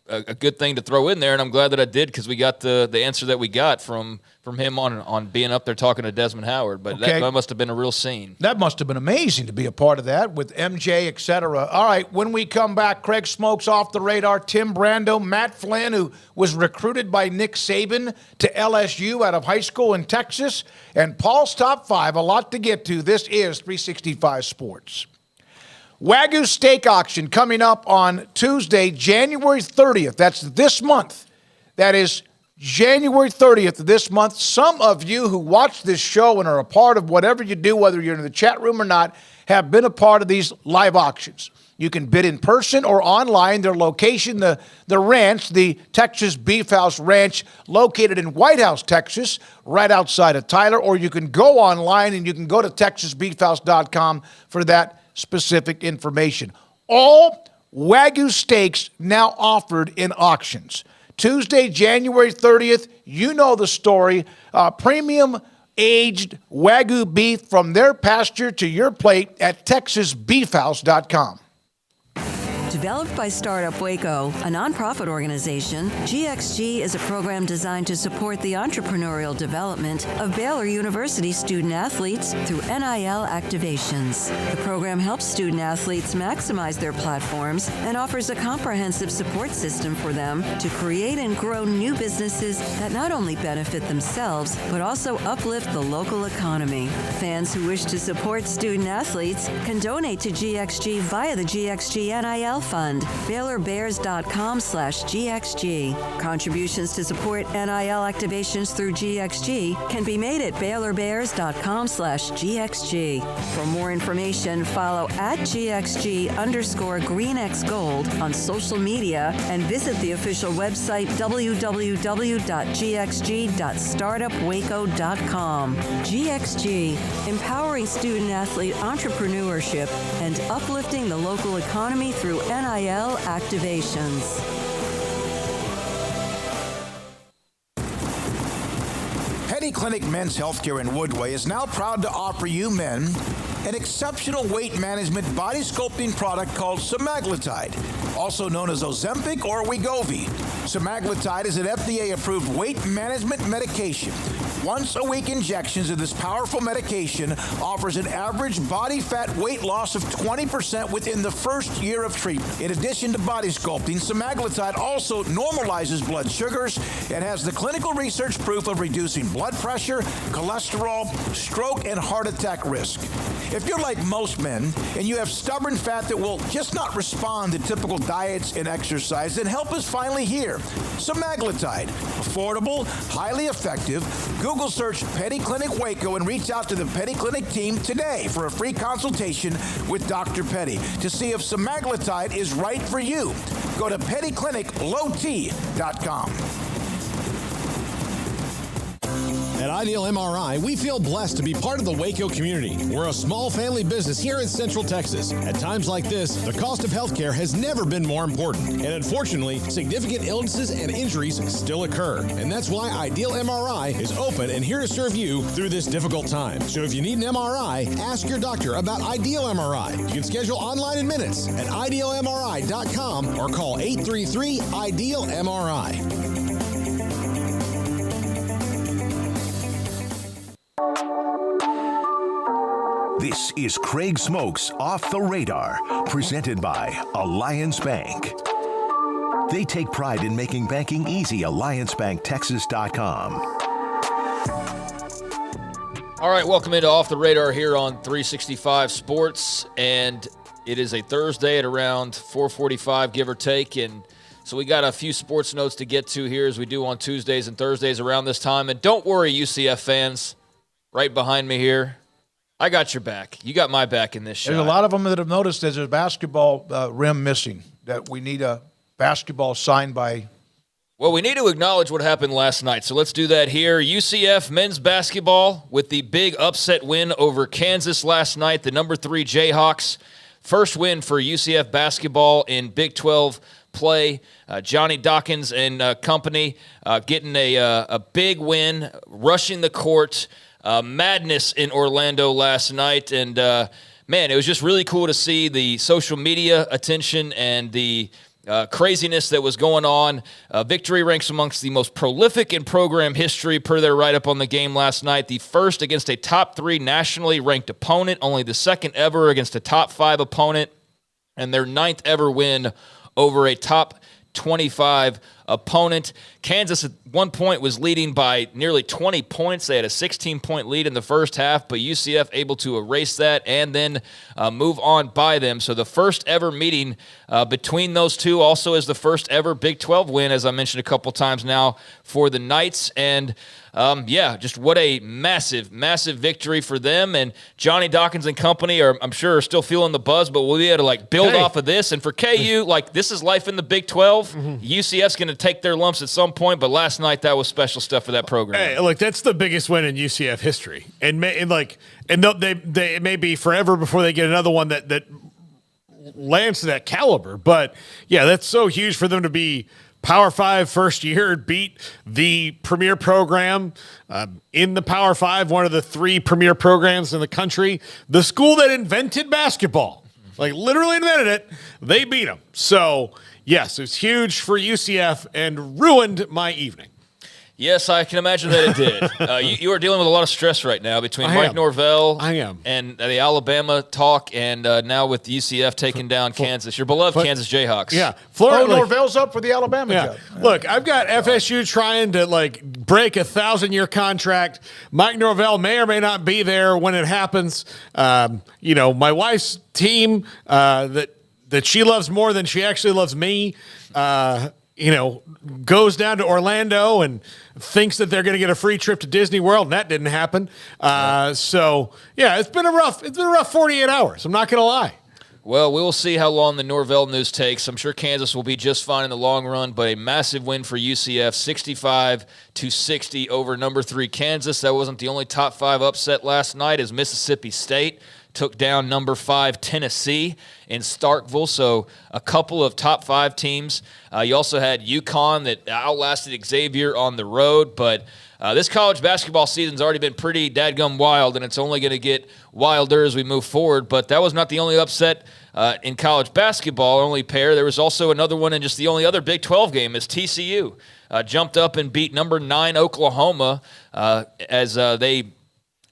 [SPEAKER 6] a good thing to throw in there, and I'm glad that I did because we got the answer that we got from him on being up there talking to Desmond Howard. But that must have been a real scene.
[SPEAKER 4] That must have been amazing to be a part of that with MJ, et cetera. All right, when we come back, Craig Smoak's off the radar. Tim Brando, Matt Flynn, who was recruited by Nick Saban to LSU out of high school in Texas, and Paul's Top 5. A lot to get to. This is 365 Sports. Wagyu steak auction coming up on Tuesday, January 30th. That's this month. That is January 30th of this month. Some of you who watch this show and are a part of whatever you do, whether you're in the chat room or not, have been a part of these live auctions. You can bid in person or online. Their location, the ranch, the Texas Beef House Ranch, located in White House, Texas, right outside of Tyler. Or you can go online and you can go to TexasBeefHouse.com for that specific information. All Wagyu steaks now offered in auctions. Tuesday, January 30th, you know the story. Premium aged Wagyu beef from their pasture to your plate at TexasBeefHouse.com.
[SPEAKER 3] Developed by Startup Waco, a nonprofit organization, GXG is a program designed to support the entrepreneurial development of Baylor University student-athletes through NIL activations. The program helps student-athletes maximize their platforms and offers a comprehensive support system for them to create and grow new businesses that not only benefit themselves, but also uplift the local economy. Fans who wish to support student-athletes can donate to GXG via the GXG NIL Fund, BaylorBears.com/GXG. Contributions to support NIL activations through GXG can be made at BaylorBears.com/GXG. For more information, follow at GXG_GreenXGold on social media and visit the official website www.gxg.startupwaco.com. GXG, empowering student-athlete entrepreneurship and uplifting the local economy through NIL activations.
[SPEAKER 4] Penny Clinic Men's Healthcare in Woodway is now proud to offer you men an exceptional weight management body sculpting product called semaglutide, also known as Ozempic or Wegovy. Semaglutide is an FDA-approved weight management medication once-a-week injections of this powerful medication offers an average body fat weight loss of 20% within the first year of treatment. In addition to body sculpting, semaglutide also normalizes blood sugars and has the clinical research proof of reducing blood pressure, cholesterol, stroke, and heart attack risk. If you're like most men and you have stubborn fat that will just not respond to typical diets and exercise, then help is finally here. Semaglutide, affordable, highly effective. Google search Petty Clinic Waco and reach out to the Petty Clinic team today for a free consultation with Dr. Petty to see if semaglutide is right for you. Go to pettycliniclowt.com.
[SPEAKER 17] At Ideal MRI, we feel blessed to be part of the Waco community. We're a small family business here in Central Texas. At times like this, the cost of healthcare has never been more important. And unfortunately, significant illnesses and injuries still occur. And that's why Ideal MRI is open and here to serve you through this difficult time. So if you need an MRI, ask your doctor about Ideal MRI. You can schedule online in minutes at idealmri.com or call 833-IDEAL-MRI.
[SPEAKER 2] This is Craig Smoak's Off the Radar, presented by Alliance Bank. They take pride in making banking easy. AllianceBankTexas.com.
[SPEAKER 6] All right, welcome into Off the Radar here on 365 Sports, and it is a Thursday at around 4:45, give or take, and so we got a few sports notes to get to here as we do on Tuesdays and Thursdays around this time. And don't worry, UCF fans, right behind me here, I got your back. You got my back in this show.
[SPEAKER 4] There's a lot of them that have noticed there's a basketball rim missing, that we need a basketball signed by.
[SPEAKER 6] Well, we need to acknowledge what happened last night, so let's do that here. UCF men's basketball with the big upset win over Kansas last night, the number 3 Jayhawks. First win for UCF basketball in Big 12 play. Johnny Dawkins and company getting a big win, rushing the court. Madness in Orlando last night, and man, it was just really cool to see the social media attention and the craziness that was going on. Victory ranks amongst the most prolific in program history per their write-up on the game last night. The first against a top 3 nationally ranked opponent, only the second ever against a top 5 opponent, and their 9th ever win over a top 25 opponent. Kansas at one point was leading by nearly 20 points. They had a 16-point lead in the first half, but UCF able to erase that and then move on by them. So the first ever meeting between those two, also is the first ever Big 12 win, as I mentioned a couple times now, for the Knights. And just what a massive, massive victory for them. And Johnny Dawkins and company I'm sure, are still feeling the buzz, but we'll be able to build off of this. And for KU, this is life in the Big 12. UCF's going to take their lumps at some point, but last night that was special stuff for that program.
[SPEAKER 5] Hey, look, that's the biggest win in UCF history, and it may be forever before they get another one that lands to that caliber. But yeah, that's so huge for them to be Power 5 first year, beat the premier program in the Power 5, one of the 3 premier programs in the country, the school that invented basketball, literally invented it. They beat them. So yes, it's huge for UCF and ruined my evening.
[SPEAKER 6] Yes, I can imagine that it did. You are dealing with a lot of stress right now between Mike Norvell and the Alabama talk, and now with UCF taking down Kansas, your beloved Kansas Jayhawks.
[SPEAKER 5] Yeah.
[SPEAKER 4] Norvell's up for the Alabama job.
[SPEAKER 5] Look, I've got FSU trying to break a 1,000-year contract. Mike Norvell may or may not be there when it happens. My wife's team that she loves more than she actually loves me, goes down to Orlando and thinks that they're going to get a free trip to Disney World, and that didn't happen. It's been a rough 48 hours. I'm not going to lie.
[SPEAKER 6] Well, we'll see how long the Norvell news takes. I'm sure Kansas will be just fine in the long run, but a massive win for UCF, 65-60 over number 3 Kansas. That wasn't the only top 5 upset last night, as Mississippi State took down number 5 Tennessee in Starkville. So a couple of top 5 teams. You also had UConn that outlasted Xavier on the road. But this college basketball season's already been pretty dadgum wild, and it's only going to get wilder as we move forward. But that was not the only upset in college basketball, only pair. There was also another one, and just the only other Big 12 game is TCU jumped up and beat number 9 Oklahoma as they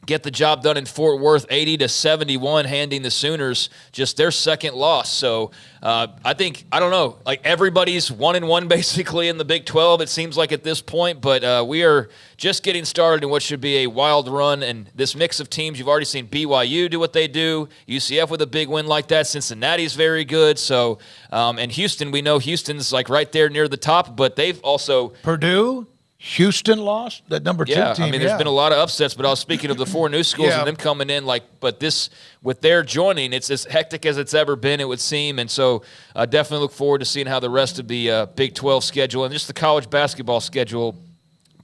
[SPEAKER 6] get the job done in Fort Worth, 80-71, handing the Sooners just their second loss. So I don't know, like everybody's 1-1 basically in the Big 12, it seems like at this point, but we are just getting started in what should be a wild run. And this mix of teams, you've already seen BYU do what they do, UCF with a big win like that, Cincinnati's very good. So, and Houston, we know Houston's like right there near the top, but they've also...
[SPEAKER 4] Purdue? Houston lost, that number 2 team.
[SPEAKER 6] I mean, there's been a lot of upsets, but I was speaking of the 4 new schools and them coming in but this, with their joining, it's as hectic as it's ever been, it would seem. And so definitely look forward to seeing how the rest of the Big 12 schedule and just the college basketball schedule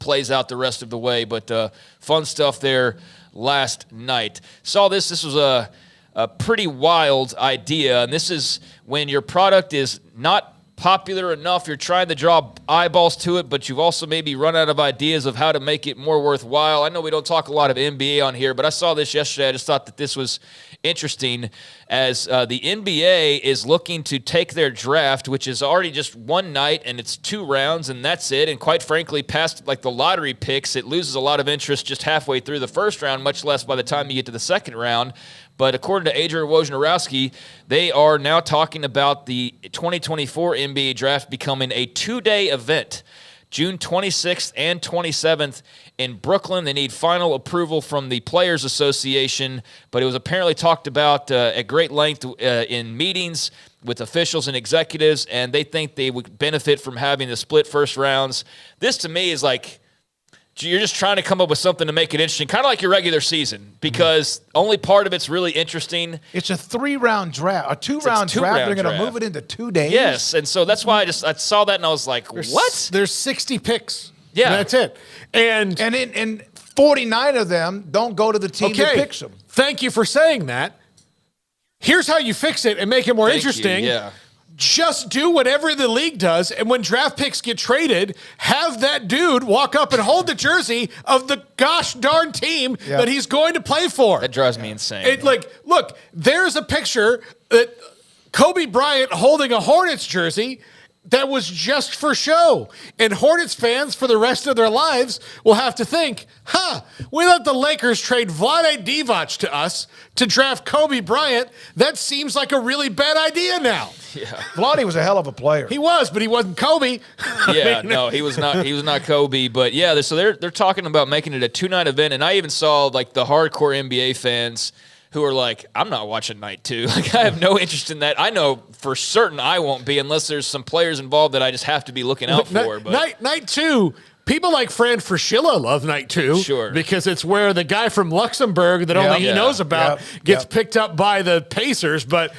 [SPEAKER 6] plays out the rest of the way. But fun stuff there last night. Saw this. This was a pretty wild idea, and this is when your product is not popular enough, you're trying to draw eyeballs to it, but you've also maybe run out of ideas of how to make it more worthwhile. I know we don't talk a lot of NBA on here, but I saw this yesterday. I just thought that this was interesting as the NBA is looking to take their draft, which is already just one night and it's 2 rounds and that's it. And quite frankly, past like the lottery picks, it loses a lot of interest just halfway through the first round, much less by the time you get to the second round. But according to Adrian Wojnarowski, they are now talking about the 2024 NBA draft becoming a 2-day event, June 26th and 27th in Brooklyn. They need final approval from the Players Association, but it was apparently talked about at great length in meetings with officials and executives, and they think they would benefit from having the split first rounds. This, to me, is like... you're just trying to come up with something to make it interesting, kind of like your regular season, because only part of it's really interesting.
[SPEAKER 4] It's a 3-round draft, a 2-round draft. They're going to move it into 2 days.
[SPEAKER 6] Yes, and so that's why I saw that and I was like, what?
[SPEAKER 5] There's 60 picks.
[SPEAKER 6] Yeah.
[SPEAKER 5] That's it. And
[SPEAKER 4] 49 of them don't go to the team that picks them.
[SPEAKER 5] Thank you for saying that. Here's how you fix it and make it more interesting.
[SPEAKER 6] Yeah.
[SPEAKER 5] Just do whatever the league does, and when draft picks get traded, have that dude walk up and hold the jersey of the gosh darn team that he's going to play for.
[SPEAKER 6] That drives me insane.
[SPEAKER 5] Look, there's a picture that Kobe Bryant holding a Hornets jersey that was just for show. And Hornets fans for the rest of their lives will have to think, we let the Lakers trade Vlade Divac to us to draft Kobe Bryant. That seems like a really bad idea now.
[SPEAKER 6] Yeah.
[SPEAKER 4] Vlade was a hell of a player.
[SPEAKER 5] He was, but he wasn't Kobe.
[SPEAKER 6] Yeah, no, he was not. He was not Kobe. But yeah, so they're talking about making it a 2-night event, and I even saw like the hardcore NBA fans who are like, I'm not watching night 2. Like, I have no interest in that. I know for certain I won't be unless there's some players involved that I just have to be looking out for. But
[SPEAKER 5] night 2. People like Fran Fraschilla love night 2.
[SPEAKER 6] Sure.
[SPEAKER 5] Because it's where the guy from Luxembourg that only he knows about gets picked up by the Pacers. But,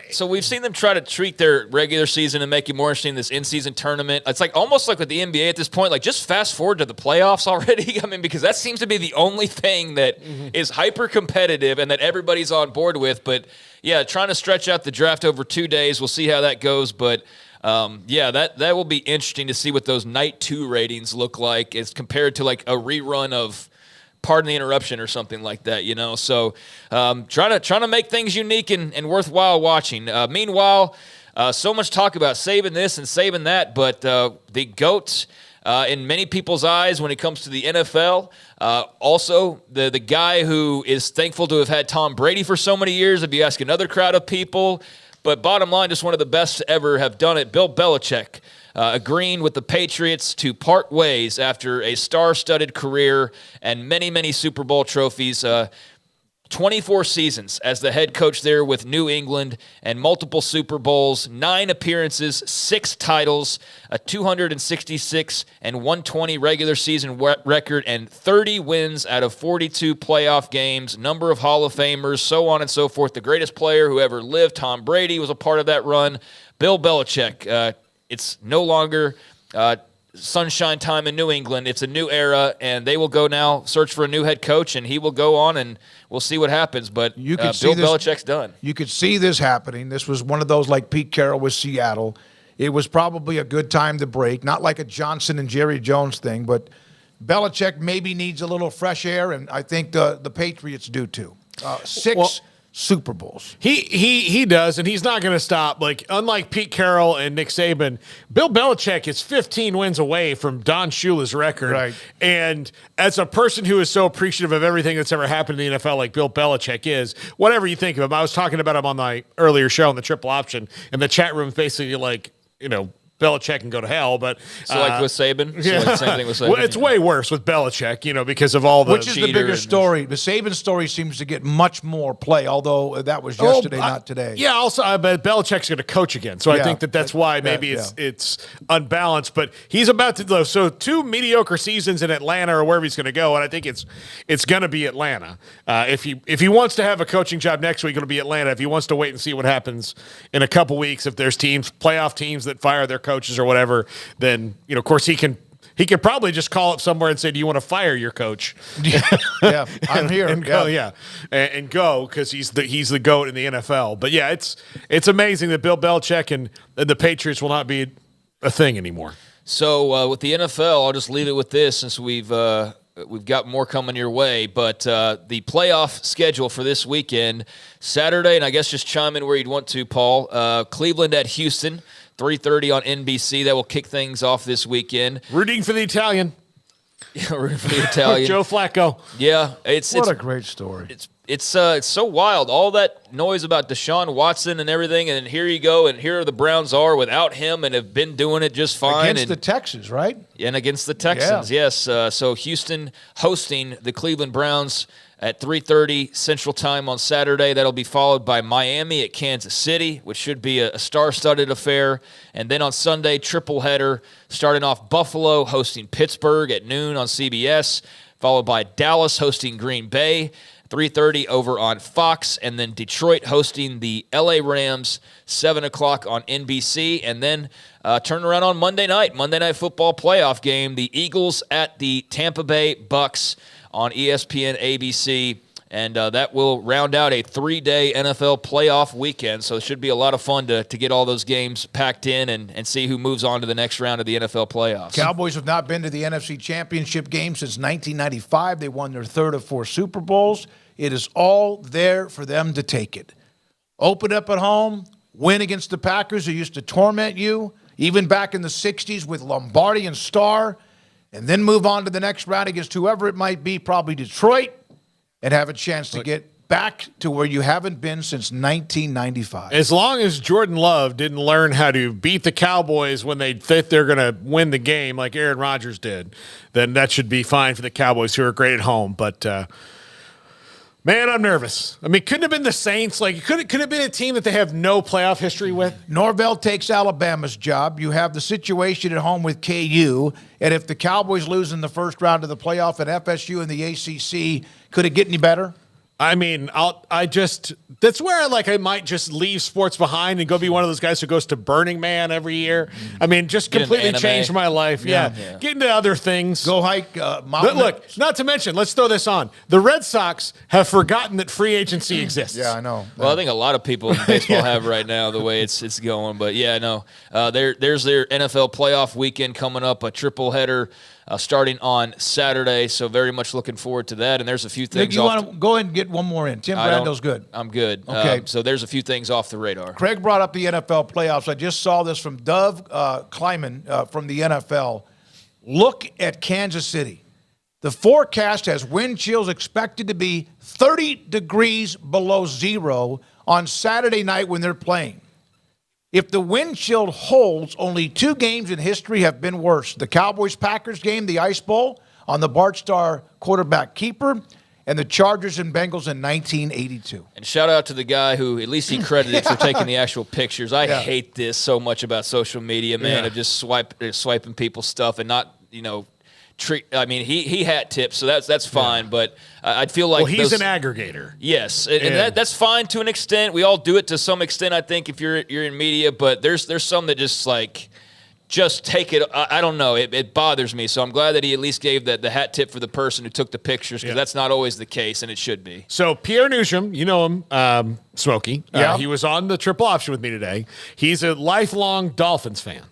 [SPEAKER 6] So we've seen them try to treat their regular season and make it more interesting, this in-season tournament. It's like almost like with the NBA at this point, like just fast forward to the playoffs already. I mean, because that seems to be the only thing that is hyper-competitive and that everybody's on board with. But, yeah, trying to stretch out the draft over 2 days. We'll see how that goes. But, that will be interesting to see what those night 2 ratings look like as compared to like a rerun of Pardon the Interruption or something like that, So trying to make things unique and worthwhile watching. Meanwhile, so much talk about saving this and saving that, but the GOAT in many people's eyes when it comes to the NFL, also the guy who is thankful to have had Tom Brady for so many years, if you ask another crowd of people. But bottom line, just one of the best to ever have done it, Bill Belichick, agreeing with the Patriots to part ways after a star-studded career and many, many Super Bowl trophies. 24 seasons as the head coach there with New England and multiple Super Bowls, 9 appearances, 6 titles, a 266 and 120 regular season record, and 30 wins out of 42 playoff games, number of Hall of Famers, so on and so forth. The greatest player who ever lived, Tom Brady, was a part of that run. Bill Belichick, it's no longer sunshine time in New England. It's a new era, and they will go now search for a new head coach, and he will go on, and we'll see what happens. But Bill Belichick's done.
[SPEAKER 4] You could see this happening. This was one of those like Pete Carroll with Seattle. It was probably a good time to break, not like a Johnson and Jerry Jones thing, but Belichick maybe needs a little fresh air, and I think the Patriots do too. Super Bowls.
[SPEAKER 5] He does, and he's not going to stop. Like, unlike Pete Carroll and Nick Saban, Bill Belichick is 15 wins away from Don Shula's record.
[SPEAKER 4] Right.
[SPEAKER 5] And as a person who is so appreciative of everything that's ever happened in the NFL, like Bill Belichick is, whatever you think of him, I was talking about him on my earlier show on the Triple Option, and the chat room basically like, Belichick can go to hell, but
[SPEAKER 6] so like with Saban,
[SPEAKER 5] yeah.
[SPEAKER 6] Like same thing with Saban.
[SPEAKER 5] Well, it's way worse with Belichick, because of all the
[SPEAKER 4] Which is the bigger story? The Saban story seems to get much more play, although that was yesterday, not today.
[SPEAKER 5] Yeah, also, but Belichick's going to coach again, so I think that's why maybe it's unbalanced. But he's about to so 2 mediocre seasons in Atlanta or wherever he's going to go, and I think it's going to be Atlanta. If he wants to have a coaching job next week, it'll be Atlanta. If he wants to wait and see what happens in a couple weeks, if there's playoff teams that fire their coaches or whatever, then of course he can probably just call up somewhere and say, "Do you want to fire your coach?"
[SPEAKER 4] Yeah, I'm here.
[SPEAKER 5] And go, and go because he's the GOAT in the NFL. But yeah, it's amazing that Bill Belichick and the Patriots will not be a thing anymore.
[SPEAKER 6] So with the NFL, I'll just leave it with this since we've got more coming your way. But the playoff schedule for this weekend, Saturday, and I guess just chime in where you'd want to, Paul. Cleveland at Houston. 3:30 on NBC. That will kick things off this weekend.
[SPEAKER 5] Rooting for the Italian.
[SPEAKER 6] Yeah, rooting for the Italian.
[SPEAKER 5] Joe Flacco.
[SPEAKER 6] Yeah, it's
[SPEAKER 4] a great story.
[SPEAKER 6] It's so wild. All that noise about Deshaun Watson and everything, and here you go, and here the Browns are without him and have been doing it just fine.
[SPEAKER 4] Against the Texans, right?
[SPEAKER 6] And against the Texans, yes. So Houston hosting the Cleveland Browns at 3:30 Central Time on Saturday. That'll be followed by Miami at Kansas City, which should be a star-studded affair. And then on Sunday, triple header, starting off Buffalo hosting Pittsburgh at noon on CBS, followed by Dallas hosting Green Bay, 3:30 over on Fox, and then Detroit hosting the LA Rams, 7 o'clock on NBC. And then turn around on Monday Night Football playoff game, the Eagles at the Tampa Bay Bucks on ESPN ABC, and that will round out a 3-day NFL playoff weekend. So it should be a lot of fun to get all those games packed in and see who moves on to the next round of the NFL playoffs.
[SPEAKER 4] Cowboys have not been to the NFC Championship game since 1995. They won their third of 4 Super Bowls. It is all there for them to take it. Open up at home, win against the Packers who used to torment you, even back in the 60s with Lombardi and Starr, and then move on to the next round against whoever it might be, probably Detroit, and have a chance to get back to where you haven't been since 1995.
[SPEAKER 5] As long as Jordan Love didn't learn how to beat the Cowboys when they think they're going to win the game like Aaron Rodgers did, then that should be fine for the Cowboys, who are great at home. But, man, I'm nervous. I mean, couldn't have been the Saints. Like, could it have been a team that they have no playoff history with?
[SPEAKER 4] Norvell takes Alabama's job. You have the situation at home with KU. And if the Cowboys lose in the first round of the playoff at FSU and the ACC, could it get any better?
[SPEAKER 5] I mean, that's where I might just leave sports behind and go be one of those guys who goes to Burning Man every year. I mean, just completely change my life. Yeah. Get into other things.
[SPEAKER 4] Go hike mountain.
[SPEAKER 5] Look, not to mention, let's throw this on. The Red Sox have forgotten that free agency exists.
[SPEAKER 4] Yeah, I know.
[SPEAKER 6] Well, I think a lot of people in baseball have right now the way it's going. But yeah, no, there's their NFL playoff weekend coming up, a triple header. Starting on Saturday, so very much looking forward to that. And there's a few things.
[SPEAKER 4] Nick, you want to go ahead and get one more in? Tim Brando's good.
[SPEAKER 6] I'm good.
[SPEAKER 4] Okay.
[SPEAKER 6] So there's a few things off the radar.
[SPEAKER 4] Craig brought up the NFL playoffs. I just saw this from Dov Kleiman from the NFL. Look at Kansas City. The forecast has wind chills expected to be 30 degrees below zero on Saturday night when they're playing. If the wind chill holds, only 2 games in history have been worse. The Cowboys-Packers game, the Ice Bowl, on the Bart Starr quarterback keeper, and the Chargers and Bengals in 1982.
[SPEAKER 6] And shout out to the guy who, at least he credited for taking the actual pictures. I hate this so much about social media, man, of just swiping people's stuff and not, he hat tips, so that's fine. But I'd feel like
[SPEAKER 5] he's an aggregator.
[SPEAKER 6] Yes, and that's fine to an extent. We all do it to some extent, I think, if you're in media. But there's some that just take it. I don't know. It bothers me. So I'm glad that he at least gave the hat tip for the person who took the pictures, because that's not always the case, and it should be.
[SPEAKER 5] So Pierre Newsham, you know him, Smokey. He was on the Triple Option with me today. He's a lifelong Dolphins fan.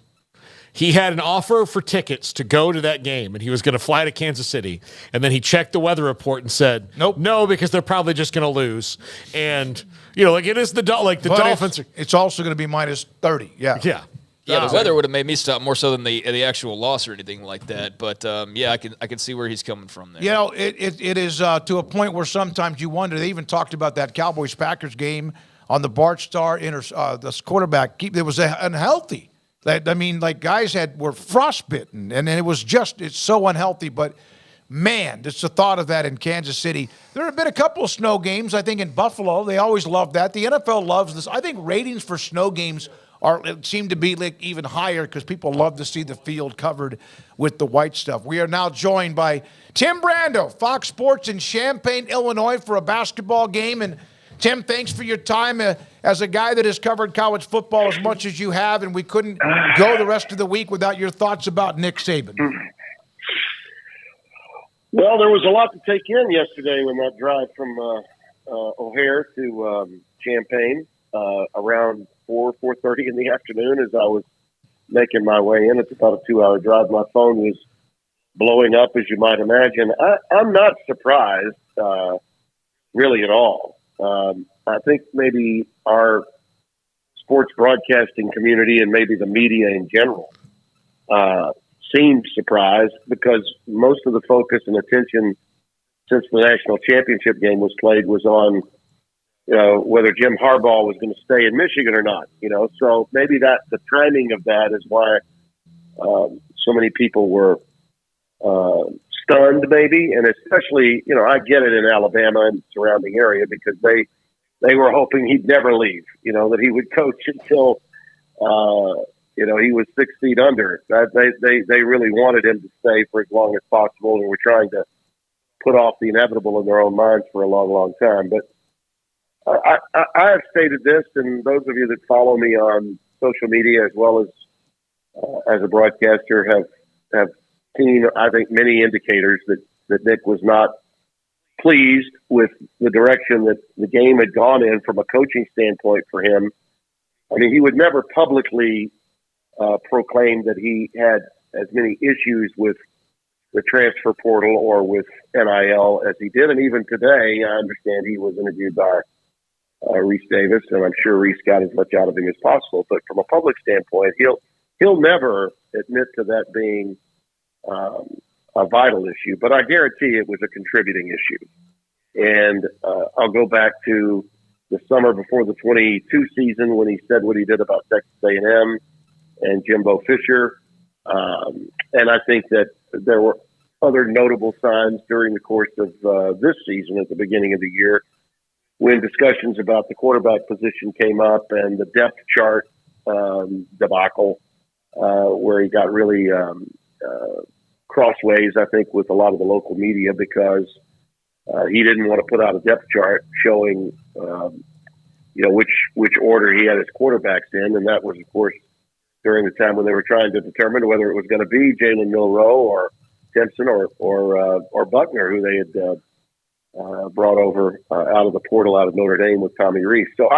[SPEAKER 5] he had an offer for tickets to go to that game, and he was going to fly to Kansas City. And then he checked the weather report and said, "Nope, no, because they're probably just going to lose." And like it is the Dolphins.
[SPEAKER 4] It's also going to be minus 30. Yeah.
[SPEAKER 6] Yeah, the weather would have made me stop more so than the actual loss or anything like that. But I can see where he's coming from there.
[SPEAKER 4] It is to a point where sometimes you wonder. They even talked about that Cowboys-Packers game on the Bart Starr, the quarterback. It was unhealthy. Guys were frostbitten, and it's so unhealthy. But man, just the thought of that in Kansas City. There have been a couple of snow games. I think in Buffalo, they always love that. The NFL loves this. I think ratings for snow games seem to be even higher because people love to see the field covered with the white stuff. We are now joined by Tim Brando, Fox Sports in Champaign, Illinois, for a basketball game. And Tim, thanks for your time as a guy that has covered college football as much as you have, and we couldn't go the rest of the week without your thoughts about Nick Saban.
[SPEAKER 1] Well, there was a lot to take in yesterday when that drive from O'Hare to Champaign around 4:30 in the afternoon as I was making my way in. It's about a 2-hour drive. My phone was blowing up, as you might imagine. I'm not surprised really at all. I think maybe our sports broadcasting community and maybe the media in general seemed surprised because most of the focus and attention since the national championship game was played was on whether Jim Harbaugh was going to stay in Michigan or not. So maybe that the timing of that is why so many people were stunned, maybe, and especially I get it in Alabama and surrounding area because they were hoping he'd never leave. That he would coach until he was 6 feet under. They really wanted him to stay for as long as possible, and were trying to put off the inevitable in their own minds for a long, long time. But I have stated this, and those of you that follow me on social media as well as a broadcaster have seen, I think, many indicators that Nick was not pleased with the direction that the game had gone in from a coaching standpoint for him. I mean, he would never publicly proclaim that he had as many issues with the transfer portal or with NIL as he did. And even today, I understand he was interviewed by Reese Davis, and I'm sure Reese got as much out of him as possible. But from a public standpoint, he'll never admit to that being a vital issue. But I guarantee it was a contributing issue. And I'll go back to the summer before the 22 season when he said what he did about Texas A&M and Jimbo Fisher. And I think that there were other notable signs during the course of this season at the beginning of the year when discussions about the quarterback position came up and the depth chart debacle where he got really crossways, I think, with a lot of the local media because he didn't want to put out a depth chart showing, which order he had his quarterbacks in. And that was, of course, during the time when they were trying to determine whether it was going to be Jalen Milroe or Timpson or Buckner, who they had brought over out of the portal out of Notre Dame with Tommy Reese. So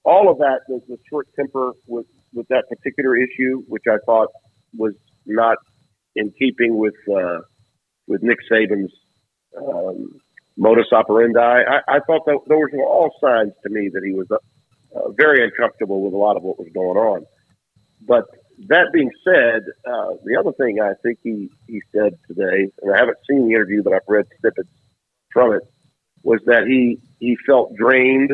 [SPEAKER 1] all of that was the short temper with that particular issue, which I thought was not in keeping with Nick Saban's modus operandi. I thought that those were all signs to me that he was very uncomfortable with a lot of what was going on. But that being said, the other thing I think he said today, and I haven't seen the interview, but I've read snippets from it, was that he felt drained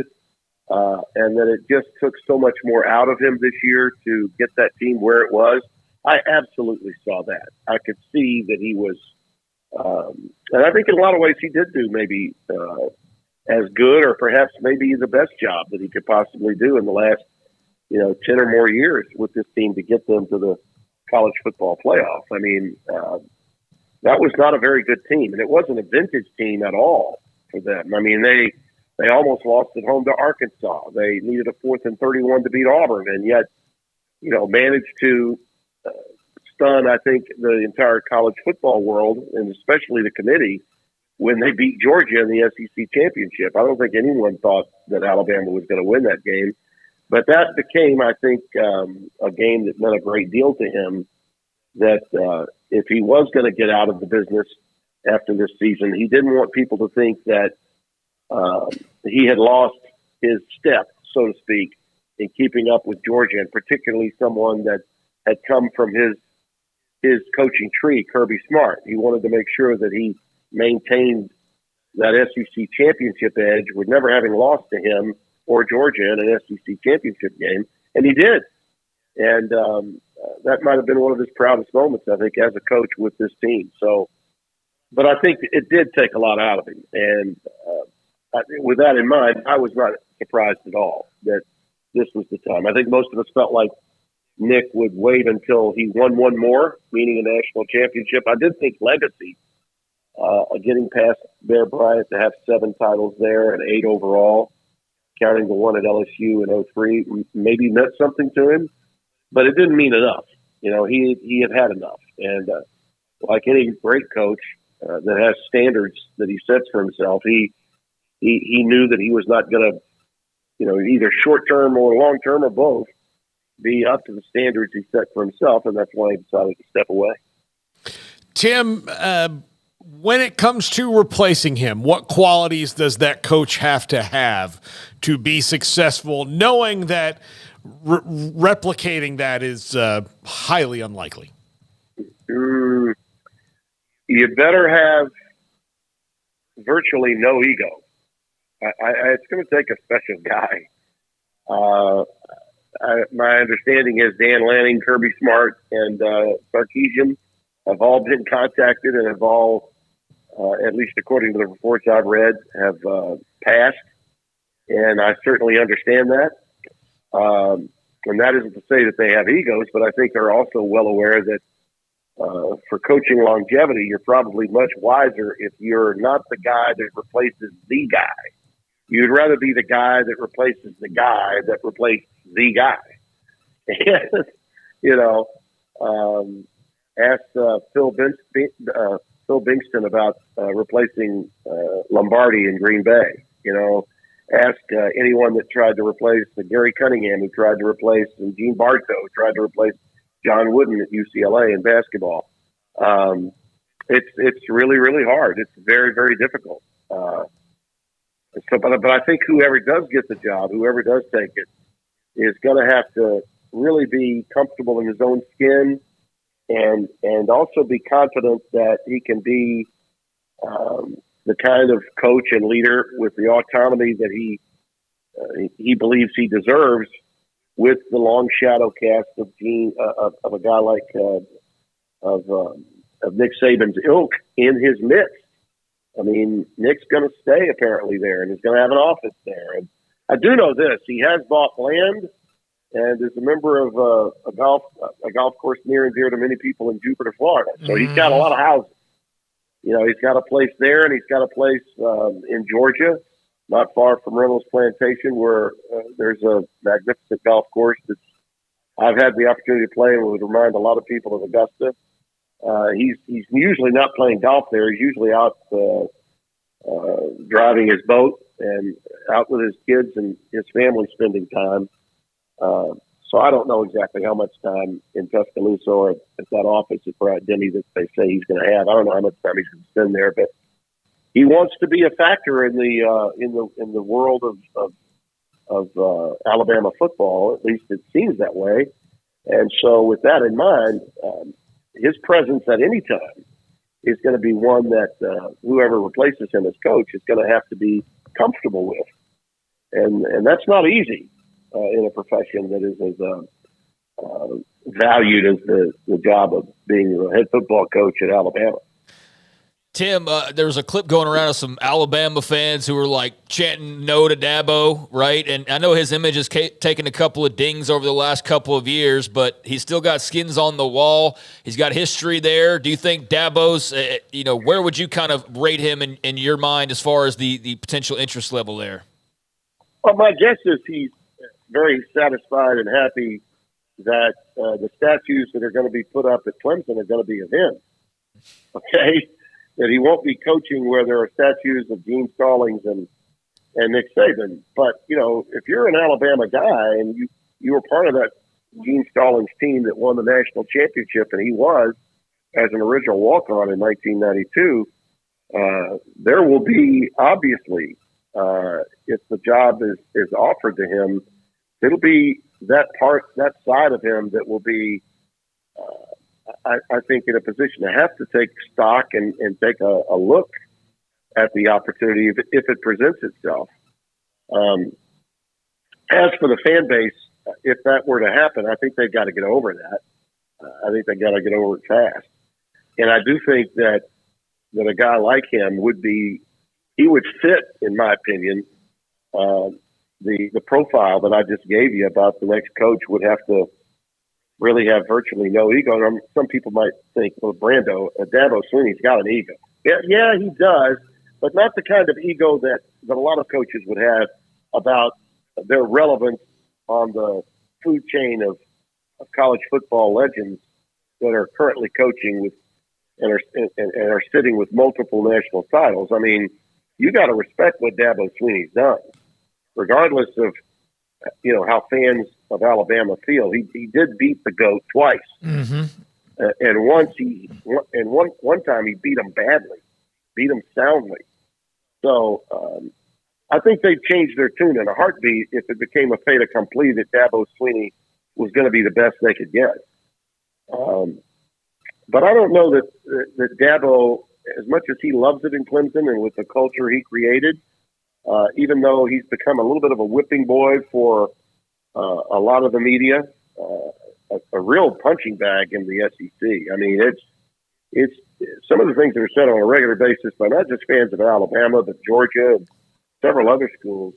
[SPEAKER 1] and that it just took so much more out of him this year to get that team where it was. I absolutely saw that. I could see that he was, and I think in a lot of ways he did do maybe as good or perhaps maybe the best job that he could possibly do in the last 10 or more years with this team to get them to the college football playoff. I mean, that was not a very good team, and it wasn't a vintage team at all for them. I mean, they almost lost at home to Arkansas. They needed a 4th and 31 to beat Auburn, and yet, managed to stun, I think, the entire college football world, and especially the committee, when they beat Georgia in the SEC championship. I don't think anyone thought that Alabama was going to win that game. But that became, I think, a game that meant a great deal to him that if he was going to get out of the business after this season, he didn't want people to think that he had lost his step, so to speak, in keeping up with Georgia, and particularly someone that had come from his coaching tree, Kirby Smart. He wanted to make sure that he maintained that SEC championship edge with never having lost to him or Georgia in an SEC championship game, and he did. And that might have been one of his proudest moments, I think, as a coach with this team. So, but I think it did take a lot out of him. And with that in mind, I was not surprised at all that this was the time. I think most of us felt like Nick would wait until he won one more, meaning a national championship. I did think legacy, getting past Bear Bryant to have 7 titles there and 8 overall, counting the one at LSU in 03, maybe meant something to him, but it didn't mean enough. You know, he had enough. And like any great coach that has standards that he sets for himself, he knew that he was not going to, you know, either short-term or long-term or both, be up to the standards he set for himself, and that's why he decided to step away.
[SPEAKER 5] Tim, when it comes to replacing him, what qualities does that coach have to be successful, knowing that replicating that is highly unlikely?
[SPEAKER 1] You better have virtually no ego. It's going to take a special guy. My understanding is Dan Lanning, Kirby Smart, and Sarkisian have all been contacted and have all, at least according to the reports I've read, have passed. And I certainly understand that. And that isn't to say that they have egos, but I think they're also well aware that for coaching longevity, you're probably much wiser if you're not the guy that replaces the guy. You'd rather be the guy that replaces the guy that replaced the guy. And, you know, ask Phil Bingston about replacing Lombardi in Green Bay. You know, ask anyone that tried to replace Gary Cunningham, who tried to replace, and Gene Bartow, who tried to replace John Wooden at UCLA in basketball. It's really, really hard. It's very, very difficult. But I think whoever does get the job, whoever does take it, is going to have to really be comfortable in his own skin, and also be confident that he can be the kind of coach and leader with the autonomy that he believes he deserves, with the long shadow cast of a guy like of Nick Saban's ilk in his midst. I mean, Nick's going to stay apparently there, and he's going to have an office there. And I do know this: he has bought land, and is a member of a golf course near and dear to many people in Jupiter, Florida. So he's got a lot of houses. You know, he's got a place there, and he's got a place in Georgia, not far from Reynolds Plantation, where there's a magnificent golf course that I've had the opportunity to play and would remind a lot of people of Augusta. He's usually not playing golf there. He's usually out driving his boat and out with his kids and his family spending time. So I don't know exactly how much time in Tuscaloosa or at that office at Brad Denny that they say he's going to have. I don't know how much time he's going to spend there, but he wants to be a factor in the world of Alabama football. At least it seems that way. And so with that in mind, his presence at any time is going to be one that whoever replaces him as coach is going to have to be comfortable with. And that's not easy in a profession that is as valued as the job of being the head football coach at Alabama.
[SPEAKER 6] Tim, there was a clip going around of some Alabama fans who were like chanting no to Dabo, right? And I know his image has taken a couple of dings over the last couple of years, but he's still got skins on the wall. He's got history there. Do you think Dabo's, where would you kind of rate him in your mind as far as the potential interest level there?
[SPEAKER 1] Well, my guess is he's very satisfied and happy that the statues that are going to be put up at Clemson are going to be of him. Okay? That he won't be coaching where there are statues of Gene Stallings and Nick Saban. But, you know, if you're an Alabama guy and you were part of that Gene Stallings' team that won the national championship, and he was as an original walk-on in 1992. There will be, obviously, if the job is offered to him, it'll be that side of him that will be, I think, in a position to have to take stock and take a look at the opportunity if it presents itself. As for the fan base, if that were to happen, I think they've got to get over that. I think they've got to get over it fast. And I do think that a guy like him would fit, in my opinion, the profile that I just gave you about the next coach would have to really have virtually no ego. And some people might think, well, Dabo Swinney's got an ego. Yeah, he does, but not the kind of ego that a lot of coaches would have about their relevance on the food chain of college football legends that are currently coaching with and are sitting with multiple national titles. I mean, you got to respect what Dabo Swinney's done, regardless of how fans of Alabama feel. He did beat the GOAT twice, and one time he beat him badly, beat him soundly. So I think they'd change their tune in a heartbeat if it became a fait accompli that Dabo Swinney was going to be the best they could get. But I don't know that Dabo, as much as he loves it in Clemson and with the culture he created, even though he's become a little bit of a whipping boy for a lot of the media, a real punching bag in the SEC. I mean, it's some of the things that are said on a regular basis by not just fans of Alabama, but Georgia and several other schools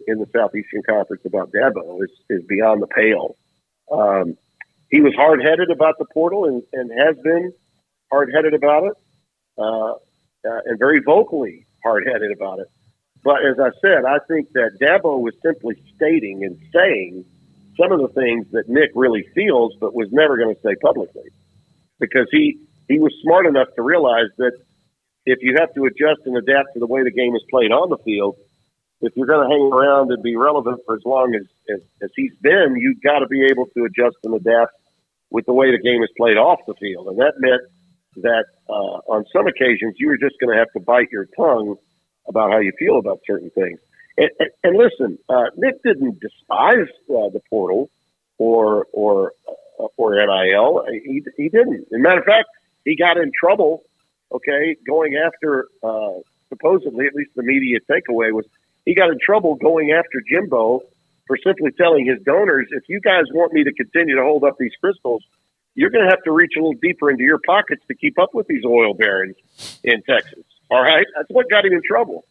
[SPEAKER 1] in the Southeastern Conference about Dabo is beyond the pale. He was hard-headed about the portal and has been hard-headed about it, and very vocally hard-headed about it. But as I said, I think that Dabo was simply stating and saying some of the things that Nick really feels but was never going to say publicly, because he was smart enough to realize that if you have to adjust and adapt to the way the game is played on the field, if you're going to hang around and be relevant for as long as he's been, you've got to be able to adjust and adapt with the way the game is played off the field. And that meant that on some occasions you were just going to have to bite your tongue about how you feel about certain things. And listen, Nick didn't despise the portal or NIL. He didn't. As a matter of fact, he got in trouble, going after, supposedly, at least the media takeaway was, he got in trouble going after Jimbo for simply telling his donors, if you guys want me to continue to hold up these crystals, you're going to have to reach a little deeper into your pockets to keep up with these oil barons in Texas. All right? That's what got him in trouble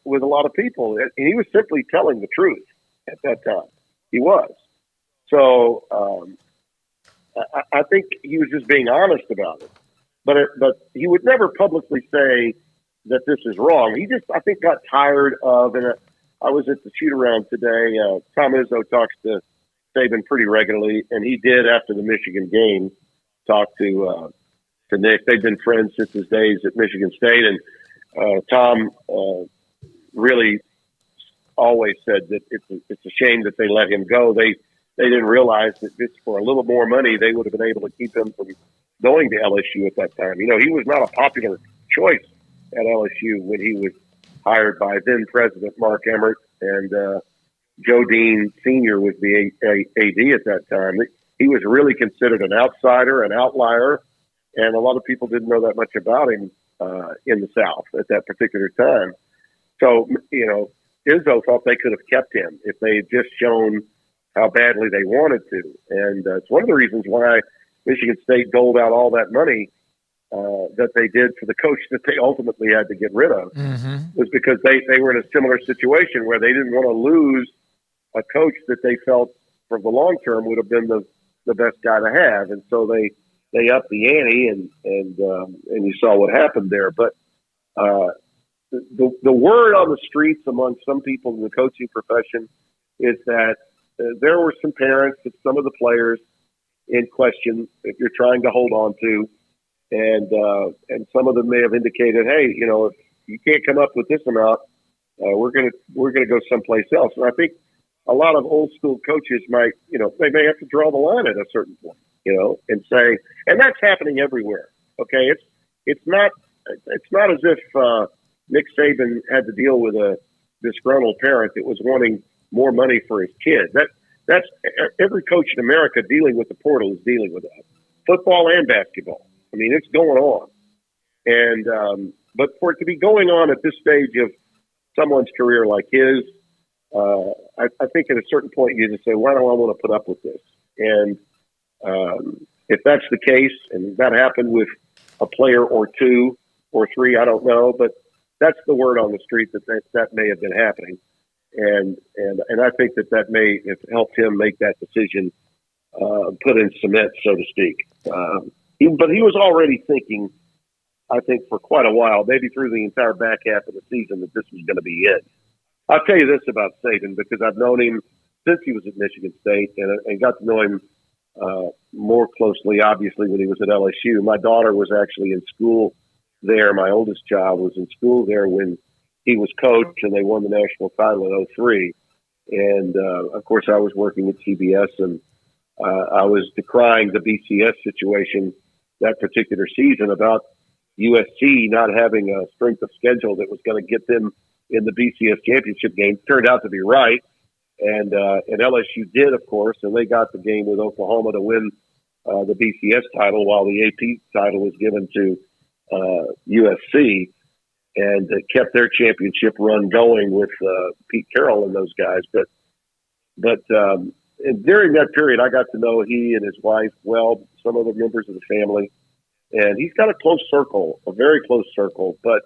[SPEAKER 1] with a lot of people. And he was simply telling the truth at that time. He was. So I think he was just being honest about it. But he would never publicly say that this is wrong. He just, I think, got tired of, and I was at the shoot-around today. Tom Izzo talks to Saban pretty regularly, and he did, after the Michigan game, talk to Nick. They've been friends since his days at Michigan State, and Tom really always said that it's a shame that they let him go. They didn't realize that just for a little more money, they would have been able to keep him from going to LSU at that time. He was not a popular choice at LSU when he was hired by then President Mark Emmert, and Joe Dean Sr. was the AD at that time. He was really considered an outsider, an outlier, and a lot of people didn't know that much about him in the South at that particular time. So, Izzo thought they could have kept him if they had just shown how badly they wanted to. And it's one of the reasons why Michigan State doled out all that money that they did for the coach that they ultimately had to get rid of, was because they were in a similar situation where they didn't want to lose a coach that they felt for the long term would have been the best guy to have. And so they upped the ante and you saw what happened there. But the word on the streets among some people in the coaching profession is that there were some parents of some of the players in question that you're trying to hold on to. And some of them may have indicated, hey, if you can't come up with this amount, we're gonna go someplace else. And I think a lot of old school coaches might, they may have to draw the line at a certain point, and say, and that's happening everywhere. Okay. It's not as if, Nick Saban had to deal with a disgruntled parent that was wanting more money for his kid. That's every coach in America dealing with the portal is dealing with that. Football and basketball. I mean, it's going on. And, but for it to be going on at this stage of someone's career like his, I think at a certain point you just say, why do I want to put up with this? And if that's the case, and that happened with a player or two or three, I don't know, but that's the word on the street that may have been happening. And I think that may have helped him make that decision, put in cement, so to speak. But he was already thinking, I think, for quite a while, maybe through the entire back half of the season, that this was going to be it. I'll tell you this about Saban, because I've known him since he was at Michigan State and got to know him more closely, obviously, when he was at LSU. My daughter was actually in school there. My oldest child was in school there when he was coach, and they won the national title in 2003. And, of course, I was working at CBS, and I was decrying the BCS situation that particular season about USC not having a strength of schedule that was going to get them in the BCS championship game. Turned out to be right. And LSU did, of course, and they got the game with Oklahoma to win the BCS title, while the AP title was given to USC, and kept their championship run going with Pete Carroll and those guys. But during that period, I got to know he and his wife well, some of the members of the family, and he's got a close circle, a very close circle. But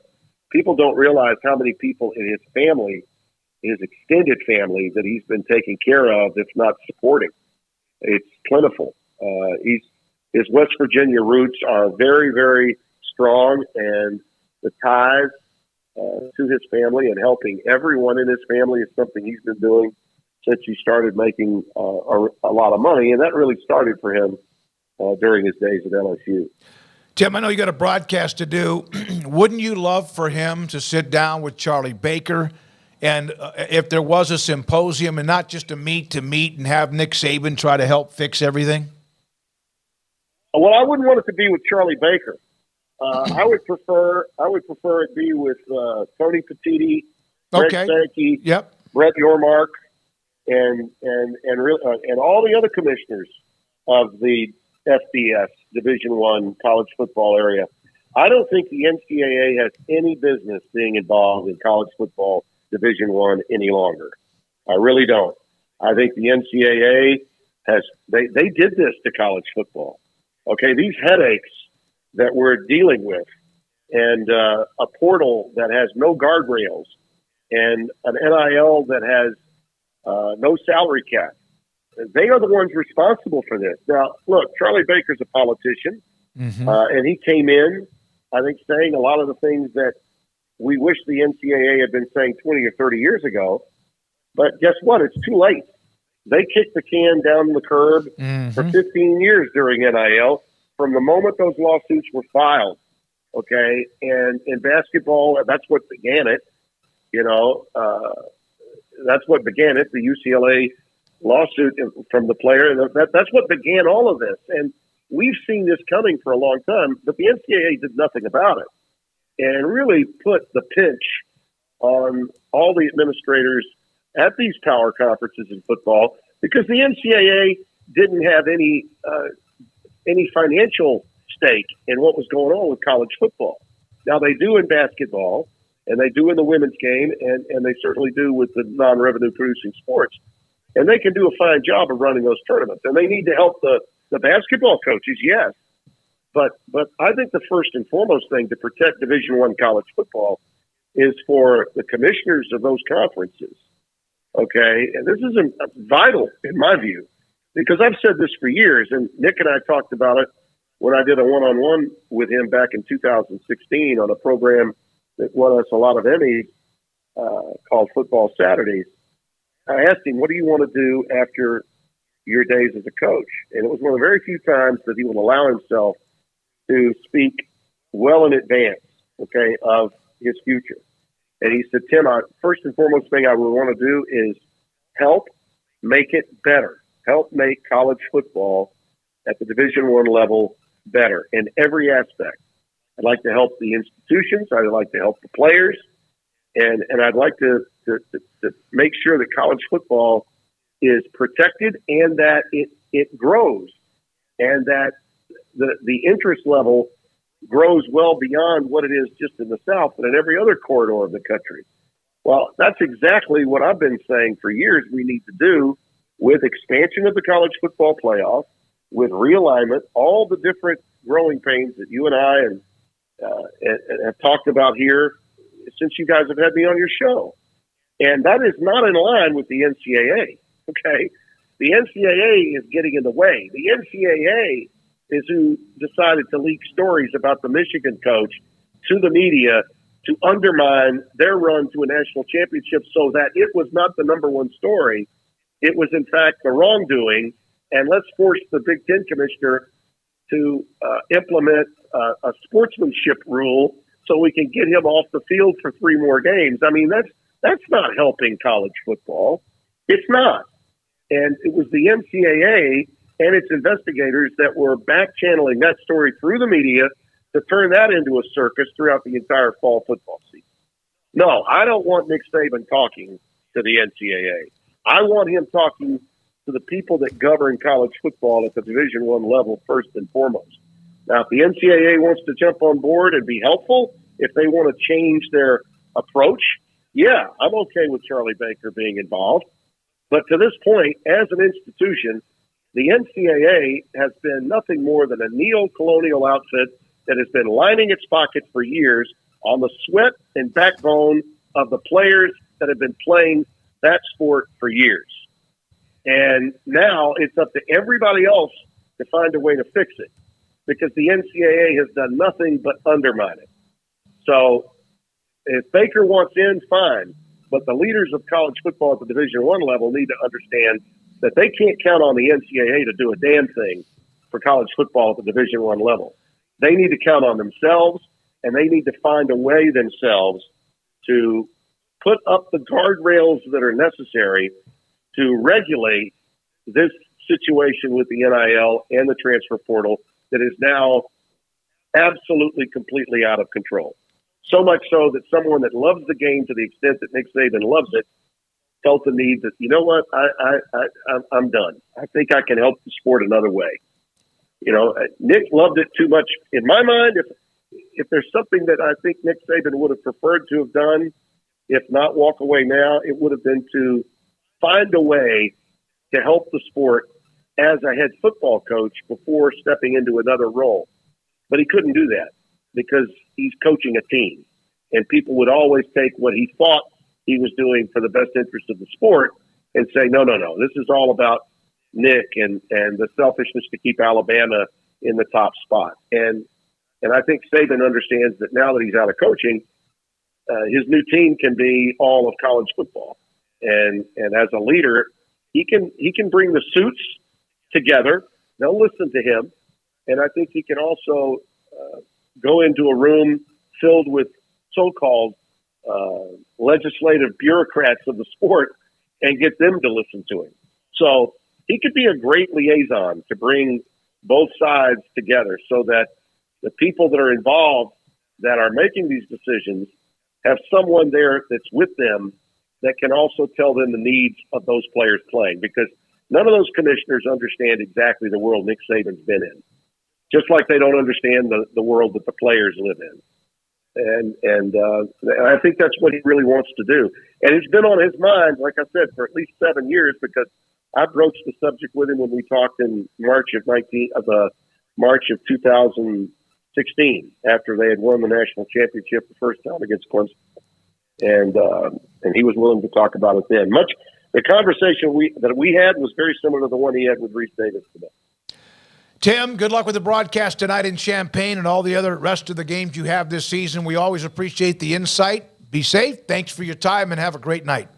[SPEAKER 1] people don't realize how many people in his family, his extended family, that he's been taking care of, if not supporting. It's plentiful. His West Virginia roots are very, very strong, and the ties to his family and helping everyone in his family is something he's been doing since he started making a lot of money, and that really started for him during his days at LSU.
[SPEAKER 4] Tim, I know you got a broadcast to do. Wouldn't you love for him to sit down with Charlie Baker, and if there was a symposium, and not just a meet and have Nick Saban try to help fix everything?
[SPEAKER 1] Well, I wouldn't want it to be with Charlie Baker. I would prefer it be with Tony Petitti, Greg Sankey, Brett Yormark, and all the other commissioners of the FBS Division I college football area. I don't think the NCAA has any business being involved in college football Division I any longer. I really don't. I think the NCAA they did this to college football. Okay, these headaches that we're dealing with, and a portal that has no guardrails, and an NIL that has no salary cap. They are the ones responsible for this. Now, look, Charlie Baker's a politician, and he came in, I think, saying a lot of the things that we wish the NCAA had been saying 20 or 30 years ago. But guess what? It's too late. They kicked the can down the curb for 15 years during NIL from the moment those lawsuits were filed. Okay, and in basketball, that's what began it. That's what began it. The UCLA lawsuit from the player, and that's what began all of this. And we've seen this coming for a long time, but the NCAA did nothing about it, and really put the pinch on all the administrators at these power conferences in football, because the NCAA didn't have any financial stake in what was going on with college football. Now they do in basketball, and they do in the women's game, and they certainly do with the non-revenue producing sports. And they can do a fine job of running those tournaments. And they need to help the basketball coaches, yes. But I think the first and foremost thing to protect Division I college football is for the commissioners of those conferences. Okay? And this is vital, in my view, because I've said this for years, and Nick and I talked about it when I did a one-on-one with him back in 2016 on a program that won us a lot of Emmys called Football Saturdays. I asked him, what do you want to do after your days as a coach? And it was one of the very few times that he would allow himself to speak well in advance, okay, of his future. And he said, Tim, first and foremost thing I would want to do is help make it better. Help make college football at the Division I level better in every aspect. I'd like to help the institutions. I'd like to help the players. And I'd like to make sure that college football is protected and that it grows and that the interest level grows well beyond what it is just in the South, but in every other corridor of the country. Well, that's exactly what I've been saying for years we need to do with expansion of the college football playoff, with realignment, all the different growing pains that you and I have talked about here since you guys have had me on your show. And that is not in line with the NCAA, okay? The NCAA is getting in the way. The NCAA is who decided to leak stories about the Michigan coach to the media to undermine their run to a national championship so that it was not the number one story. It was, in fact, the wrongdoing. And let's force the Big Ten commissioner to implement a sportsmanship rule so we can get him off the field for 3 more games. I mean, that's not helping college football. It's not. And it was the NCAA and its investigators that were back-channeling that story through the media to turn that into a circus throughout the entire fall football season. No, I don't want Nick Saban talking to the NCAA. I want him talking to the people that govern college football at the Division I level first and foremost. Now, if the NCAA wants to jump on board and be helpful, if they want to change their approach, yeah, I'm okay with Charlie Baker being involved. But to this point, as an institution, the NCAA has been nothing more than a neo-colonial outfit that has been lining its pockets for years on the sweat and backbone of the players that have been playing that sport for years. And now it's up to everybody else to find a way to fix it because the NCAA has done nothing but undermine it. So if Baker wants in, fine. But the leaders of college football at the Division I level need to understand that they can't count on the NCAA to do a damn thing for college football at the Division I level. They need to count on themselves, and they need to find a way themselves to put up the guardrails that are necessary to regulate this situation with the NIL and the transfer portal that is now absolutely, completely out of control. So much so that someone that loves the game to the extent that Nick Saban loves it felt the need that, you know what, I'm done. I think I can help the sport another way. You know, Nick loved it too much. In my mind, if there's something that I think Nick Saban would have preferred to have done, if not walk away now, it would have been to find a way to help the sport as a head football coach before stepping into another role. But he couldn't do that because he's coaching a team. And people would always take what he thought he was doing for the best interest of the sport and say, no, this is all about Nick and the selfishness to keep Alabama in the top spot. And I think Saban understands that now that he's out of coaching, his new team can be all of college football. And as a leader, he can bring the suits together. They'll listen to him. And I think he can also go into a room filled with so-called legislative bureaucrats of the sport and get them to listen to him. So he could be a great liaison to bring both sides together so that the people that are involved that are making these decisions have someone there that's with them that can also tell them the needs of those players playing, because none of those commissioners understand exactly the world Nick Saban's been in, just like they don't understand the world that the players live in. And I think that's what he really wants to do. And it's been on his mind, like I said, for at least 7 years, because I broached the subject with him when we talked in March of 2016, after they had won the national championship the first time against Clemson. And he was willing to talk about it then. The conversation that we had was very similar to the one he had with Reese Davis today.
[SPEAKER 4] Tim, good luck with the broadcast tonight in Champaign and all the other rest of the games you have this season. We always appreciate the insight. Be safe. Thanks for your time, and have a great night.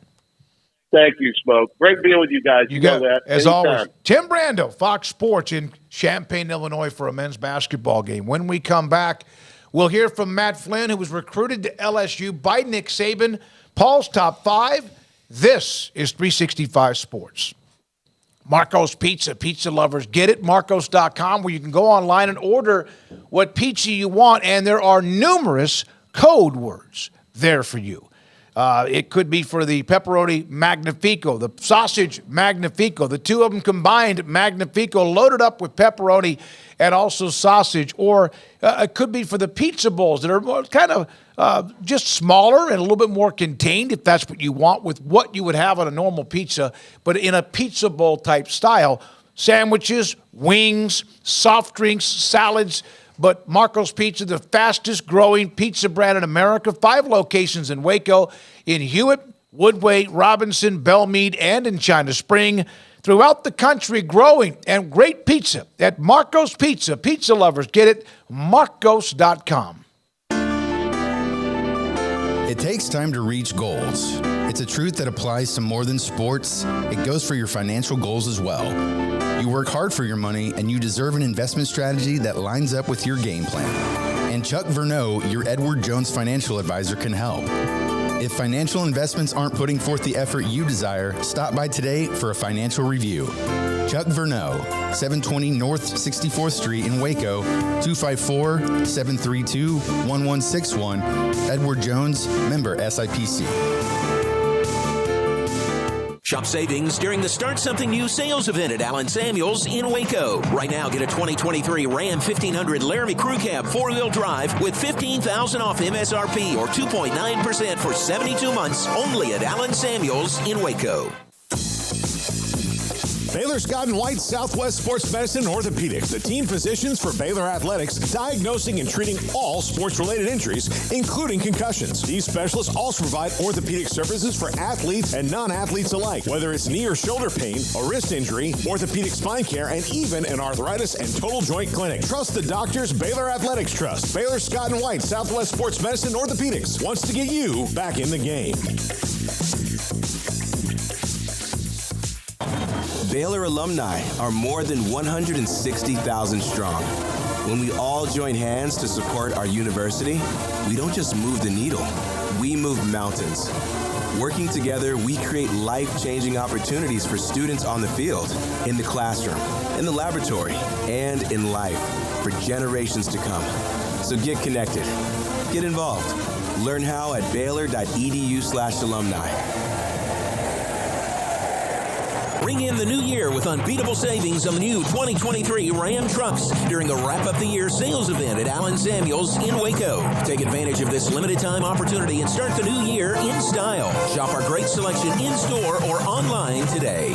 [SPEAKER 1] Thank you, Smoak. Great being with you guys. You know that.
[SPEAKER 4] As
[SPEAKER 1] Anytime.
[SPEAKER 4] always, Tim Brando, Fox Sports in Champaign, Illinois for a men's basketball game. When we come back, we'll hear from Matt Flynn, who was recruited to LSU by Nick Saban. Paul's Top 5. This is 365 Sports. Marco's Pizza. Pizza lovers, get it. Marcos.com, where you can go online and order what pizza you want, and there are numerous code words there for you. It could be for the pepperoni magnifico, the sausage magnifico, the two of them combined magnifico, loaded up with pepperoni and also sausage. Or it could be for the pizza bowls that are kind of just smaller and a little bit more contained, if that's what you want, with what you would have on a normal pizza, but in a pizza bowl type style. Sandwiches, wings, soft drinks, salads. But Marco's Pizza, the fastest growing pizza brand in America. 5 locations in Waco, in Hewitt, Woodway, Robinson, Belmead, and in China Spring. Throughout the country, growing and great pizza at Marco's Pizza. Pizza lovers, get it. Marcos.com.
[SPEAKER 7] It takes time to reach goals. It's a truth that applies to more than sports. It goes for your financial goals as well. You work hard for your money, and you deserve an investment strategy that lines up with your game plan. And Chuck Verneau, your Edward Jones financial advisor, can help. If financial investments aren't putting forth the effort you desire, stop by today for a financial review. Chuck Verneau, 720 North 64th Street in Waco, 254-732-1161. Edward Jones, member SIPC.
[SPEAKER 10] Shop savings during the Start Something New sales event at Allen Samuels in Waco. Right now, get a 2023 Ram 1500 Laramie Crew Cab 4-wheel drive with $15,000 off MSRP or 2.9% for 72 months only at Allen Samuels in Waco.
[SPEAKER 17] Baylor Scott & White Southwest Sports Medicine and Orthopedics, the team physicians for Baylor Athletics, diagnosing and treating all sports-related injuries, including concussions. These specialists also provide orthopedic services for athletes and non-athletes alike, whether it's knee or shoulder pain, a wrist injury, orthopedic spine care, and even an arthritis and total joint clinic. Trust the doctors Baylor Athletics trust. Baylor Scott & White Southwest Sports Medicine and Orthopedics wants to get you back in the game.
[SPEAKER 8] Baylor alumni are more than 160,000 strong. When we all join hands to support our university, we don't just move the needle, we move mountains. Working together, we create life-changing opportunities for students on the field, in the classroom, in the laboratory, and in life for generations to come. So get connected, get involved. Learn how at baylor.edu/alumni.
[SPEAKER 10] Ring in the new year with unbeatable savings on the new 2023 Ram trucks during the Wrap Up the Year sales event at Allen Samuels in Waco. Take advantage of this limited time opportunity and start the new year in style. Shop our great selection in-store or online today.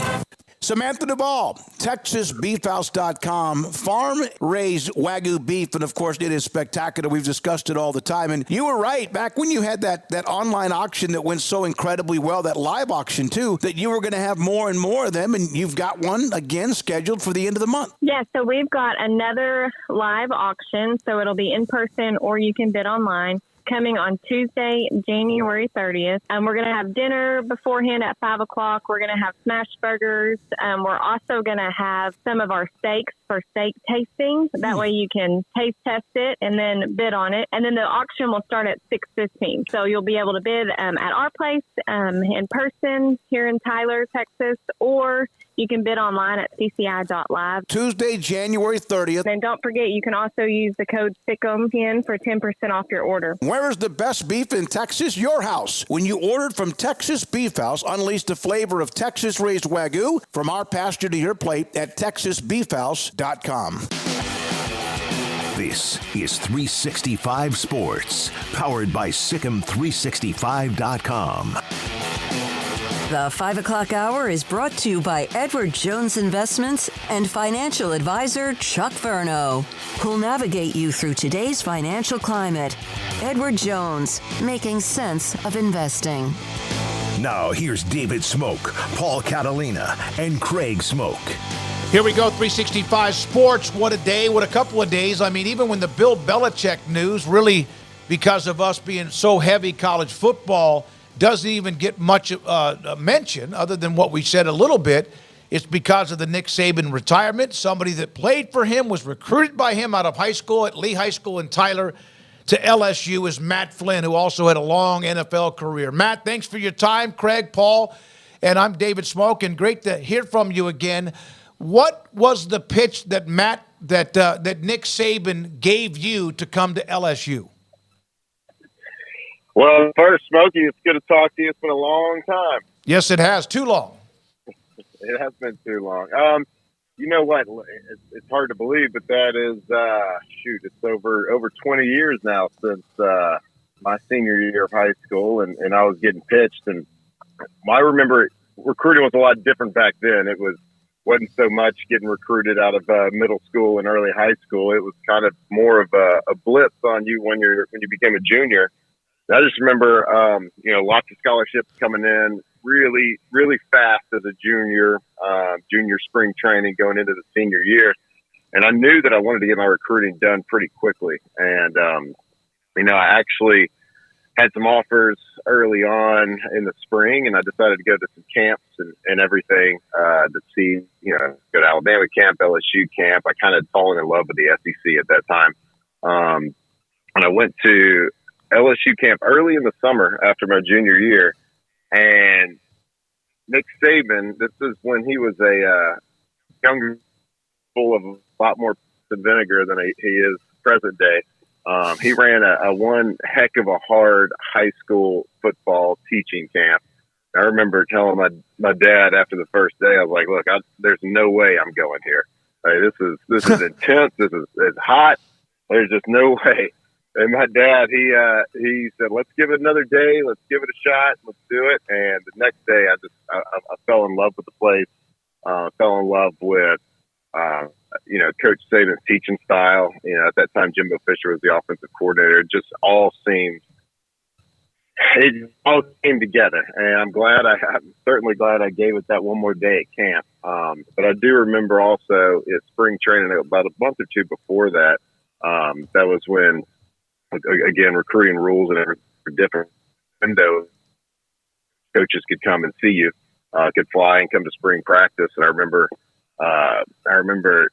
[SPEAKER 4] Samantha Duvall, TexasBeefHouse.com, farm-raised Wagyu beef, and of course it is spectacular. We've discussed it all the time, and you were right. Back when you had that online auction that went so incredibly well, that live auction too, that you were going to have more and more of them, and you've got one again scheduled for the end of the month.
[SPEAKER 23] Yeah, so we've got another live auction, so it'll be in person or you can bid online. Coming on Tuesday, January 30th. We're going to have dinner beforehand at 5 o'clock. We're going to have smash burgers. We're also going to have some of our steaks for steak tasting. That way you can taste test it and then bid on it. And then the auction will start at 6:15. So you'll be able to bid at our place in person here in Tyler, Texas, or you can bid online at cci.live.
[SPEAKER 4] Tuesday, January 30th.
[SPEAKER 23] And don't forget, you can also use the code SICK'EM10 for 10% off your order.
[SPEAKER 4] Where is the best beef in Texas? Your house. When you ordered from Texas Beef House, unleash the flavor of Texas-raised Wagyu from our pasture to your plate at TexasBeefHouse.com.
[SPEAKER 2] This is 365 Sports, powered by Sick'EM365.com.
[SPEAKER 3] The 5 o'clock hour is brought to you by Edward Jones Investments and financial advisor Chuck Verneau, who'll navigate you through today's financial climate. Edward Jones, making sense of investing.
[SPEAKER 2] Now here's David Smoak, Paul Catalina, and Craig Smoak.
[SPEAKER 4] Here we go, 365 Sports. What a day, what a couple of days. I mean, even when the Bill Belichick news, really because of us being so heavy college football, doesn't even get much mention other than what we said a little bit. It's because of the Nick Saban retirement. Somebody that played for him, was recruited by him out of high school at Lee High School in Tyler to LSU, is Matt Flynn, who also had a long NFL career. Matt, thanks for your time. Craig, Paul, And I'm David Smoak, and great to hear from you again. What was the pitch that that Nick Saban gave you to come to LSU?
[SPEAKER 9] Well, first, Smokey, it's good to talk to you. It's been a long time.
[SPEAKER 4] Yes, it has. Too long.
[SPEAKER 9] It has been too long. You know what? It's hard to believe, but that is, it's over 20 years now since my senior year of high school, and I was getting pitched. And I remember recruiting was a lot different back then. It wasn't so much getting recruited out of middle school and early high school. It was kind of more of a blitz on you when you became a junior. I just remember, lots of scholarships coming in really, really fast as a junior spring training going into the senior year. And I knew that I wanted to get my recruiting done pretty quickly. And, I actually had some offers early on in the spring, and I decided to go to some camps and everything to see, go to Alabama camp, LSU camp. I kind of fallen in love with the SEC at that time. And I went to LSU camp early in the summer after my junior year, and Nick Saban, this is when he was a younger, full of a lot more vinegar than he is present day. He ran a one heck of a hard high school football teaching camp. I remember telling my dad after the first day, I was like, "Look, there's no way I'm going here. This is intense. It's hot. There's just no way." And my dad, he said, "Let's give it another day. Let's give it a shot. Let's do it." And the next day, I fell in love with the place. Fell in love with, Coach Saban's teaching style. At that time, Jimbo Fisher was the offensive coordinator. It just all came together. And I'm certainly glad I gave it that one more day at camp. But I do remember also at spring training, about a month or two before that, that was when, again, recruiting rules and every different window, coaches could come and see you, could fly and come to spring practice. And I remember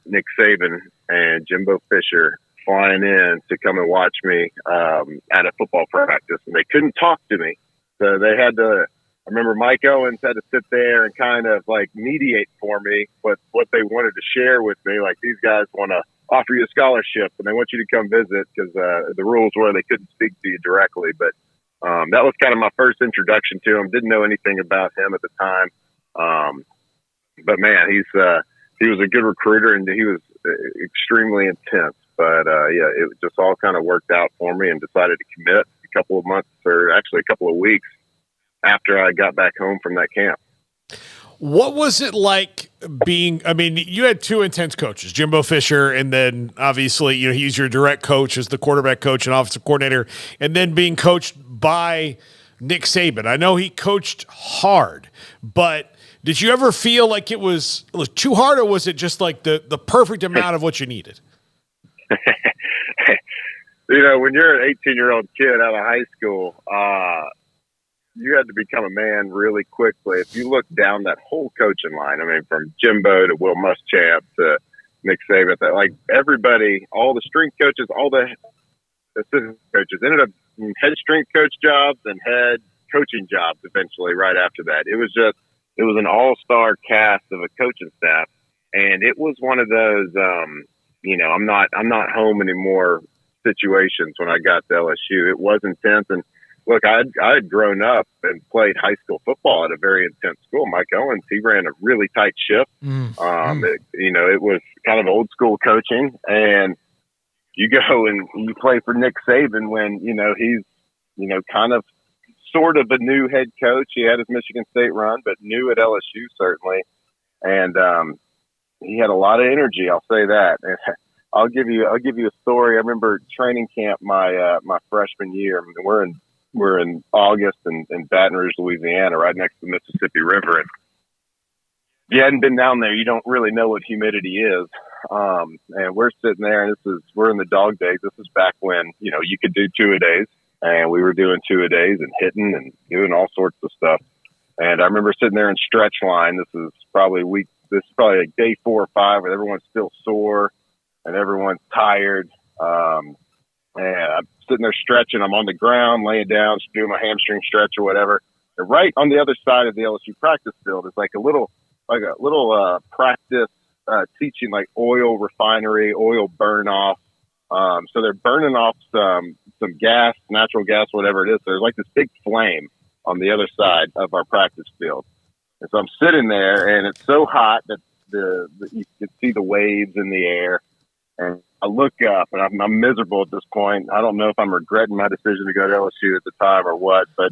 [SPEAKER 9] Nick Saban and Jimbo Fisher flying in to come and watch me at a football practice, and they couldn't talk to me, so they had to. I remember Mike Owens had to sit there and kind of like mediate for me what they wanted to share with me. Like, these guys want to offer you a scholarship and they want you to come visit, because the rules were they couldn't speak to you directly. But that was kind of my first introduction to him. Didn't know anything about him at the time. But man, he was a good recruiter, and he was extremely intense. But it just all kind of worked out for me, and decided to commit a couple of months, or actually a couple of weeks after I got back home from that camp.
[SPEAKER 5] What was it like you had two intense coaches, Jimbo Fisher, and then obviously, he's your direct coach as the quarterback coach and offensive coordinator, and then being coached by Nick Saban. I know he coached hard, but did you ever feel like it was too hard, or was it just like the perfect amount of what you needed?
[SPEAKER 9] When you're an 18-year-old kid out of high school, you had to become a man really quickly. If you look down that whole coaching line, from Jimbo to Will Muschamp to Nick Saban, like everybody, all the strength coaches, all the assistant coaches ended up in head strength coach jobs and head coaching jobs eventually right after that. It was an all-star cast of a coaching staff. And it was one of those, I'm not home anymore situations when I got to LSU. It was intense. And look, I had grown up and played high school football at a very intense school. Mike Owens, he ran a really tight ship. It was kind of old school coaching, and you go and you play for Nick Saban when, he's, kind of sort of a new head coach. He had his Michigan State run, but new at LSU certainly. And, he had a lot of energy. I'll say that. And I'll give you a story. I remember training camp my freshman year. We're in August in Baton Rouge, Louisiana, right next to the Mississippi River. And if you hadn't been down there, you don't really know what humidity is. And we're sitting there, and we're in the dog days. This is back when, you could do 2-a-days, and we were doing 2-a-days and hitting and doing all sorts of stuff. And I remember sitting there in stretch line. This is probably like day 4 or 5, where everyone's still sore and everyone's tired. And I'm sitting there stretching. I'm on the ground, laying down, just doing my hamstring stretch or whatever. right on the other side of the LSU practice field is like a little practice teaching like oil refinery, oil burn off. So they're burning off some gas, natural gas, whatever it is. There's like this big flame on the other side of our practice field. And so I'm sitting there, and it's so hot that you can see the waves in the air. And I look up, and I'm miserable at this point. I don't know if I'm regretting my decision to go to LSU at the time or what, but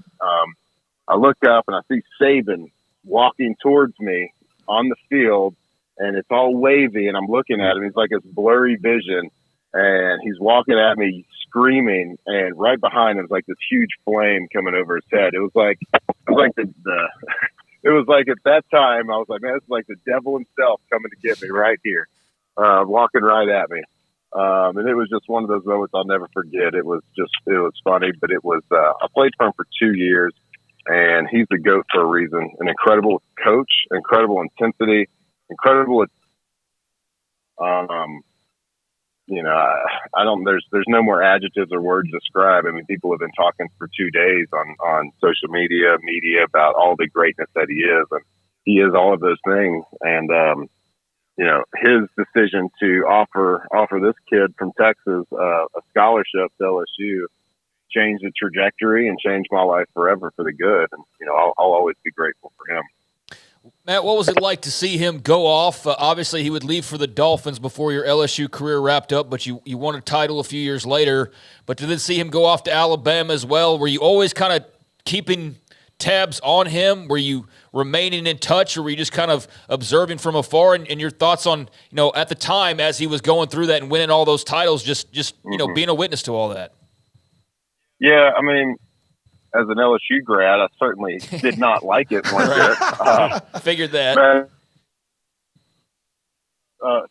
[SPEAKER 9] I look up, and I see Saban walking towards me on the field, and it's all wavy, and I'm looking at him. He's like this blurry vision, and he's walking at me screaming, and right behind him is like this huge flame coming over his head. It was like it was like at that time, I was like, man, it's like the devil himself coming to get me right here, walking right at me. And it was just one of those moments I'll never forget. It was funny, but it was, I played for him for 2 years, and he's the GOAT for a reason. An incredible coach, incredible intensity, incredible, there's no more adjectives or words to describe. I mean, people have been talking for 2 days on social media about all the greatness that he is, and he is all of those things. And, his decision to offer this kid from Texas a scholarship to LSU changed the trajectory and changed my life forever for the good. And, I'll always be grateful for him.
[SPEAKER 6] Matt, what was it like to see him go off? Obviously, he would leave for the Dolphins before your LSU career wrapped up, but you won a title a few years later. But to then see him go off to Alabama as well, were you always kind of keeping tabs on him? Were you remaining in touch, or were you just kind of observing from afar? And your thoughts on, at the time as he was going through that and winning all those titles, just being a witness to all that?
[SPEAKER 9] Yeah, I mean, as an LSU grad, I certainly did not like it one bit.
[SPEAKER 6] Figured that.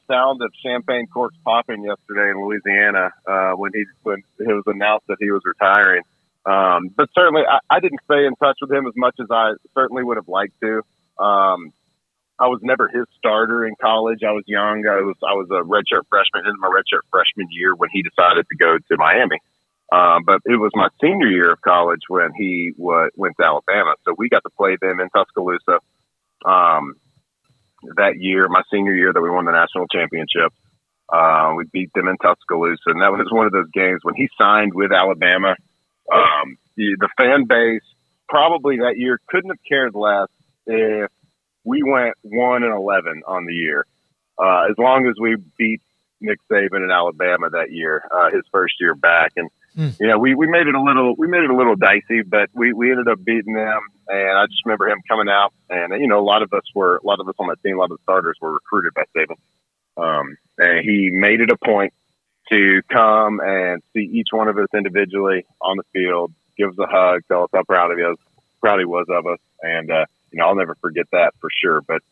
[SPEAKER 9] Sound of champagne corks popping yesterday in Louisiana when it was announced that he was retiring. But certainly, I didn't stay in touch with him as much as I certainly would have liked to. I was never his starter in college. I was young. I was a redshirt freshman in my redshirt freshman year when he decided to go to Miami. But it was my senior year of college when he went to Alabama. So we got to play them in Tuscaloosa that year, my senior year that we won the national championship. We beat them in Tuscaloosa. And that was one of those games when he signed with Alabama. The fan base probably that year couldn't have cared less if we went 1-11 on the year. As long as we beat Nick Saban in Alabama that year, his first year back. And, we made it a little dicey, but we ended up beating them. And I just remember him coming out, and a lot of us on that team, a lot of the starters were recruited by Saban. And he made it a point to come and see each one of us individually on the field, give us a hug, tell us how proud he was of us. And, I'll never forget that for sure. But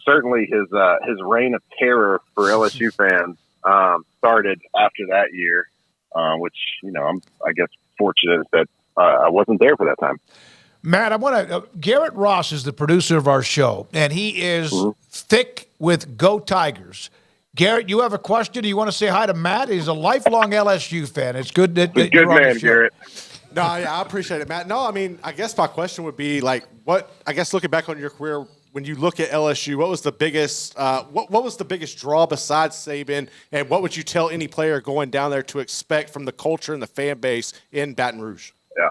[SPEAKER 9] certainly his reign of terror for LSU fans started after that year, which, I'm, I guess, fortunate that I wasn't there for that time.
[SPEAKER 4] Matt, I want to. Garrett Ross is the producer of our show, and he is thick with Go Tigers. Garrett, you have a question? Do you want to say hi to Matt? He's a lifelong LSU fan. It's good that
[SPEAKER 9] good
[SPEAKER 4] you're on
[SPEAKER 9] man,
[SPEAKER 4] the show.
[SPEAKER 9] Garrett.
[SPEAKER 5] No, I appreciate it, Matt. No, I mean, I guess my question would be looking back on your career, when you look at LSU, what was the biggest what was the biggest draw besides Saban, and what would you tell any player going down there to expect from the culture and the fan base in Baton Rouge?
[SPEAKER 9] Yeah.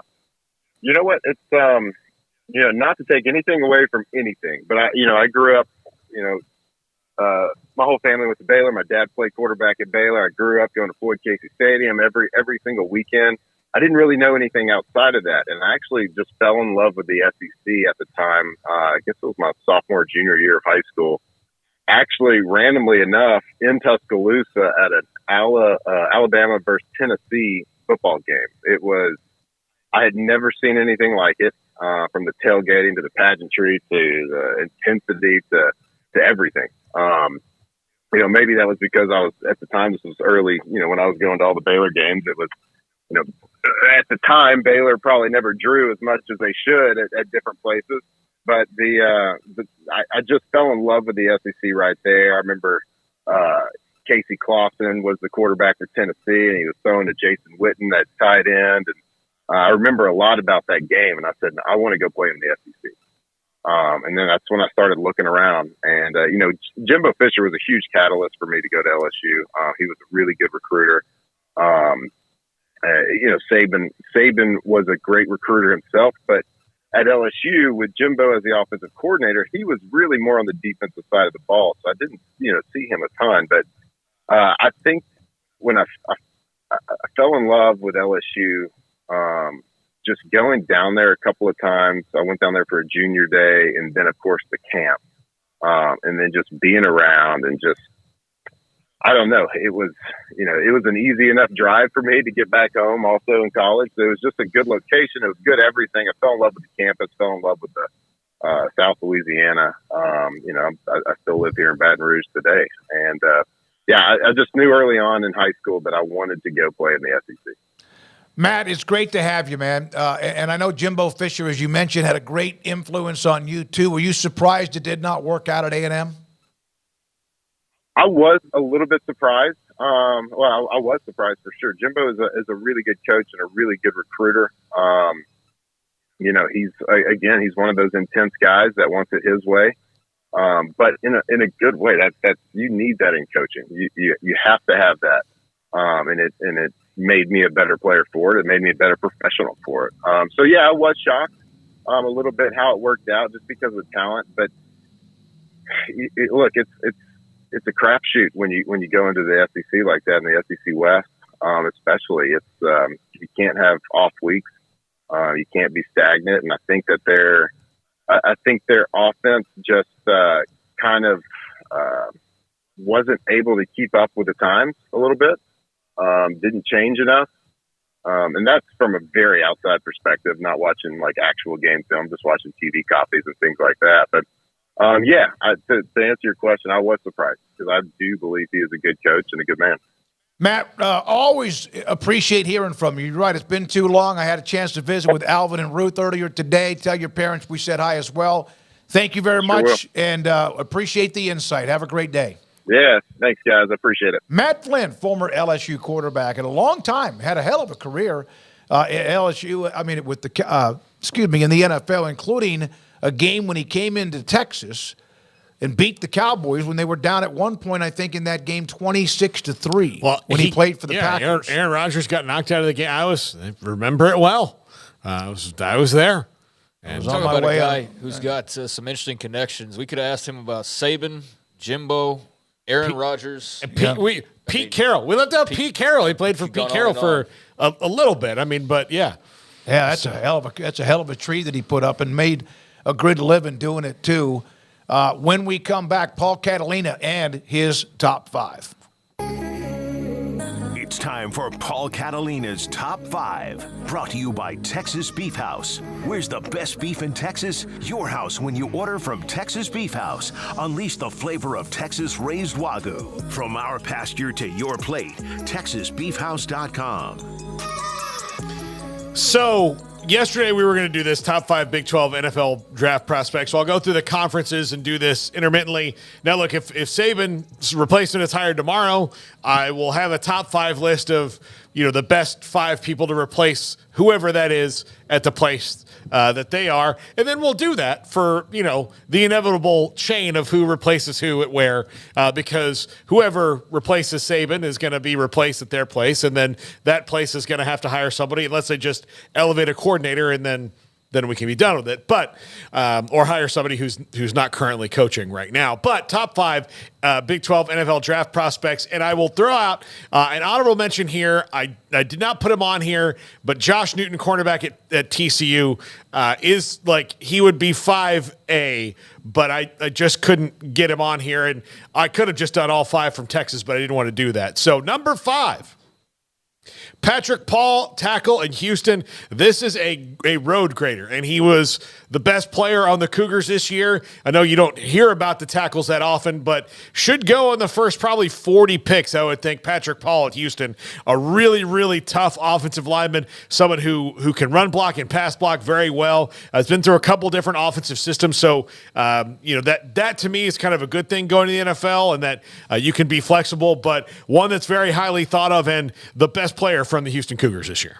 [SPEAKER 9] You know what? It's not to take anything away from anything, but I grew up, my whole family went to Baylor. My dad played quarterback at Baylor. I grew up going to Floyd Casey Stadium every single weekend. I didn't really know anything outside of that, and I actually just fell in love with the SEC at the time. I guess it was my sophomore, junior year of high school. Actually, randomly enough, in Tuscaloosa at an Alabama versus Tennessee football game. I had never seen anything like it, from the tailgating to the pageantry to the intensity to everything. Maybe that was because I was, at the time, this was early, when I was going to all the Baylor games, it was, at the time, Baylor probably never drew as much as they should at different places. But I just fell in love with the SEC right there. I remember Casey Clausen was the quarterback for Tennessee, and he was throwing to Jason Witten at tight end. And I remember a lot about that game, and I said, I want to go play in the SEC. And then that's when I started looking around. And, Jimbo Fisher was a huge catalyst for me to go to LSU. He was a really good recruiter. Saban was a great recruiter himself, but at LSU with Jimbo as the offensive coordinator, he was really more on the defensive side of the ball. So I didn't, see him a ton. But I think when I fell in love with LSU, just going down there a couple of times. I went down there for a junior day, and then of course the camp, and then just being around and just, I don't know. It was an easy enough drive for me to get back home. Also in college, so it was just a good location. It was good everything. I fell in love with the campus. Fell in love with the South Louisiana. I still live here in Baton Rouge today, and I just knew early on in high school that I wanted to go play in the SEC.
[SPEAKER 4] Matt, it's great to have you, man. And I know Jimbo Fisher, as you mentioned, had a great influence on you, too. Were you surprised it did not work out at A&M?
[SPEAKER 9] I was a little bit surprised. I was surprised for sure. Jimbo is a really good coach and a really good recruiter. He's one of those intense guys that wants it his way. But in a good way. That you need that in coaching. You have to have that. And it made me a better player for it. It made me a better professional for it. I was shocked a little bit how it worked out just because of the talent. But it's a crapshoot when you go into the SEC like that, in the SEC West, especially. It's you can't have off weeks. You can't be stagnant. And I think that their offense just wasn't able to keep up with the times a little bit. Didn't change enough. And that's from a very outside perspective, not watching like actual game film, just watching TV copies and things like that. But to answer your question, I was surprised because I do believe he is a good coach and a good man.
[SPEAKER 4] Matt, always appreciate hearing from you. You're right, it's been too long. I had a chance to visit with Alvin and Ruth earlier today. Tell your parents we said hi as well. Thank you very much, and appreciate the insight. Have a great day.
[SPEAKER 9] Yeah, thanks, guys. I appreciate it.
[SPEAKER 4] Matt Flynn, former LSU quarterback, and a long time, had a hell of a career at LSU. I mean, with the in the NFL, including a game when he came into Texas and beat the Cowboys when they were down at one point, I think, in that game 26-3 when he played for the Packers.
[SPEAKER 5] Aaron Rodgers got knocked out of the game. I remember it well. I was there.
[SPEAKER 6] And talk about a guy who's got some interesting connections. We could have asked him about Saban, Jimbo, Aaron Rodgers.
[SPEAKER 5] Pete Carroll. We left out Pete Carroll. He played for Pete Carroll for a little bit. I mean, but yeah.
[SPEAKER 4] Yeah, that's a hell of a tree that he put up and made a good living doing it too. When we come back, Paul Catalina and his top 5.
[SPEAKER 2] It's time for Paul Catalina's Top 5, brought to you by Texas Beef House. Where's the best beef in Texas? Your house when you order from Texas Beef House. Unleash the flavor of Texas-raised Wagyu. From our pasture to your plate, TexasBeefHouse.com.
[SPEAKER 5] So, yesterday we were going to do this top 5 Big 12 NFL draft prospects. So I'll go through the conferences and do this intermittently. Now, look, if Saban's replacement is hired tomorrow, I will have a top 5 list of the best 5 people to replace whoever that is at the place that they are. And then we'll do that for, the inevitable chain of who replaces who at where, because whoever replaces Saban is going to be replaced at their place. And then that place is going to have to hire somebody unless they just elevate a coordinator and then we can be done with it. But or hire somebody who's not currently coaching right now. But top 5 Big 12 NFL draft prospects, and I will throw out an honorable mention here. I did not put him on here, but Josh Newton, cornerback at TCU, is he would be 5A, but I just couldn't get him on here, and I could have just done all 5 from Texas, but I didn't want to do that. So number 5. Patrick Paul, tackle in Houston. This is a road grader, and he was the best player on the Cougars this year. I know you don't hear about the tackles that often, but should go in the first probably 40 picks, I would think. Patrick Paul at Houston, a really, really tough offensive lineman, someone who can run block and pass block very well. Has been through a couple different offensive systems, so that to me is kind of a good thing going to the NFL, and that you can be flexible, but one that's very highly thought of and the best player from the Houston Cougars this year.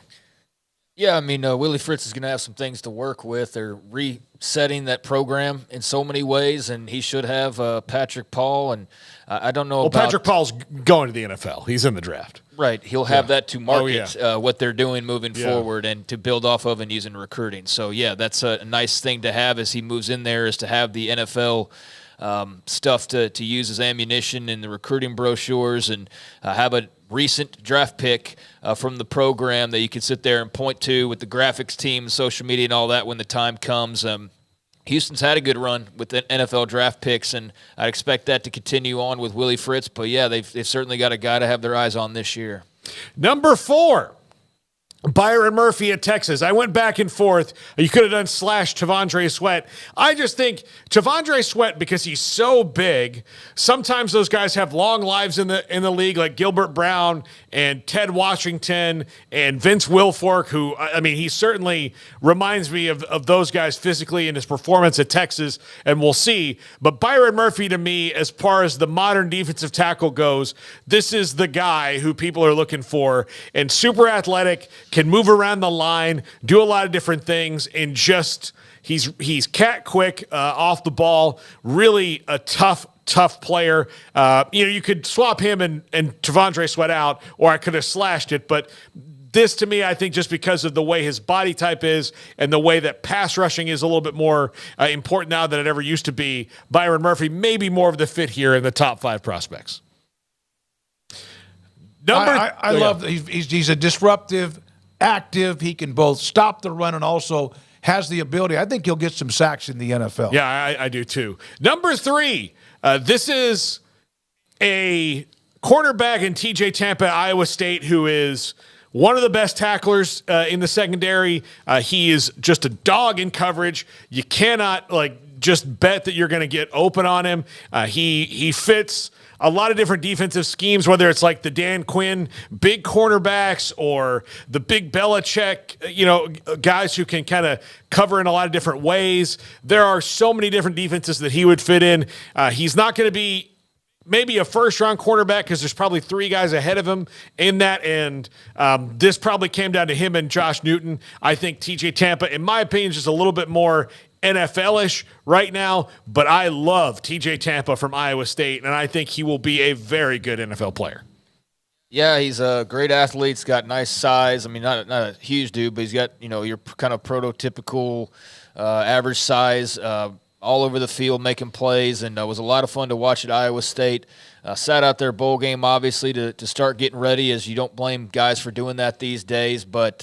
[SPEAKER 6] Yeah, I mean, Willie Fritz is going to have some things to work with. They're resetting that program in so many ways, and he should have Patrick Paul. And I don't know about
[SPEAKER 5] Patrick Paul's going to the NFL. He's in the draft.
[SPEAKER 6] Right. He'll have that to market what they're doing moving forward and to build off of and using recruiting. So, yeah, that's a nice thing to have as he moves in there, is to have the NFL stuff to use as ammunition in the recruiting brochures, and have a recent draft pick from the program that you can sit there and point to with the graphics team, social media, and all that when the time comes. Houston's had a good run with the NFL draft picks, and I'd expect that to continue on with Willie Fritz. But, yeah, they've certainly got a guy to have their eyes on this year.
[SPEAKER 5] Number 4. Byron Murphy at Texas. I went back and forth. You could have done / Tavondre Sweat. I just think Tavondre Sweat, because he's so big, sometimes those guys have long lives in the league, like Gilbert Brown and Ted Washington and Vince Wilfork, who, I mean, he certainly reminds me of those guys physically in his performance at Texas, and we'll see. But Byron Murphy, to me, as far as the modern defensive tackle goes, this is the guy who people are looking for, and super athletic, can move around the line, do a lot of different things, and just he's cat quick off the ball. Really a tough player. You could swap him and Tavondre Sweat out, or I could have slashed it. But this, to me, I think just because of the way his body type is and the way that pass rushing is a little bit more important now than it ever used to be, Byron Murphy may be more of the fit here in the top 5 prospects.
[SPEAKER 4] I love that he's a disruptive, active. He can both stop the run and also has the ability. I think he'll get some sacks in the NFL.
[SPEAKER 5] Yeah, I do too. Number 3, this is a cornerback in TJ Tampa, Iowa State, who is one of the best tacklers in the secondary. He is just a dog in coverage. You cannot just bet that you're going to get open on him. He fits a lot of different defensive schemes, whether it's like the Dan Quinn big cornerbacks or the big Belichick, guys who can kind of cover in a lot of different ways. There are so many different defenses that he would fit in. He's not going to be maybe a first-round cornerback because there's probably 3 guys ahead of him in that, and this probably came down to him and Josh Newton. I think TJ Tampa, in my opinion, is just a little bit more NFL-ish right now, but I love TJ Tampa from Iowa State, and I think he will be a very good NFL player.
[SPEAKER 6] Yeah, he's a great athlete. He's got nice size. I mean, not a huge dude, but he's got, your kind of prototypical average size, all over the field making plays, and it was a lot of fun to watch at Iowa State. Sat out their bowl game, obviously, to start getting ready, as you don't blame guys for doing that these days. But,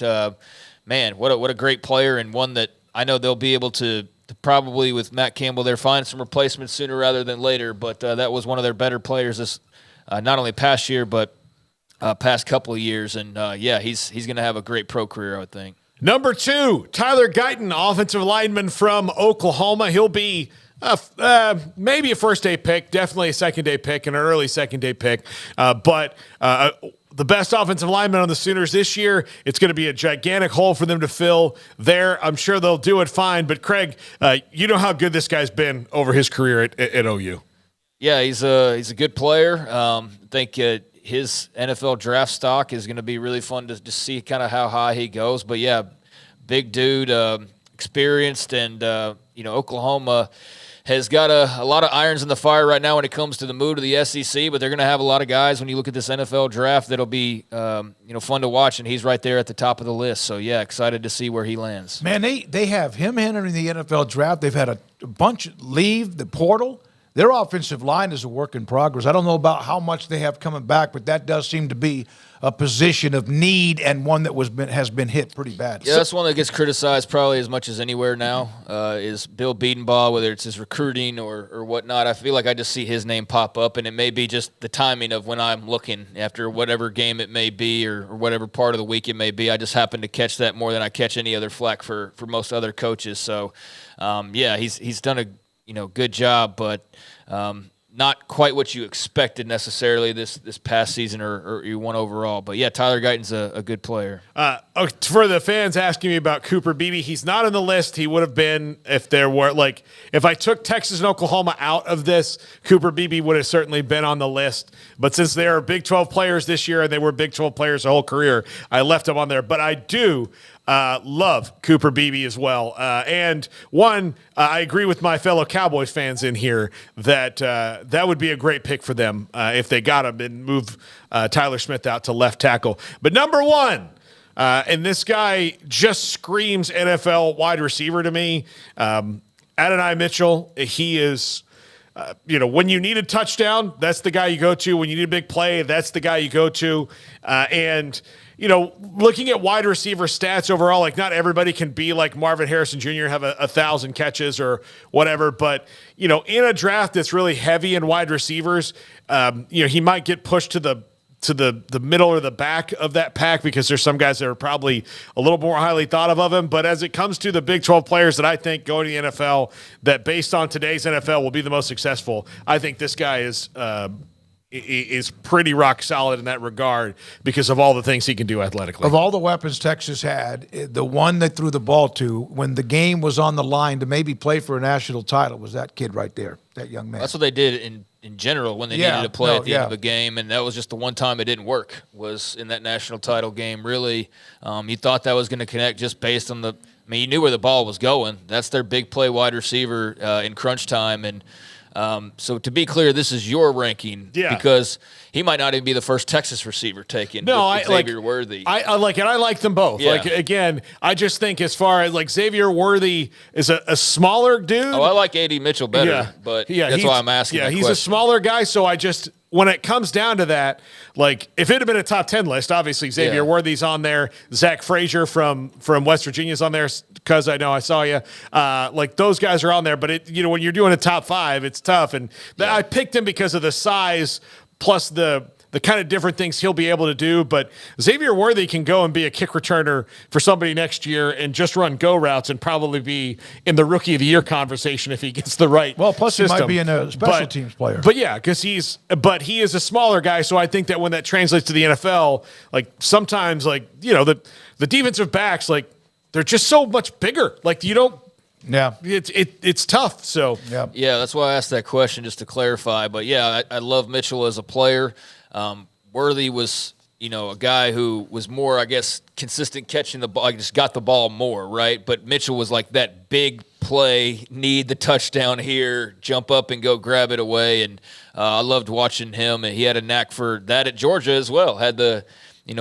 [SPEAKER 6] man, what a great player, and one that I know they'll be able to probably, with Matt Campbell, they're find some replacements sooner rather than later. But that was one of their better players this not only past year, but past couple of years. And, he's going to have a great pro career, I would think.
[SPEAKER 5] Number 2, Tyler Guyton, offensive lineman from Oklahoma. He'll be maybe a first-day pick, definitely a second-day pick, and an early second-day pick. But the best offensive lineman on the Sooners this year. It's going to be a gigantic hole for them to fill there. I'm sure they'll do it fine. But, Craig, you know how good this guy's been over his career at OU.
[SPEAKER 6] Yeah, he's a good player. I think his NFL draft stock is going to be really fun to see kind of how high he goes. But, yeah, big dude, experienced, and, Oklahoma has got a lot of irons in the fire right now when it comes to the move to the SEC, but they're going to have a lot of guys when you look at this NFL draft that'll be fun to watch, and he's right there at the top of the list. So, yeah, excited to see where he lands.
[SPEAKER 4] Man, they have him entering the NFL draft. They've had a bunch leave the portal. Their offensive line is a work in progress. I don't know about how much they have coming back, but that does seem to be a position of need and one that has been hit pretty bad.
[SPEAKER 6] Yeah, that's one that gets criticized probably as much as anywhere now is Bill Bedenbaugh, whether it's his recruiting or whatnot. I feel like I just see his name pop up, and it may be just the timing of when I'm looking after whatever game it may be or whatever part of the week it may be. I just happen to catch that more than I catch any other flack for most other coaches. So, he's done a good job, but not quite what you expected necessarily this past season or you won overall. But, yeah, Tyler Guyton's a good player.
[SPEAKER 5] For the fans asking me about Cooper Beebe, he's not on the list. He would have been if there were, if I took Texas and Oklahoma out of this, Cooper Beebe would have certainly been on the list. But since they are Big 12 players this year and they were Big 12 players their whole career, I left him on there. But I do love Cooper Beebe as well. And I agree with my fellow Cowboys fans in here that that would be a great pick for them if they got him and move Tyler Smith out to left tackle. But number one, and this guy just screams NFL wide receiver to me, Adonai Mitchell. He is, when you need a touchdown, that's the guy you go to. When you need a big play, that's the guy you go to. And looking at wide receiver stats overall, like not everybody can be like Marvin Harrison Jr., have 1,000 catches or whatever. But, in a draft that's really heavy in wide receivers, he might get pushed to the middle or the back of that pack because there's some guys that are probably a little more highly thought of him. But as it comes to the Big 12 players that I think go to the NFL, that based on today's NFL will be the most successful, I think this guy is pretty rock solid in that regard because of all the things he can do athletically.
[SPEAKER 4] Of all the weapons Texas had, the one they threw the ball to when the game was on the line to maybe play for a national title was that kid right there, that young man.
[SPEAKER 6] That's what they did in general when they needed to play at the end of a game, and that was just the one time it didn't work, was in that national title game. Really, you thought that was going to connect just based on you knew where the ball was going. That's their big play wide receiver in crunch time, and so to be clear, this is your ranking because he might not even be the first Texas receiver taken.
[SPEAKER 5] No,
[SPEAKER 6] Xavier Worthy.
[SPEAKER 5] I like it. I like them both.
[SPEAKER 6] Yeah.
[SPEAKER 5] Like again, I just think as far as like Xavier Worthy is a smaller dude.
[SPEAKER 6] Oh, I like A.D. Mitchell better, but that's why I'm asking.
[SPEAKER 5] Yeah, he's a smaller guy, so I just. When it comes down to that, like if it had been a top 10 list, obviously Xavier Worthy's on there. Zach Frazier from West Virginia's on there because I know I saw you. Like those guys are on there, but when you're doing a top 5, it's tough. And I picked him because of the size plus the kind of different things he'll be able to do. But Xavier Worthy can go and be a kick returner for somebody next year and just run go routes and probably be in the Rookie of the Year conversation if he gets the right
[SPEAKER 4] plus
[SPEAKER 5] system.
[SPEAKER 4] He might be in a special teams player.
[SPEAKER 5] But yeah, because he is a smaller guy, so I think that when that translates to the NFL, like sometimes the defensive backs, like they're just so much bigger. Like you don't.
[SPEAKER 4] Yeah,
[SPEAKER 5] it's tough. So
[SPEAKER 6] yeah, that's why I asked that question just to clarify. But yeah, I love Mitchell as a player. Worthy was, a guy who was more, I guess, consistent catching the ball. Just got the ball more, right? But Mitchell was like that big play, need the touchdown here, jump up and go grab it away. And I loved watching him. And he had a knack for that at Georgia as well. Had the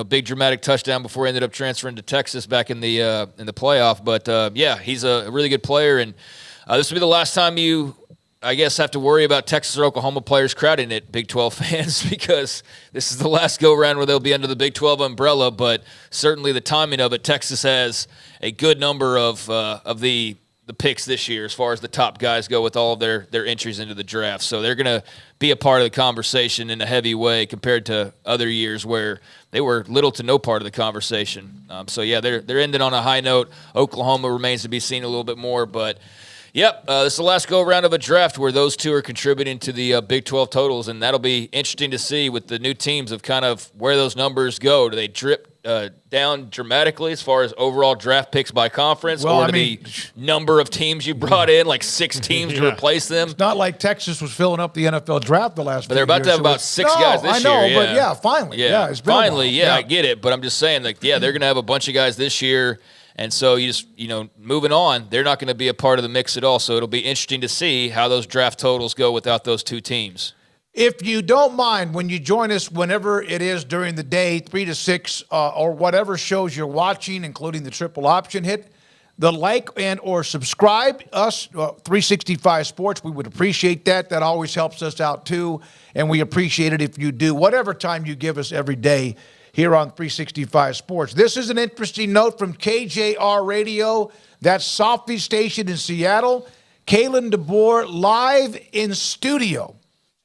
[SPEAKER 6] big dramatic touchdown before he ended up transferring to Texas back in the playoff. But he's a really good player. And this will be the last time you, I guess, have to worry about Texas or Oklahoma players crowding it, Big 12 fans, because this is the last go-around where they'll be under the Big 12 umbrella. But certainly the timing of it, Texas has a good number of the picks this year as far as the top guys go with all of their entries into the draft. So they're going to be a part of the conversation in a heavy way compared to other years where they were little to no part of the conversation. They're ending on a high note. Oklahoma remains to be seen a little bit more, but yep, this is the last go-around of a draft where those two are contributing to the Big 12 totals, and that'll be interesting to see with the new teams of kind of where those numbers go. Do they drip down dramatically as far as overall draft picks by conference, or the number of teams you brought in, like 6 teams to replace them?
[SPEAKER 4] It's not like Texas was filling up the NFL draft the last
[SPEAKER 6] But they're about
[SPEAKER 4] years,
[SPEAKER 6] to have about 6 guys this year.
[SPEAKER 4] I know, but finally. Yeah, it's been
[SPEAKER 6] finally, I get it. But I'm just saying, they're going to have a bunch of guys this year. And so you just, moving on, they're not going to be a part of the mix at all. So it'll be interesting to see how those draft totals go without those 2 teams.
[SPEAKER 4] If you don't mind, when you join us, whenever it is during the day, 3 to 6, or whatever shows you're watching, including the triple option, hit the like and or subscribe us, 365 Sports. We would appreciate that. That always helps us out too. And we appreciate it if you do, whatever time you give us every day here on 365 Sports. This is an interesting note from KJR Radio. That's Sophie Station in Seattle. Kalen DeBoer live in studio,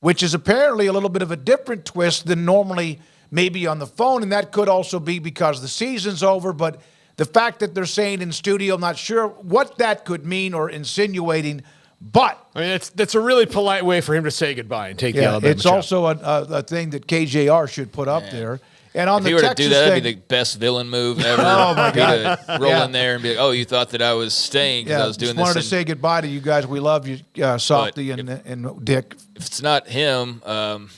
[SPEAKER 4] which is apparently a little bit of a different twist than normally maybe on the phone, and that could also be because the season's over, but the fact that they're saying in studio, I'm not sure what that could mean or insinuating, but
[SPEAKER 5] I mean, that's a really polite way for him to say goodbye and take the Alabama
[SPEAKER 4] it's
[SPEAKER 5] job.
[SPEAKER 4] also a thing that KJR should put up there. And on
[SPEAKER 6] if
[SPEAKER 4] the
[SPEAKER 6] he were
[SPEAKER 4] Texas
[SPEAKER 6] to do that,
[SPEAKER 4] thing,
[SPEAKER 6] that'd be the best villain move ever.
[SPEAKER 4] Oh, my God.
[SPEAKER 6] To roll in there and be like, oh, you thought that I was staying because I was doing
[SPEAKER 4] just wanted
[SPEAKER 6] this.
[SPEAKER 4] to say goodbye to you guys. We love you, Softy and Dick.
[SPEAKER 6] If it's not him, and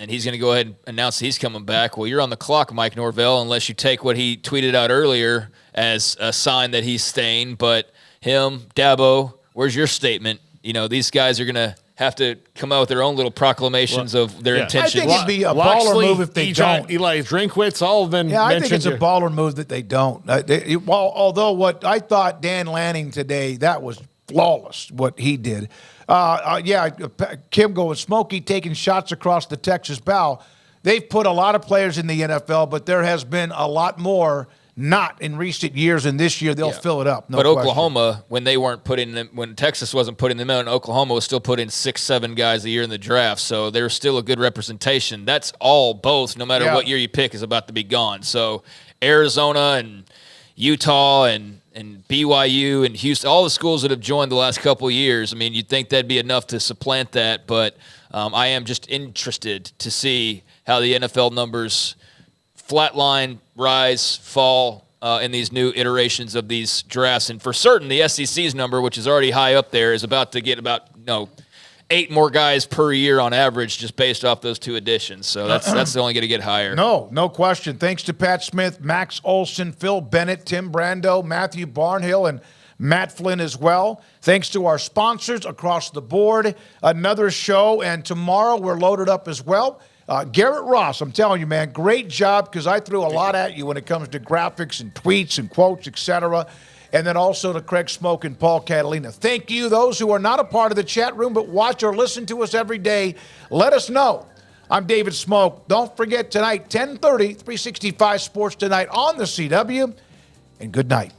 [SPEAKER 6] he's going to go ahead and announce he's coming back, well, you're on the clock, Mike Norvell, unless you take what he tweeted out earlier as a sign that he's staying. But him, Dabo, where's your statement? These guys are going to have to come out with their own little proclamations of their intentions.
[SPEAKER 4] I think it'd be a baller move if they don't.
[SPEAKER 5] Eli Drinkwitz, all of them.
[SPEAKER 4] Yeah, I think it's a baller move that they don't. Although what I thought Dan Lanning today, that was flawless what he did. Kim going Smokey taking shots across the Texas bow. They've put a lot of players in the NFL, but there has been a lot more not in recent years, and this year they'll fill it up.
[SPEAKER 6] But Oklahoma, when they weren't putting them, when Texas wasn't putting them in, Oklahoma was still putting 6-7 guys a year in the draft, so they're still a good representation. That's all both, no matter what year you pick, is about to be gone. So Arizona and Utah and BYU and Houston, all the schools that have joined the last couple of years, I mean, you'd think that'd be enough to supplant that, but I am just interested to see how the NFL numbers flatline, rise, fall in these new iterations of these drafts. And for certain, the SEC's number, which is already high up there, is about to get about 8 more guys per year on average just based off those 2 additions. So that's only going to get higher.
[SPEAKER 4] No question. Thanks to Pat Smith, Max Olson, Phil Bennett, Tim Brando, Matthew Barnhill, and Matt Flynn as well. Thanks to our sponsors across the board. Another show, and tomorrow we're loaded up as well. Garrett Ross, I'm telling you, man, great job, because I threw a lot at you when it comes to graphics and tweets and quotes, etc. And then also to Craig Smoak and Paul Catalina. Thank you, those who are not a part of the chat room but watch or listen to us every day. Let us know. I'm David Smoak. Don't forget tonight, 10:30, 365 Sports Tonight on the CW. And good night.